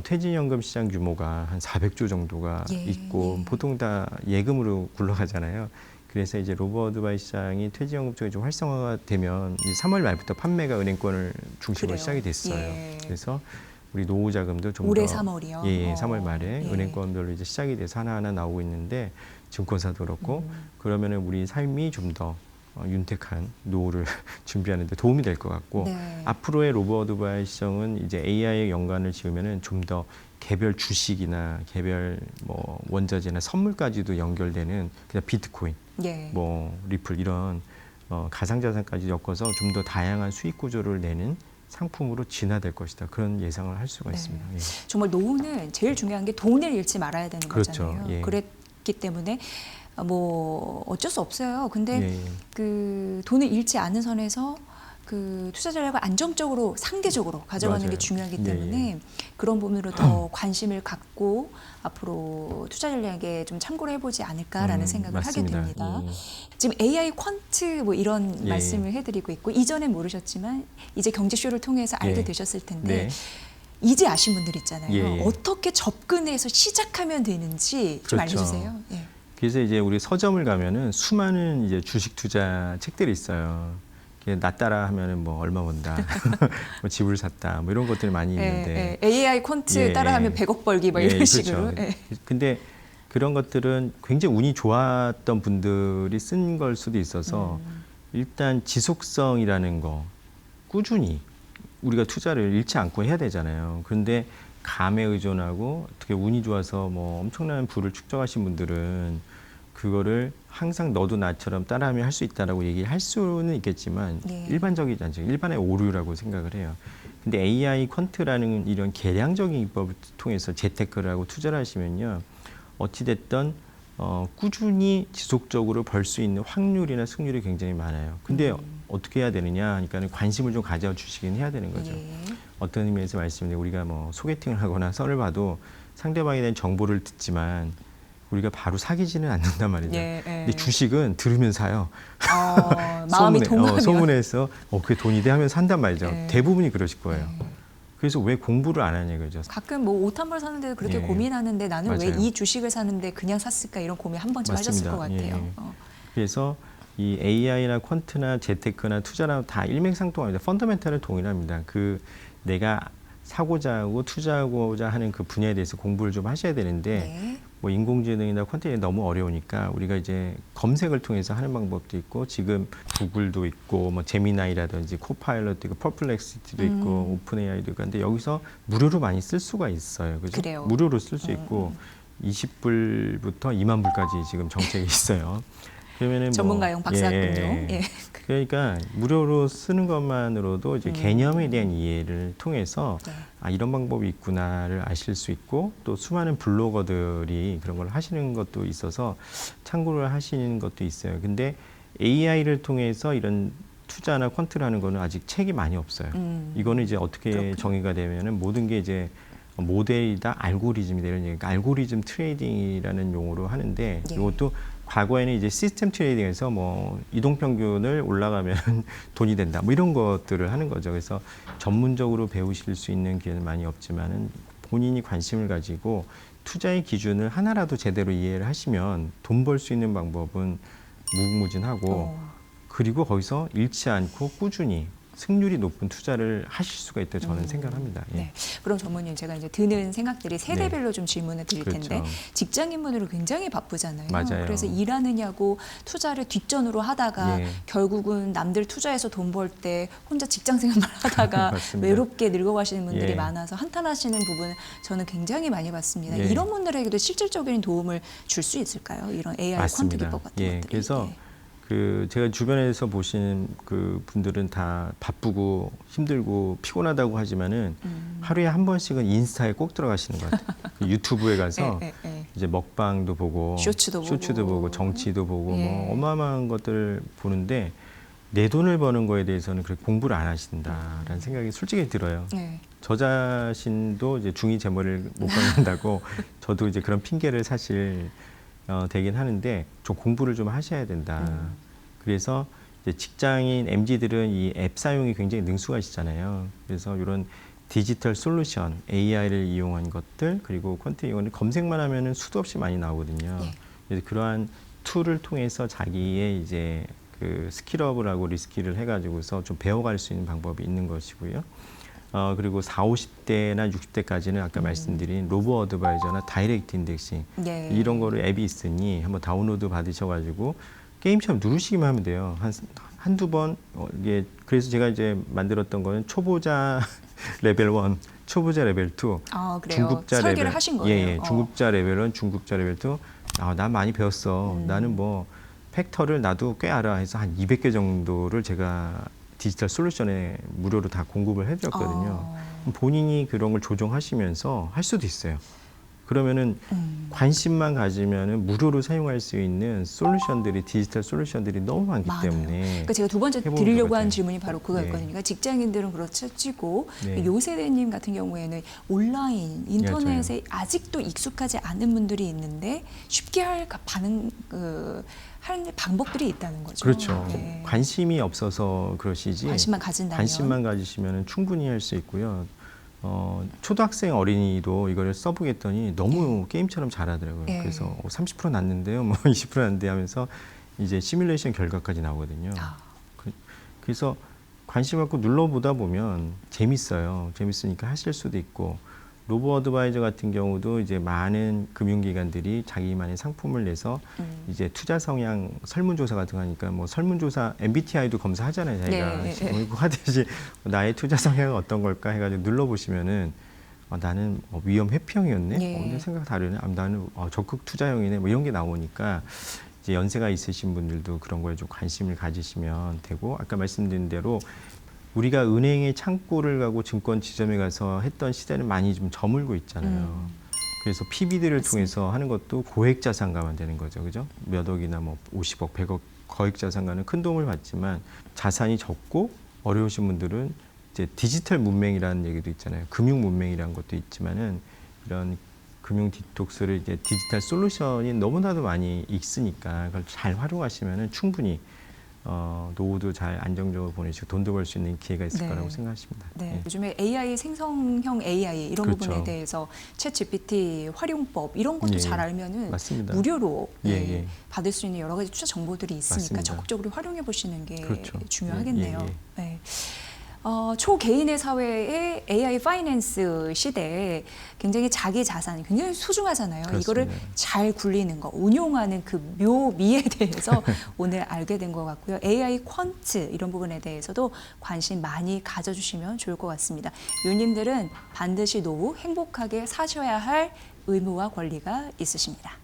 퇴직연금 시장 규모가 한 400조 정도가 예, 있고 예. 보통 다 예금으로 굴러가잖아요. 그래서 이제 로보 어드바이저 시장이 퇴직연금 쪽이 좀 활성화가 되면 이제 3월 말부터 판매가 은행권을 중심으로 그래요. 시작이 됐어요. 예. 그래서 우리 노후 자금도 좀 올해 더 3월이요. 예, 3월 말에 예. 은행권별로 이제 시작이 돼서 하나하나 나오고 있는데 증권사도 그렇고 그러면은 우리 삶이 좀 더 윤택한 노후를 준비하는 데 도움이 될 것 같고 네. 앞으로의 로보 어드바이저 시장은 이제 AI에 연관을 지으면은 좀 더 개별 주식이나 개별 뭐 원자재나 선물까지도 연결되는 그냥 비트코인, 예. 뭐 리플 이런 가상자산까지 엮어서 좀 더 다양한 수익 구조를 내는 상품으로 진화될 것이다. 그런 예상을 할 수가 네. 있습니다. 예. 정말 노후는 제일 중요한 게 돈을 잃지 말아야 되는 그렇죠. 거잖아요. 예. 그랬기 때문에 뭐 어쩔 수 없어요. 근데 예, 예. 그 돈을 잃지 않는 선에서 그 투자 전략을 안정적으로 상대적으로 가져가는 맞아요. 게 중요하기 예, 때문에 예. 그런 부분으로 더 관심을 갖고 앞으로 투자 전략에 좀 참고를 해보지 않을까라는 생각을 맞습니다. 하게 됩니다. 예. 지금 AI 퀀트 뭐 이런 예. 말씀을 해드리고 있고 이전엔 모르셨지만 이제 경제쇼를 통해서 알게 예. 되셨을 텐데 네. 이제 아신 분들 있잖아요. 예, 예. 어떻게 접근해서 시작하면 되는지 좀 그렇죠. 알려주세요. 예. 그래서 이제 우리 서점을 가면은 수많은 이제 주식 투자 책들이 있어요. 나 따라 하면은 뭐 얼마 번다, 뭐 집을 샀다, 뭐 이런 것들이 많이 있는데. AI 퀀트 예, 따라하면 예. 100억 벌기 뭐 예, 이런 그렇죠. 식으로. 예. 근데 그런 것들은 굉장히 운이 좋았던 분들이 쓴 걸 수도 있어서 일단 지속성이라는 거 꾸준히 우리가 투자를 잃지 않고 해야 되잖아요. 그런데 감에 의존하고 어떻게 운이 좋아서 뭐 엄청난 부를 축적하신 분들은 그거를 항상 너도 나처럼 따라하면 할 수 있다라고 얘기할 수는 있겠지만 예. 일반적이지 않죠. 일반의 오류라고 생각을 해요. 근데 AI 퀀트라는 이런 계량적인 기법을 통해서 재테크를 하고 투자를 하시면요. 어찌됐든 꾸준히 지속적으로 벌 수 있는 확률이나 승률이 굉장히 많아요. 근데 어떻게 해야 되느냐 하니까 관심을 좀 가져주시긴 해야 되는 거죠. 예. 어떤 의미에서 말씀드리면 우리가 뭐 소개팅을 하거나 썰을 봐도 상대방에 대한 정보를 듣지만 우리가 바로 사귀지는 않는단 말이죠. 예, 예. 근데 주식은 들으면 사요. 마음이 동하면. 소문에서 그게 돈이 돼 하면 산단 말이죠. 예. 대부분이 그러실 거예요. 그래서 왜 공부를 안 하냐 이거죠. 가끔 뭐 옷 한 벌 사는데도 그렇게 예. 고민하는데 나는 왜 맞아요. 이 주식을 사는데 그냥 샀을까 이런 고민 한 번쯤 하셨을 맞습니다. 것 같아요. 예. 그래서 이 AI나 퀀트나 재테크나 투자나 다 일맥상통합니다. 펀더멘탈은 동일합니다. 그 내가 사고자 하고 투자하고자 하는 그 분야에 대해서 공부를 좀 하셔야 되는데 네. 뭐 인공지능이나 콘텐츠가 너무 어려우니까 우리가 이제 검색을 통해서 하는 방법도 있고 지금 구글도 있고 뭐 제미나이라든지 코파일럿도 있고 퍼플렉시티도 있고 오픈 AI도 있고 근데 여기서 무료로 많이 쓸 수가 있어요. 그죠? 그래요. 무료로 쓸 수 있고 20불부터 2만 불까지 지금 정책이 있어요. 그러면은 전문가용 박사학군요. 예. 예. 그러니까 무료로 쓰는 것만으로도 이제 개념에 대한 이해를 통해서 네. 아 이런 방법이 있구나를 아실 수 있고 또 수많은 블로거들이 그런 걸 하시는 것도 있어서 참고를 하시는 것도 있어요. 근데 AI를 통해서 이런 투자나 퀀트를 하는 거는 아직 책이 많이 없어요. 이거는 이제 어떻게 그렇군요. 정의가 되면은 모든 게 이제 모델이다 알고리즘이다 이런 얘기가 알고리즘 트레이딩이라는 용어로 하는데 예. 이것도 과거에는 이제 시스템 트레이딩에서 뭐 이동평균을 올라가면 돈이 된다 뭐 이런 것들을 하는 거죠. 그래서 전문적으로 배우실 수 있는 기회는 많이 없지만은 본인이 관심을 가지고 투자의 기준을 하나라도 제대로 이해를 하시면 돈 벌 수 있는 방법은 무궁무진하고 그리고 거기서 잃지 않고 꾸준히 승률이 높은 투자를 하실 수가 있다고 저는 생각합니다. 예. 네. 그럼 전무님 제가 이제 드는 생각들이 세대별로 좀 질문을 드릴 그렇죠. 텐데 직장인분들은 굉장히 바쁘잖아요. 맞아요. 그래서 일하느냐고 투자를 뒷전으로 하다가 예. 결국은 남들 투자해서 돈 벌 때 혼자 직장 생활만 하다가 맞습니다. 외롭게 늙어가시는 분들이 예. 많아서 한탄하시는 부분을 저는 굉장히 많이 봤습니다. 예. 이런 분들에게도 실질적인 도움을 줄 수 있을까요? 이런 AI 퀀트 맞습니다. 기법 같은 예, 것들이. 그래서 예. 그 제가 주변에서 보시는 그 분들은 다 바쁘고 힘들고 피곤하다고 하지만은 하루에 한 번씩은 인스타에 꼭 들어가시는 것 같아요. 그 유튜브에 가서 이제 먹방도 보고 쇼츠도 보고 정치도 보고 예. 뭐 어마어마한 것들 보는데 내 돈을 버는 거에 대해서는 그렇게 공부를 안 하신다라는 생각이 솔직히 들어요. 네. 저 자신도 이제 중2 제 머리를 못 박는다고 저도 이제 그런 핑계를 사실 되긴 하는데 좀 공부를 좀 하셔야 된다. 그래서 이제 직장인 MZ들은 이 앱 사용이 굉장히 능숙하시잖아요. 그래서 이런 디지털 솔루션, AI를 이용한 것들 그리고 퀀트 이용을 검색만 하면은 수도 없이 많이 나오거든요. 예. 그래서 그러한 툴을 통해서 자기의 이제 그 스킬업을 하고 리스킬을 해가지고서 좀 배워갈 수 있는 방법이 있는 것이고요. 그리고 40, 50대나 60대까지는 아까 말씀드린 로보 어드바이저나 다이렉트 인덱싱 예. 이런 거를 앱이 있으니 한번 다운로드 받으셔가지고 게임처럼 누르시기만 하면 돼요. 한두 번 이게 그래서 제가 이제 만들었던 거는 초보자 레벨 1, 초보자 레벨 2, 아, 그래요? 중급자 설계를 레벨 하신 거예요? 예, 중급자 레벨 1, 중급자 레벨 2. 나 많이 배웠어. 나는 뭐 팩터를 나도 꽤 알아 해서 한 200개 정도를 제가 디지털 솔루션에 무료로 다 공급을 해드렸거든요. 본인이 그런 걸 조정하시면서 할 수도 있어요. 그러면은 관심만 가지면은 무료로 사용할 수 있는 솔루션들이 디지털 솔루션들이 너무 많기 많아요. 때문에 그러니까 제가 두 번째 해보는 드리려고 것 한 같아요. 질문이 바로 그거였거든요. 네. 그러니까 직장인들은 그렇죠 치고 네. 요 세대님 같은 경우에는 온라인 인터넷에 맞아요. 아직도 익숙하지 않은 분들이 있는데 쉽게 할 반응 하는 방법들이 있다는 거죠. 그렇죠. 네. 관심이 없어서 그러시지. 관심만 가진다면. 관심만 가지시면 충분히 할 수 있고요. 초등학생 어린이도 이거를 써보겠더니 너무 게임처럼 잘하더라고요. 네. 그래서 30% 났는데요, 뭐 20% 났는데 하면서 이제 시뮬레이션 결과까지 나오거든요. 아. 그래서 관심 갖고 눌러보다 보면 재밌어요. 재밌으니까 하실 수도 있고 로보 어드바이저 같은 경우도 이제 많은 금융기관들이 자기만의 상품을 내서 이제 투자 성향 설문조사 같은 거 하니까 뭐 설문조사 MBTI도 검사하잖아요. 자기가 네. 지금 이거 하듯이 나의 투자 성향은 어떤 걸까 해가지고 눌러보시면은 나는 위험 회피형이었네. 네. 근데 생각 다르네. 나는 적극 투자형이네. 뭐 이런 게 나오니까 이제 연세가 있으신 분들도 그런 거에 좀 관심을 가지시면 되고 아까 말씀드린 대로 우리가 은행의 창구를 가고 증권 지점에 가서 했던 시대는 많이 좀 저물고 있잖아요. 그래서 PB들을 맞습니다. 통해서 하는 것도 고액 자산가만 되는 거죠. 그죠? 몇 억이나 뭐 50억, 100억 거액 자산가는 큰 도움을 받지만 자산이 적고 어려우신 분들은 이제 디지털 문맹이라는 얘기도 있잖아요. 금융 문맹이라는 것도 있지만은 이런 금융 디톡스를 이제 디지털 솔루션이 너무나도 많이 있으니까 그걸 잘 활용하시면은 충분히 노후도 잘 안정적으로 보내시고 돈도 벌 수 있는 기회가 있을 네. 거라고 생각하십니다. 네, 예. 요즘에 AI 생성형 AI 이런 그렇죠. 부분에 대해서 챗 GPT 활용법 이런 것도 예, 잘 알면은 맞습니다. 무료로 예, 예. 받을 수 있는 여러 가지 투자 정보들이 있으니까 맞습니다. 적극적으로 활용해 보시는 게 그렇죠. 중요하겠네요. 예, 예, 예. 네. 초개인의 사회의 AI 파이낸스 시대에 굉장히 자기 자산이 굉장히 소중하잖아요. 그렇습니다. 이거를 잘 굴리는 거, 운용하는 그 묘미에 대해서 오늘 알게 된 것 같고요. AI 퀀트 이런 부분에 대해서도 관심 많이 가져주시면 좋을 것 같습니다. 유님들은 반드시 노후 행복하게 사셔야 할 의무와 권리가 있으십니다.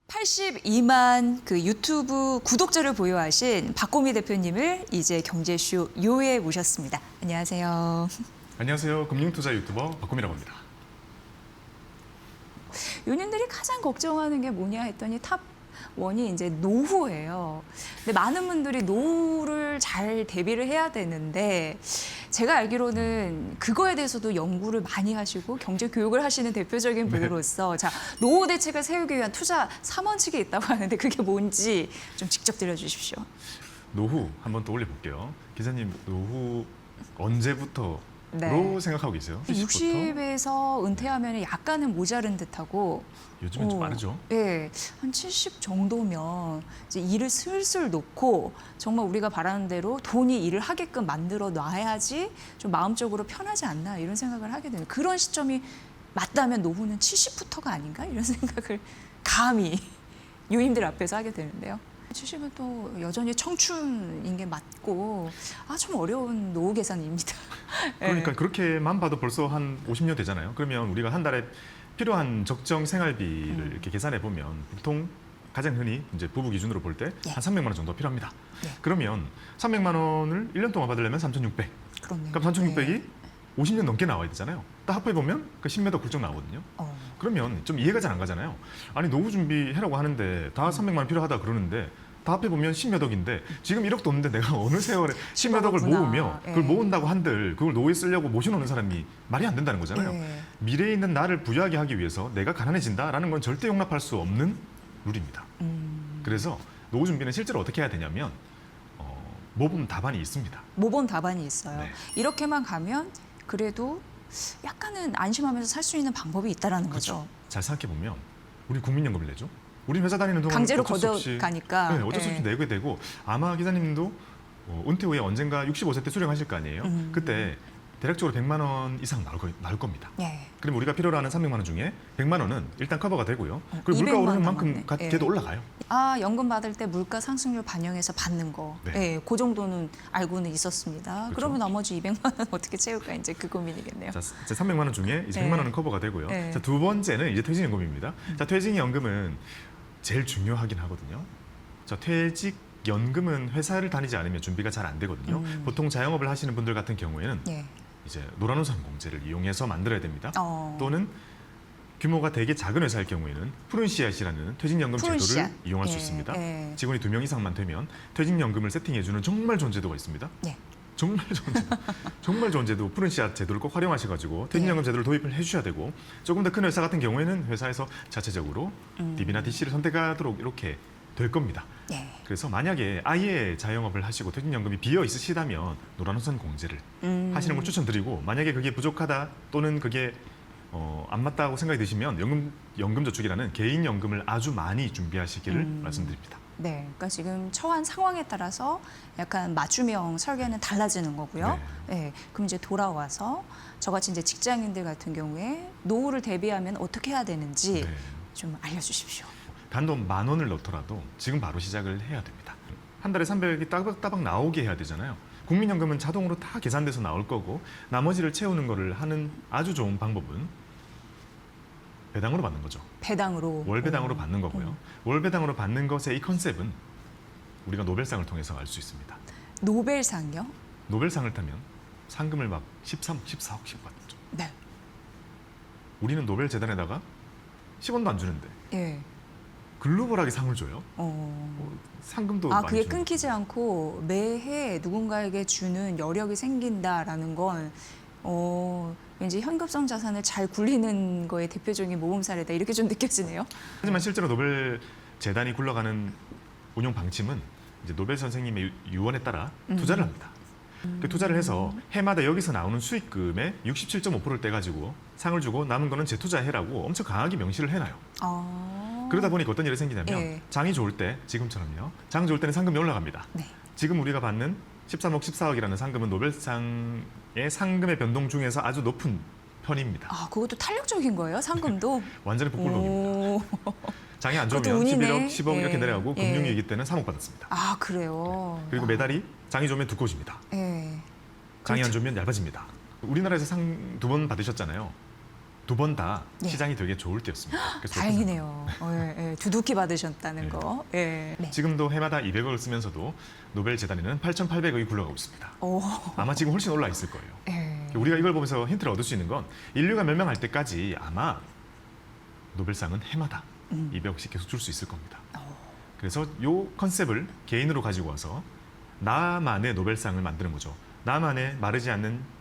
(82만) 그 유튜브 구독자를 보유하신 박고미 대표님을 이제 경제쇼 요에 모셨습니다. 안녕하세요. 안녕하세요. 금융투자 유튜버 박구미라고 합니다. 요님들이 가장 걱정하는 게 뭐냐 했더니 탑 원이 이제 노후예요. 근데 많은 분들이 노후를 잘 대비를 해야 되는데 제가 알기로는 그거에 대해서도 연구를 많이 하시고 경제 교육을 하시는 대표적인 분으로서 자, 노후 대책을 세우기 위한 투자 3원칙이 있다고 하는데 그게 뭔지 좀 직접 들려주십시오. 노후 한번 떠올려 볼게요. 기자님, 노후 언제부터 네. 생각하고 계세요. 60에서 은퇴하면 약간은 모자른 듯하고 요즘은 좀 빠르죠. 네, 한 70 정도면 이제 일을 슬슬 놓고 정말 우리가 바라는 대로 돈이 일을 하게끔 만들어 놔야지 좀 마음적으로 편하지 않나 이런 생각을 하게 되는 그런 시점이 맞다면 노후는 70부터가 아닌가 이런 생각을 감히 유임들 앞에서 하게 되는데요. 70은 또 여전히 청춘인 게 맞고 좀 어려운 노후 계산입니다. 그러니까 네. 그렇게만 봐도 벌써 한 50년 되잖아요. 그러면 우리가 한 달에 필요한 적정 생활비를 이렇게 계산해 보면 보통 가장 흔히 이제 부부 기준으로 볼 때 한 예. 300만 원 정도 필요합니다. 예. 그러면 300만 원을 1년 동안 받으려면 3,600. 그렇네요. 그럼 3,600이 네. 50년 넘게 나와야 되잖아요. 딱 합해 보면 그 10몇 억 훌쩍 나오거든요. 그러면 좀 이해가 잘 안 가잖아요. 아니 노후 준비해라고 하는데 다 300만 원 필요하다 그러는데 다 합해 보면 10몇 억인데 지금 1억도 없는데 내가 어느 세월에 10몇 억을 그렇구나. 모으며 그걸 예. 모은다고 한들 그걸 노후에 쓰려고 모셔놓는 사람이 말이 안 된다는 거잖아요. 예. 미래에 있는 나를 부유하게 하기 위해서 내가 가난해진다라는 건 절대 용납할 수 없는 룰입니다. 그래서 노후 준비는 실제로 어떻게 해야 되냐면 모범 답안이 있습니다. 모범 답안이 있어요. 네. 이렇게만 가면 그래도 약간은 안심하면서 살 수 있는 방법이 있다라는 거죠. 그렇죠. 잘 생각해 보면 우리 국민연금을 내죠. 우리 회사 다니는 동안 강제로 어쩔 수 없이 걷어가니까. 네, 어쩔 수 없이 예. 내게 되고 아마 기자님도 은퇴 후에 언젠가 65세 때 수령하실 거 아니에요. 그때 대략적으로 100만 원 이상 나올 겁니다. 예. 그럼 우리가 필요로 하는 300만 원 중에 100만 원은 일단 커버가 되고요. 그리고 물가 200만 오르는 원 만큼 남았네. 예. 걔도 올라가요. 연금 받을 때 물가 상승률 반영해서 받는 거. 네. 예, 그 정도는 알고는 있었습니다. 그렇죠. 그러면 나머지 200만 원 어떻게 채울까 이제 그 고민이겠네요. 자, 이제 300만 원 중에 이제 예. 100만 원은 커버가 되고요. 예. 자, 두 번째는 이제 퇴직연금입니다. 자, 퇴직연금은 제일 중요하긴 하거든요. 자, 퇴직연금은 회사를 다니지 않으면 준비가 잘 안 되거든요. 보통 자영업을 하시는 분들 같은 경우에는 예. 이제 노란우산 공제를 이용해서 만들어야 됩니다. 어. 또는 규모가 되게 작은 회사일 경우에는 푸른씨앗이라는 퇴직연금 푸른 제도를 씨앗. 이용할 예, 수 있습니다. 예. 직원이 2명 이상만 되면 퇴직연금을 세팅해주는 정말 좋은 제도가 있습니다. 예. 정말 좋은 제도, 정말 좋은 제도, 푸른씨앗 제도를 꼭 활용하셔가지고 퇴직연금 제도를 도입을 해주셔야 되고 조금 더 큰 회사 같은 경우에는 회사에서 자체적으로 DB나 DC를 선택하도록 이렇게 될 겁니다. 예. 그래서 만약에 아예 자영업을 하시고 퇴직연금이 비어 있으시다면 노란우산 공제를 하시는 걸 추천드리고 만약에 그게 부족하다 또는 그게 안 맞다고 생각이 드시면 연금저축이라는 개인연금을 아주 많이 준비하시기를 말씀드립니다. 네, 그러니까 지금 처한 상황에 따라서 약간 맞춤형 설계는 달라지는 거고요. 네. 그럼 이제 돌아와서 저같이 이제 직장인들 같은 경우에 노후를 대비하면 어떻게 해야 되는지 네. 좀 알려주십시오. 단돈 10,000원을 넣더라도 지금 바로 시작을 해야 됩니다. 한 달에 300이 따박따박 나오게 해야 되잖아요. 국민연금은 자동으로 다 계산돼서 나올 거고 나머지를 채우는 거를 하는 아주 좋은 방법은 배당으로 받는 거죠. 배당으로. 월배당으로 받는 거고요. 월배당으로 받는 것의 이 컨셉은 우리가 노벨상을 통해서 알 수 있습니다. 노벨상요? 노벨상을 타면 상금을 막 13억, 14억씩 받죠. 네. 우리는 노벨 재단에다가 10원도 안 주는데 예. 글로벌하게 상을 줘요. 상금도 많이 그게 주는 끊기지 않고 매해 누군가에게 주는 여력이 생긴다라는 건 왠지 현금성 자산을 잘 굴리는 거의 대표적인 모범 사례다 이렇게 좀 느껴지네요. 하지만 실제로 노벨 재단이 굴러가는 운용 방침은 이제 노벨 선생님의 유언에 따라 투자를 합니다. 그 투자를 해서 해마다 여기서 나오는 수익금의 67.5%를 떼가지고 상을 주고 남은 거는 재투자해라고 엄청 강하게 명시를 해놔요. 그러다 보니까 어떤 일이 생기냐면 예. 장이 좋을 때 지금처럼요. 장 좋을 때는 상금이 올라갑니다. 네. 지금 우리가 받는 13억, 14억이라는 상금은 노벨상의 상금의 변동 중에서 아주 높은 편입니다. 그것도 탄력적인 거예요, 상금도? 완전히 복불복입니다. 오. 장이 안 그것도 좋으면 운이네. 11억, 10억 이렇게 예. 내려가고 예. 금융위기 때는 3억 받았습니다. 그래요. 그리고 매달이 장이 좋으면 두꺼워집니다. 예. 장이 안 그렇죠. 좋으면 얇아집니다. 우리나라에서 상 2번 받으셨잖아요. 2번 다 예. 시장이 되게 좋을 때였습니다. 그래서 다행이네요. 예. 두둑히 받으셨다는 네. 거. 예. 네. 지금도 해마다 200억을 쓰면서도 노벨 재단에는 8,800억이 굴러가고 있습니다. 오. 아마 지금 훨씬 올라 있을 거예요. 예. 우리가 이걸 보면서 힌트를 얻을 수 있는 건 인류가 멸망할 때까지 아마 노벨상은 해마다 200억씩 계속 줄 수 있을 겁니다. 그래서 이 컨셉을 개인으로 가지고 와서 나만의 노벨상을 만드는 거죠. 나만의 마르지 않는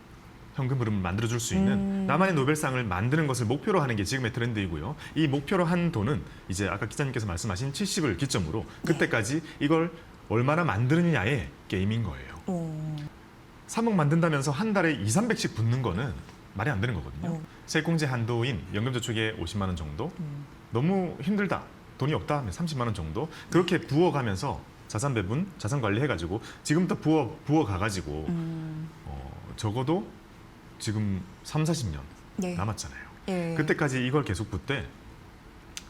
현금 흐름을 만들어줄 수 있는 나만의 노벨상을 만드는 것을 목표로 하는 게 지금의 트렌드이고요. 이 목표로 한 돈은 이제 아까 기자님께서 말씀하신 70을 기점으로 그때까지 이걸 얼마나 만드느냐의 게임인 거예요. 3억 만든다면서 한 달에 2, 300씩 붓는 거는 말이 안 되는 거거든요. 세액공제 한도인 연금저축에 50만 원 정도, 너무 힘들다, 돈이 없다 하면 30만 원 정도 그렇게 부어가면서 자산 배분, 자산 관리 해가지고 지금부터 부어 가가지고 적어도 지금 3, 40년 네. 남았잖아요. 예. 그때까지 이걸 계속 붓되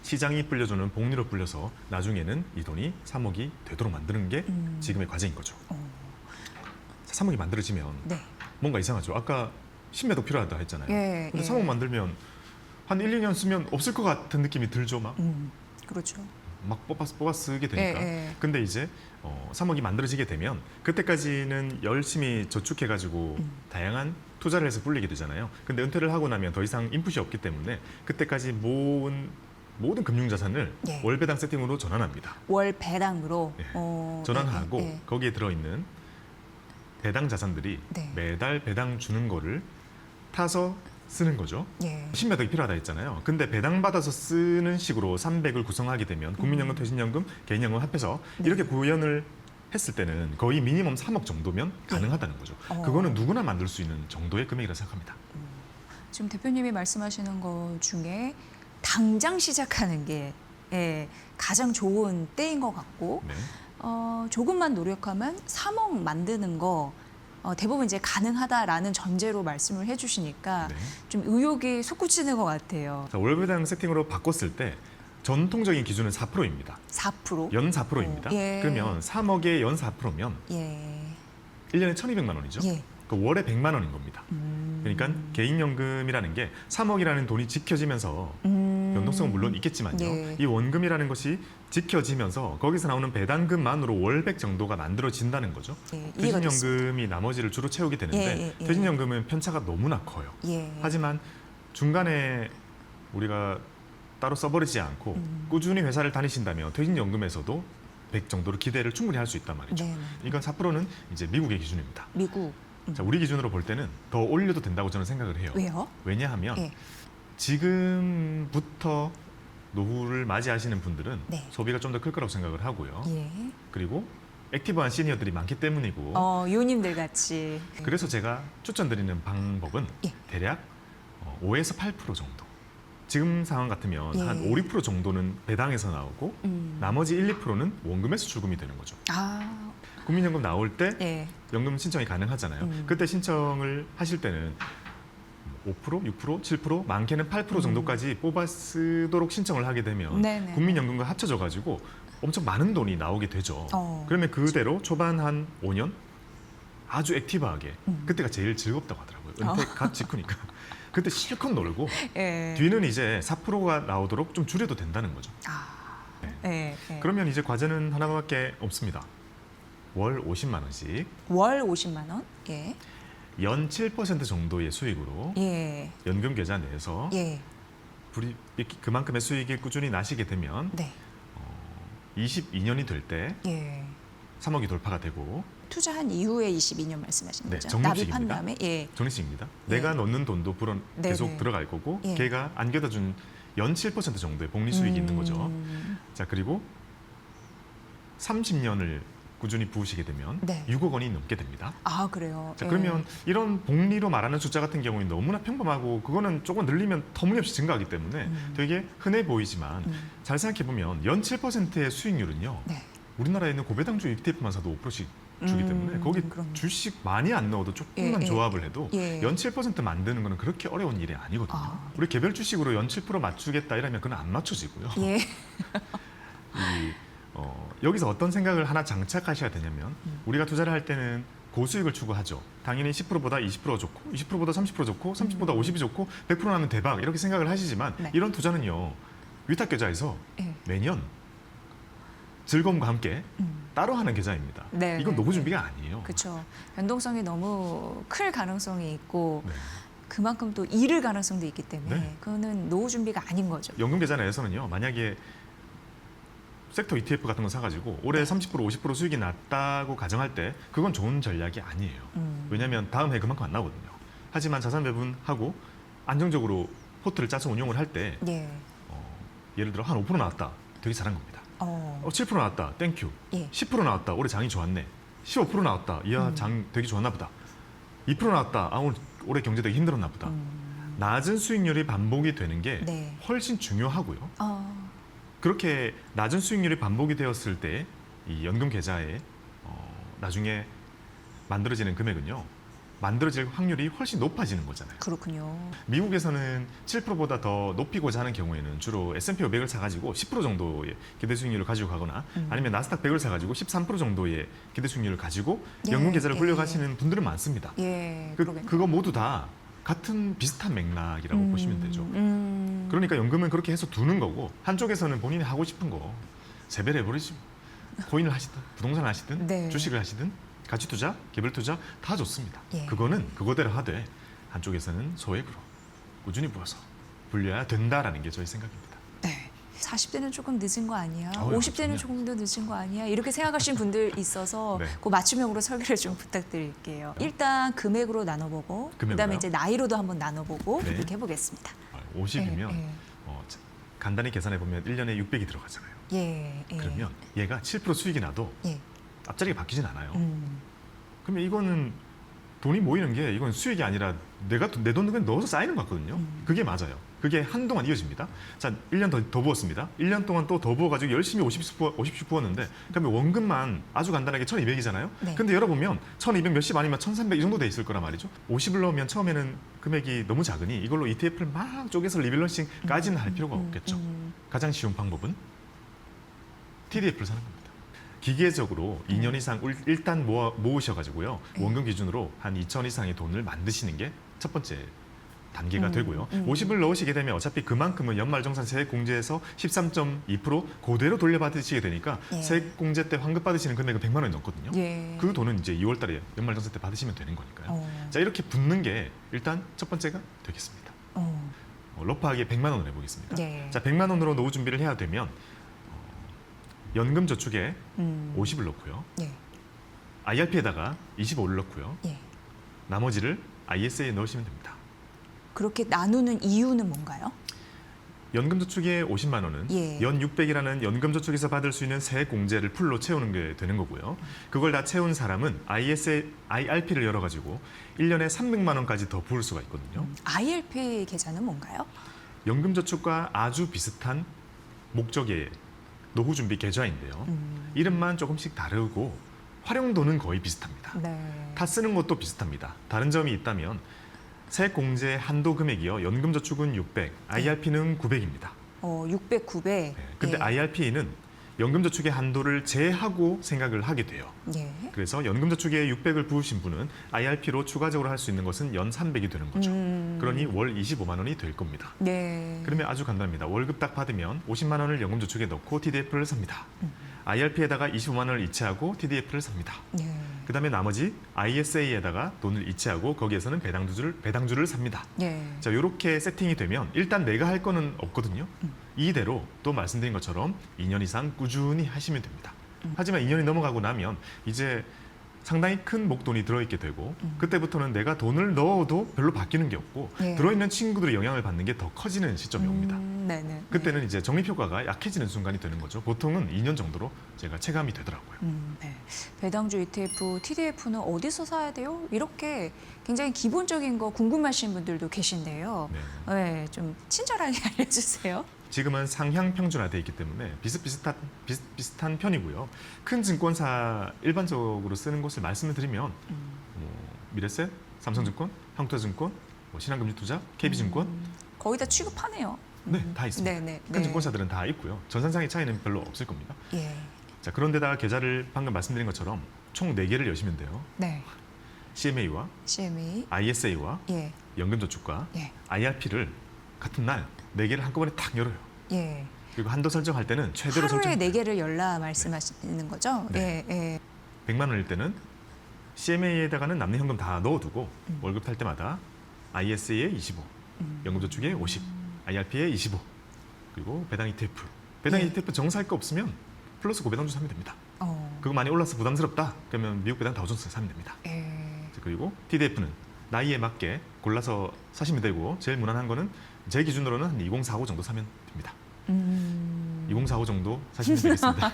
시장이 불려주는 복리로 불려서 나중에는 이 돈이 3억이 되도록 만드는 게 지금의 과제인 거죠. 3억이 만들어지면 네. 뭔가 이상하죠. 아까 신매도 필요하다 했잖아요. 예, 근데 예. 3억 만들면 한 1, 2년 쓰면 없을 것 같은 느낌이 들죠. 막 그렇죠. 뽑아 쓰게 되니까. 예, 예. 근데 이제 3억이 만들어지게 되면 그때까지는 열심히 저축해가지고 다양한 투자를 해서 불리게 되잖아요. 근데 은퇴를 하고 나면 더 이상 인풋이 없기 때문에 그때까지 모든 금융자산을 예. 월 배당 세팅으로 전환합니다. 월 배당으로 예. 전환하고 예, 예. 거기에 들어있는 배당 자산들이 네. 매달 배당 주는 거를 타서 쓰는 거죠. 예. 신매덕이 필요하다 했잖아요. 근데 배당 받아서 쓰는 식으로 300을 구성하게 되면 국민연금, 퇴직연금, 개인연금 합해서 네. 이렇게 구현을 했을 때는 거의 미니멈 3억 정도면 가능하다는 거죠. 그거는 누구나 만들 수 있는 정도의 금액이라 생각합니다. 지금 대표님이 말씀하시는 것 중에 당장 시작하는 게 예, 가장 좋은 때인 것 같고 네. 조금만 노력하면 3억 만드는 거 대부분 이제 가능하다라는 전제로 말씀을 해주시니까 네. 좀 의욕이 솟구치는 것 같아요. 자, 월 배당 세팅으로 바꿨을 때 전통적인 기준은 4%입니다. 4%? 연 4%입니다. 예. 그러면 3억에 연 4%면 예. 1년에 1,200만 원이죠. 예. 그 월에 100만 원인 겁니다. 그러니까 개인연금이라는 게 3억이라는 돈이 지켜지면서 변동성은 물론 있겠지만요. 예. 이 원금이라는 것이 지켜지면서 거기서 나오는 배당금만으로 월백 정도가 만들어진다는 거죠. 예, 이해가 퇴직연금이 나머지를 주로 채우게 되는데 예, 예, 예. 퇴직연금은 편차가 너무나 커요. 예. 하지만 중간에 우리가 따로 써버리지 않고 꾸준히 회사를 다니신다면 퇴직연금에서도 100 정도로 기대를 충분히 할 수 있단 말이죠. 네. 이건 4%는 이제 미국의 기준입니다. 미국. 자, 우리 기준으로 볼 때는 더 올려도 된다고 저는 생각을 해요. 왜요? 왜냐하면 예. 지금부터 노후를 맞이하시는 분들은 네. 소비가 좀 더 클 거라고 생각을 하고요. 예. 그리고 액티브한 시니어들이 많기 때문이고 요님들 같이. 그래서 제가 추천드리는 방법은 예. 대략 5에서 8% 정도. 지금 상황 같으면 예. 한 5, 6% 정도는 배당에서 나오고 나머지 1, 2%는 원금에서 출금이 되는 거죠. 아, 국민연금 나올 때 예. 연금 신청이 가능하잖아요. 그때 신청을 하실 때는 5%, 6%, 7%, 많게는 8% 정도까지 뽑아 쓰도록 신청을 하게 되면 네네. 국민연금과 합쳐져 가지고 엄청 많은 돈이 나오게 되죠. 그러면 그대로 초반 한 5년 아주 액티브하게 그때가 제일 즐겁다고 하더라고요. 은퇴 갓 직후니까. 그때 실컷 놀고 예. 뒤는 이제 4%가 나오도록 좀 줄여도 된다는 거죠. 예. 예. 그러면 이제 과제는 하나밖에 없습니다. 월 50만 원씩 월 50만 원? 예. 연 7% 정도의 수익으로 예. 연금 계좌 내에서 예. 그만큼의 수익이 꾸준히 나시게 되면 네. 22년이 될 때 예. 3억이 돌파가 되고 투자한 이후에 22년 말씀하시는 네, 거죠? 적립식입니다. 납입한 다음에 예. 정리식입니다. 예. 내가 넣는 돈도 네네. 계속 들어갈 거고 예. 걔가 안겨다준 연 7% 정도의 복리 수익이 있는 거죠. 자, 그리고 30년을 꾸준히 부으시게 되면 네. 6억 원이 넘게 됩니다. 아, 그래요. 자, 예. 그러면 이런 복리로 말하는 숫자 같은 경우는 너무나 평범하고 그거는 조금 늘리면 터무니없이 증가하기 때문에 되게 흔해 보이지만 잘 생각해 보면 연 7%의 수익률은요. 네. 우리나라에 있는 고배당주 ETF만 사도 5%씩 주기 때문에 거기 그럼요. 주식 많이 안 넣어도 조금만 예, 예. 조합을 해도 예. 연 7% 만드는 거는 그렇게 어려운 일이 아니거든요. 우리 개별 주식으로 연 7% 맞추겠다 이러면 그건 안 맞춰지고요. 예. 여기서 어떤 생각을 하나 장착하셔야 되냐면 우리가 투자를 할 때는 고수익을 추구하죠. 당연히 10%보다 20% 좋고 20%보다 30% 좋고 30%보다 50이 좋고 100% 나면 대박 이렇게 생각을 하시지만 네. 이런 투자는요. 위탁계좌에서 예. 매년 즐거움과 함께 따로 하는 계좌입니다. 네, 이건 네, 노후 네. 준비가 아니에요. 그렇죠. 변동성이 너무 클 가능성이 있고 네. 그만큼 또 잃을 가능성도 있기 때문에 네. 그거는 노후 준비가 아닌 거죠. 연금 계좌 내에서는요. 만약에 섹터 ETF 같은 거 사가지고 올해 30% 50% 수익이 났다고 가정할 때 그건 좋은 전략이 아니에요. 왜냐하면 다음 해 그만큼 안 나오거든요. 하지만 자산 배분하고 안정적으로 포트를 짜서 운용을 할 때 예. 예를 들어 한 5% 나왔다. 되게 잘한 겁니다. 7% 나왔다. 땡큐. 예. 10% 나왔다. 올해 장이 좋았네. 15% 나왔다. 이야 장 되게 좋았나 보다. 2% 나왔다. 아, 오늘 올해 경제 되게 힘들었나 보다. 낮은 수익률이 반복이 되는 게 네. 훨씬 중요하고요. 그렇게 낮은 수익률이 반복이 되었을 때 이 연금 계좌에 나중에 만들어지는 금액은요. 만들어질 확률이 훨씬 높아지는 거잖아요. 그렇군요. 미국에서는 7%보다 더 높이고자 하는 경우에는 주로 S&P 500을 사가지고 10% 정도의 기대 수익률을 가지고 가거나 아니면 나스닥 100을 사가지고 13% 정도의 기대 수익률을 가지고 예, 연금 계좌를 예. 굴려가시는 분들은 많습니다. 예, 그러겠네요. 그거 모두 다 같은 비슷한 맥락이라고 보시면 되죠. 음. 그러니까 연금은 그렇게 해서 두는 거고 한쪽에서는 본인이 하고 싶은 거 세배를 해버리지. 코인을 하시든 부동산을 하시든 네. 주식을 하시든 가치 투자, 개별 투자 다 좋습니다. 예. 그거는 그거대로 하되 한쪽에서는 소액으로 꾸준히 부어서 불려야 된다라는 게 저희 생각입니다. 네. 40대는 조금 늦은 거 아니야? 아유, 50대는 전혀. 조금 더 늦은 거 아니야? 이렇게 생각하시는 분들 있어서 네. 그 맞춤형으로 설계를 좀 부탁드릴게요. 일단 금액으로 나눠보고 금액으로요? 그다음에 이제 나이로도 한번 나눠보고 네. 이렇게 해보겠습니다. 50이면 예, 간단히 계산해 보면 1년에 600이 들어가잖아요. 예, 예. 그러면 얘가 7% 수익이 나도 예. 앞자리가 바뀌진 않아요. 음. 그러면 이거는 돈이 모이는 게 이건 수익이 아니라 내가 내 돈을 그냥 넣어서 쌓이는 것 같거든요. 그게 맞아요. 그게 한동안 이어집니다. 자, 1년 더 부었습니다. 1년 동안 또 더 부어가지고 열심히 50씩 부었는데 그러면 원금만 아주 간단하게 1200이잖아요. 네. 근데 열어보면 1200 몇십 아니면 1300 이 정도 돼 있을 거란 말이죠. 50을 넣으면 처음에는 금액이 너무 작으니 이걸로 ETF를 막 쪼개서 리밸런싱까지는 할 필요가 없겠죠. 가장 쉬운 방법은 TDF를 사는 겁니다. 기계적으로 2년 이상 일단 모으셔가지고요. 원금 기준으로 한 2천 이상의 돈을 만드시는 게 첫 번째 단계가 되고요. 50을 넣으시게 되면 어차피 그만큼은 연말정산 세액공제에서 13.2% 그대로 돌려받으시게 되니까 예. 세액공제 때 환급 받으시는 금액은 100만 원이 넘거든요. 예. 그 돈은 이제 2월 달에 연말정산 때 받으시면 되는 거니까요. 자, 이렇게 붙는 게 일단 첫 번째가 되겠습니다. 러프하게 100만 원을 해보겠습니다. 예. 자, 100만 원으로 노후 준비를 해야 되면 연금 저축에 50을 넣고요. 예. IRP에다가 25를 넣고요. 예. 나머지를 ISA에 넣으시면 됩니다. 그렇게 나누는 이유는 뭔가요? 연금 저축에 50만 원은 예. 연 600이라는 연금 저축에서 받을 수 있는 세액 공제를 풀로 채우는 게 되는 거고요. 그걸 다 채운 사람은 IRP를 열어가지고 1년에 300만 원까지 더 부을 수가 있거든요. IRP 계좌는 뭔가요? 연금 저축과 아주 비슷한 목적의 노후 준비 계좌인데요. 이름만 조금씩 다르고 활용도는 거의 비슷합니다. 네. 다 쓰는 것도 비슷합니다. 다른 점이 있다면 세액 공제 한도 금액이요. 연금 저축은 600, IRP는 900입니다. 600, 900. 근데 예. IRP는 연금 저축의 한도를 제하고 생각을 하게 돼요. 예. 그래서 연금 저축에 600을 부으신 분은 IRP로 추가적으로 할 수 있는 것은 연 300이 되는 거죠. 그러니 월 25만 원이 될 겁니다. 네. 그러면 아주 간단합니다. 월급 딱 받으면 50만 원을 연금 저축에 넣고 TDF를 삽니다. IRP에다가 25만 원을 이체하고 TDF를 삽니다. 예. 그다음에 나머지 ISA에다가 돈을 이체하고 거기에서는 배당주를 삽니다. 예. 자, 이렇게 세팅이 되면 일단 내가 할 거는 없거든요. 이대로 또 말씀드린 것처럼 2년 이상 꾸준히 하시면 됩니다. 하지만 2년이 넘어가고 나면 이제 상당히 큰 목돈이 들어있게 되고 그때부터는 내가 돈을 넣어도 별로 바뀌는 게 없고 예. 들어있는 친구들의 영향을 받는 게 더 커지는 시점이 옵니다. 네네. 그때는 이제 적립효과가 약해지는 순간이 되는 거죠. 보통은 2년 정도로 제가 체감이 되더라고요. 네. 배당주 ETF, TDF는 어디서 사야 돼요? 이렇게 굉장히 기본적인 거 궁금하신 분들도 계신데요. 네. 네, 좀 친절하게 알려주세요. 지금은 상향 평준화돼 있기 때문에 비슷한 편이고요. 큰 증권사 일반적으로 쓰는 곳을 말씀을 드리면 미래셋, 삼성증권, 한국투자증권, 신한금융투자, KB증권 거의 다 취급하네요. 네, 다 있습니다. 네네. 큰 증권사들은 다 있고요. 전산상의 차이는 별로 없을 겁니다. 예. 자, 그런데다가 계좌를 방금 말씀드린 것처럼 총 4개를 여시면 돼요. 네. CMA와 CME. ISA와 예. 연금저축과 예. IRP를 같은 날 4개를 한꺼번에 탁 열어요. 예. 그리고 한도 설정할 때는 최대로 하루에 설정. 4개를 열라 말씀하시는 거죠? 네. 예. 예. 100만 원일 때는 CMA에다가는 남는 현금 다 넣어두고 월급 탈 때마다 ISA에 25, 연금저축에 50, IRP에 25, 그리고 배당 ETF. 배당 예. ETF 정사할 거 없으면 플러스 고배당주 사면 됩니다. 어. 그거 많이 올라서 부담스럽다. 그러면 미국 배당 다우존스 사면 됩니다. 예. 그리고 TDF는 나이에 맞게 골라서 사시면 되고 제일 무난한 거는 제 기준으로는 한 2045 정도 사면 됩니다. 2045 정도 사시면 되겠습니다.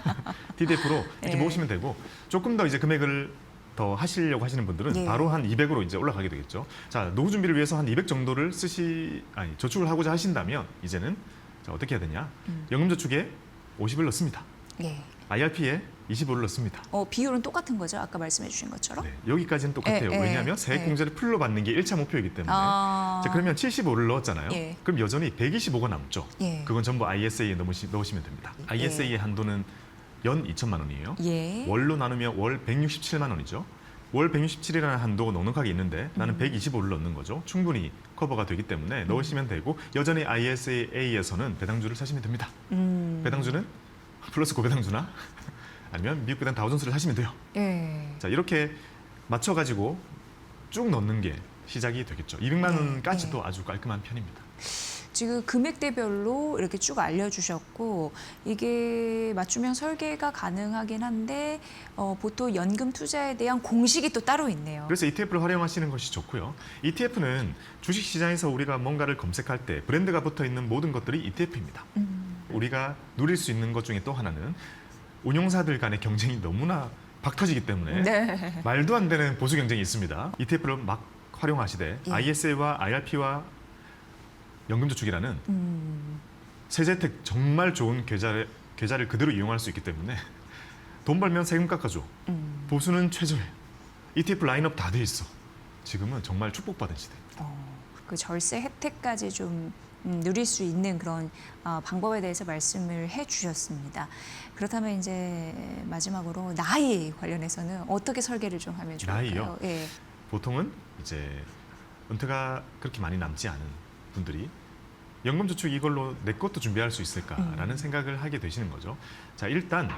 TDF로 이렇게 예. 모으시면 되고 조금 더 이제 금액을 더 하시려고 하시는 분들은 예. 바로 한 200으로 이제 올라가게 되겠죠. 자, 노후 준비를 위해서 한 200 정도를 저축을 하고자 하신다면 이제는 자, 어떻게 해야 되냐? 연금저축에 50을 넣습니다. 예. IRP에 25를 넣습니다. 비율은 똑같은 거죠? 아까 말씀해 주신 것처럼? 네, 여기까지는 똑같아요. 예, 예, 왜냐하면 세액공제를 풀로 받는 게 1차 목표이기 때문에. 아. 자, 그러면 75를 넣었잖아요. 예. 그럼 여전히 125가 남죠. 예. 그건 전부 ISA에 넣으시면 됩니다. ISA의 한도는 연 2천만 원이에요. 예. 월로 나누면 월 167만 원이죠. 월 167이라는 한도가 넉넉하게 있는데 나는 125를 넣는 거죠. 충분히 커버가 되기 때문에 넣으시면 되고 여전히 ISA에서는 배당주를 사시면 됩니다. 배당주는 플러스 고배당주나 아니면 미국 배당 다우존스를 사시면 돼요. 예. 자, 이렇게 맞춰가지고 쭉 넣는 게 시작이 되겠죠. 200만 원까지도 아주 깔끔한 편입니다. 지금 금액대별로 이렇게 쭉 알려주셨고 이게 맞춤형 설계가 가능하긴 한데 보통 연금 투자에 대한 공식이 또 따로 있네요. 그래서 ETF를 활용하시는 것이 좋고요. ETF는 주식시장에서 우리가 뭔가를 검색할 때 브랜드가 붙어있는 모든 것들이 ETF입니다. 우리가 누릴 수 있는 것 중에 또 하나는 운용사들 간의 경쟁이 너무나 박터지기 때문에 네. 말도 안 되는 보수 경쟁이 있습니다. ETF를 막 활용하시되 예. ISA와 IRP와 연금저축이라는 세제혜택 정말 좋은 계좌를 그대로 이용할 수 있기 때문에 돈 벌면 세금 깎아줘. 보수는 최저예요. ETF 라인업 다 돼 있어. 지금은 정말 축복받은 시대. 그 절세 혜택까지 좀 누릴 수 있는 그런 방법에 대해서 말씀을 해주셨습니다. 그렇다면 이제 마지막으로 나이 관련해서는 어떻게 설계를 좀 하면 좋을까요? 나이요? 예. 보통은 이제 은퇴가 그렇게 많이 남지 않은 분들이 연금저축 이걸로 내 것도 준비할 수 있을까라는 생각을 하게 되시는 거죠. 자, 일단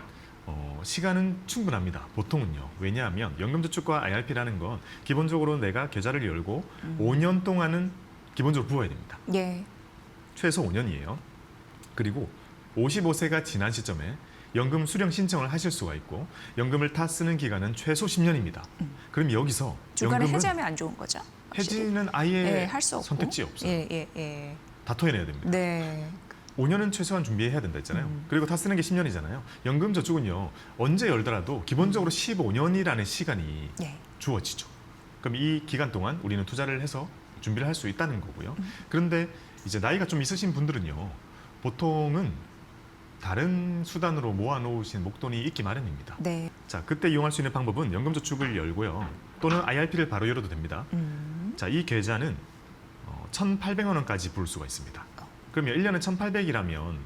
시간은 충분합니다. 보통은요. 왜냐하면 연금저축과 IRP라는 건 기본적으로 내가 계좌를 열고 5년 동안은 기본적으로 부어야 됩니다. 예. 최소 5년이에요. 그리고 55세가 지난 시점에 연금 수령 신청을 하실 수가 있고 연금을 다 쓰는 기간은 최소 10년입니다. 그럼 여기서 중간에 연금은 해지하면 안 좋은 거죠? 확실히? 해지는 아예 할 수 없고. 선택지 없어요. 예. 다 토해내야 됩니다. 네. 5년은 최소한 준비해야 된다 했잖아요. 그리고 다 쓰는 게 10년이잖아요. 연금저축은요. 언제 열더라도 기본적으로 15년이라는 시간이 예. 주어지죠. 그럼 이 기간 동안 우리는 투자를 해서 준비를 할 수 있다는 거고요. 그런데 이제 나이가 좀 있으신 분들은요. 보통은 다른 수단으로 모아놓으신 목돈이 있기 마련입니다. 네. 자, 그때 이용할 수 있는 방법은 연금저축을 열고요. 또는 IRP를 바로 열어도 됩니다. 자, 이 계좌는 1,800원 원까지 부을 수가 있습니다. 그러면 1년에 1,800이라면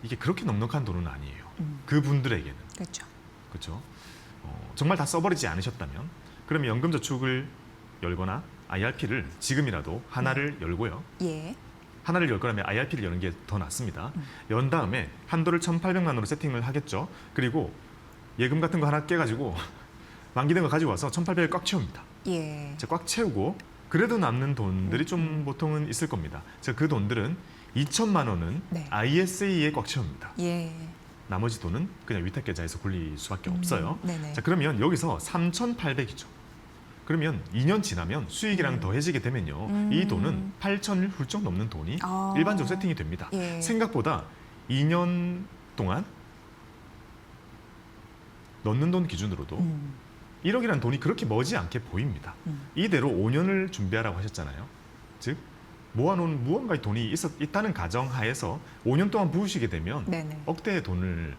이게 그렇게 넉넉한 돈은 아니에요. 그분들에게는. 그렇죠. 그렇죠. 정말 다 써버리지 않으셨다면 그러면 연금저축을 열거나 IRP를 지금이라도 하나를 열고요. 예. 하나를 열 거라면 IRP를 여는 게 더 낫습니다. 연 다음에 한도를 1,800만 원으로 세팅을 하겠죠. 그리고 예금 같은 거 하나 깨가지고 만기된 거 가지고 와서 1,800을 꽉 채웁니다. 예. 자, 꽉 채우고 그래도 남는 돈들이 좀 보통은 있을 겁니다. 자, 그 돈들은 2천만 원은 네. ISA에 꽉 채웁니다. 예. 나머지 돈은 그냥 위탁계좌에서 굴릴 수밖에 없어요. 네네. 자, 그러면 여기서 3,800이죠. 그러면 2년 지나면 수익이랑 더해지게 되면요. 이 돈은 8천을 훌쩍 넘는 돈이 아. 일반적으로 세팅이 됩니다. 예. 생각보다 2년 동안 넣는 돈 기준으로도 1억이라는 돈이 그렇게 머지 않게 보입니다. 이대로 5년을 준비하라고 하셨잖아요. 즉 모아놓은 무언가의 돈이 있다는 가정하에서 5년 동안 부으시게 되면 네네. 억대의 돈을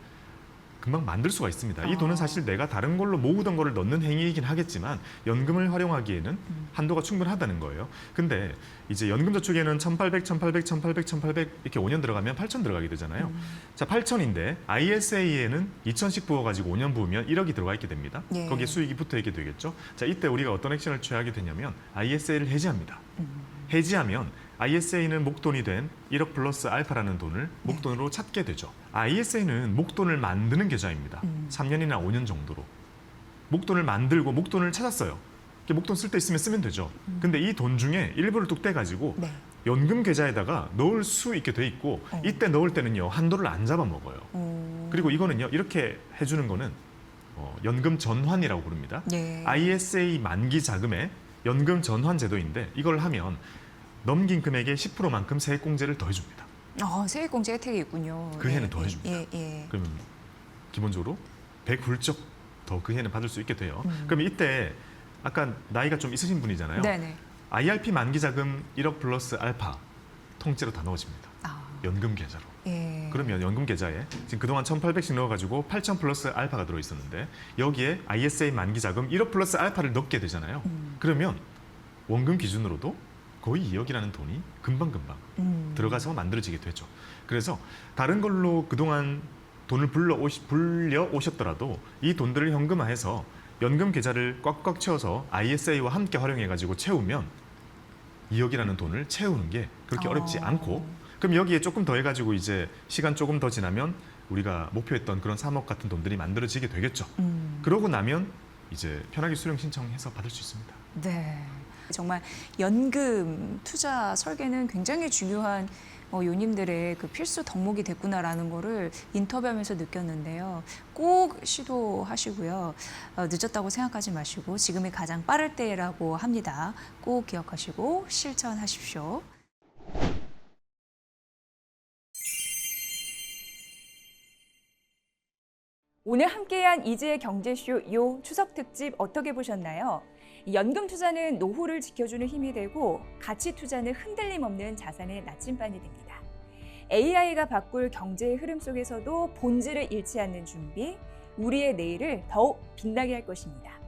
금방 만들 수가 있습니다. 이 돈은 사실 내가 다른 걸로 모으던 거를 넣는 행위이긴 하겠지만 연금을 활용하기에는 한도가 충분하다는 거예요. 근데 이제 연금저축에는 1,800, 1,800, 1,800, 1,800 이렇게 5년 들어가면 8,000 들어가게 되잖아요. 자, 8,000인데 ISA에는 2,000씩 부어가지고 5년 부으면 1억이 들어가 있게 됩니다. 예. 거기에 수익이 붙어 있게 되겠죠. 자, 이때 우리가 어떤 액션을 취하게 되냐면 ISA를 해지합니다. 해지하면 ISA는 목돈이 된 1억 플러스 알파라는 돈을 목돈으로 찾게 되죠. ISA는 목돈을 만드는 계좌입니다. 3년이나 5년 정도로. 목돈을 만들고 목돈을 찾았어요. 목돈 쓸 때 있으면 쓰면 되죠. 근데 이 돈 중에 일부를 뚝 떼가지고 네. 연금 계좌에다가 넣을 수 있게 돼 있고 이때 넣을 때는요. 한도를 안 잡아먹어요. 그리고 이거는요. 이렇게 해주는 거는 연금 전환이라고 부릅니다. 예. ISA 만기 자금에 연금 전환 제도인데 이걸 하면 넘긴 금액의 10%만큼 세액공제를 더해줍니다. 세액공제 혜택이 있군요. 그 해는 더 해줍니다. 예. 그러면 기본적으로 100 훌쩍 더 그 해는 받을 수 있게 돼요. 그러면 이때 아까 나이가 좀 있으신 분이잖아요. 네네. IRP 만기 자금 1억 플러스 알파 통째로 다 넣어집니다. 아, 연금 계좌로. 예. 그러면 연금 계좌에 지금 그동안 1,800씩 넣어가지고 8,000 플러스 알파가 들어있었는데 여기에 ISA 만기 자금 1억 플러스 알파를 넣게 되잖아요. 그러면 원금 기준으로도 거의 2억이라는 돈이 금방금방 들어가서 만들어지게 되죠. 그래서 다른 걸로 그동안 돈을 불려 오셨더라도 이 돈들을 현금화해서 연금 계좌를 꽉꽉 채워서 ISA와 함께 활용해가지고 채우면 2억이라는 돈을 채우는 게 그렇게 어렵지 않고, 그럼 여기에 조금 더 해가지고 이제 시간 조금 더 지나면 우리가 목표했던 그런 3억 같은 돈들이 만들어지게 되겠죠. 그러고 나면 이제 편하게 수령 신청해서 받을 수 있습니다. 네. 정말 연금 투자 설계는 굉장히 중요한 요님들의 그 필수 덕목이 됐구나라는 거를 인터뷰하면서 느꼈는데요. 꼭 시도하시고요. 늦었다고 생각하지 마시고 지금이 가장 빠를 때라고 합니다. 꼭 기억하시고 실천하십시오. 오늘 함께한 이지의 경제쇼 요 추석 특집 어떻게 보셨나요? 연금 투자는 노후를 지켜주는 힘이 되고 가치 투자는 흔들림 없는 자산의 나침반이 됩니다. AI가 바꿀 경제의 흐름 속에서도 본질을 잃지 않는 준비, 우리의 내일을 더욱 빛나게 할 것입니다.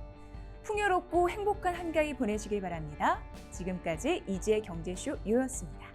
풍요롭고 행복한 한가위 보내시길 바랍니다. 지금까지 이지의 경제쇼 요였습니다.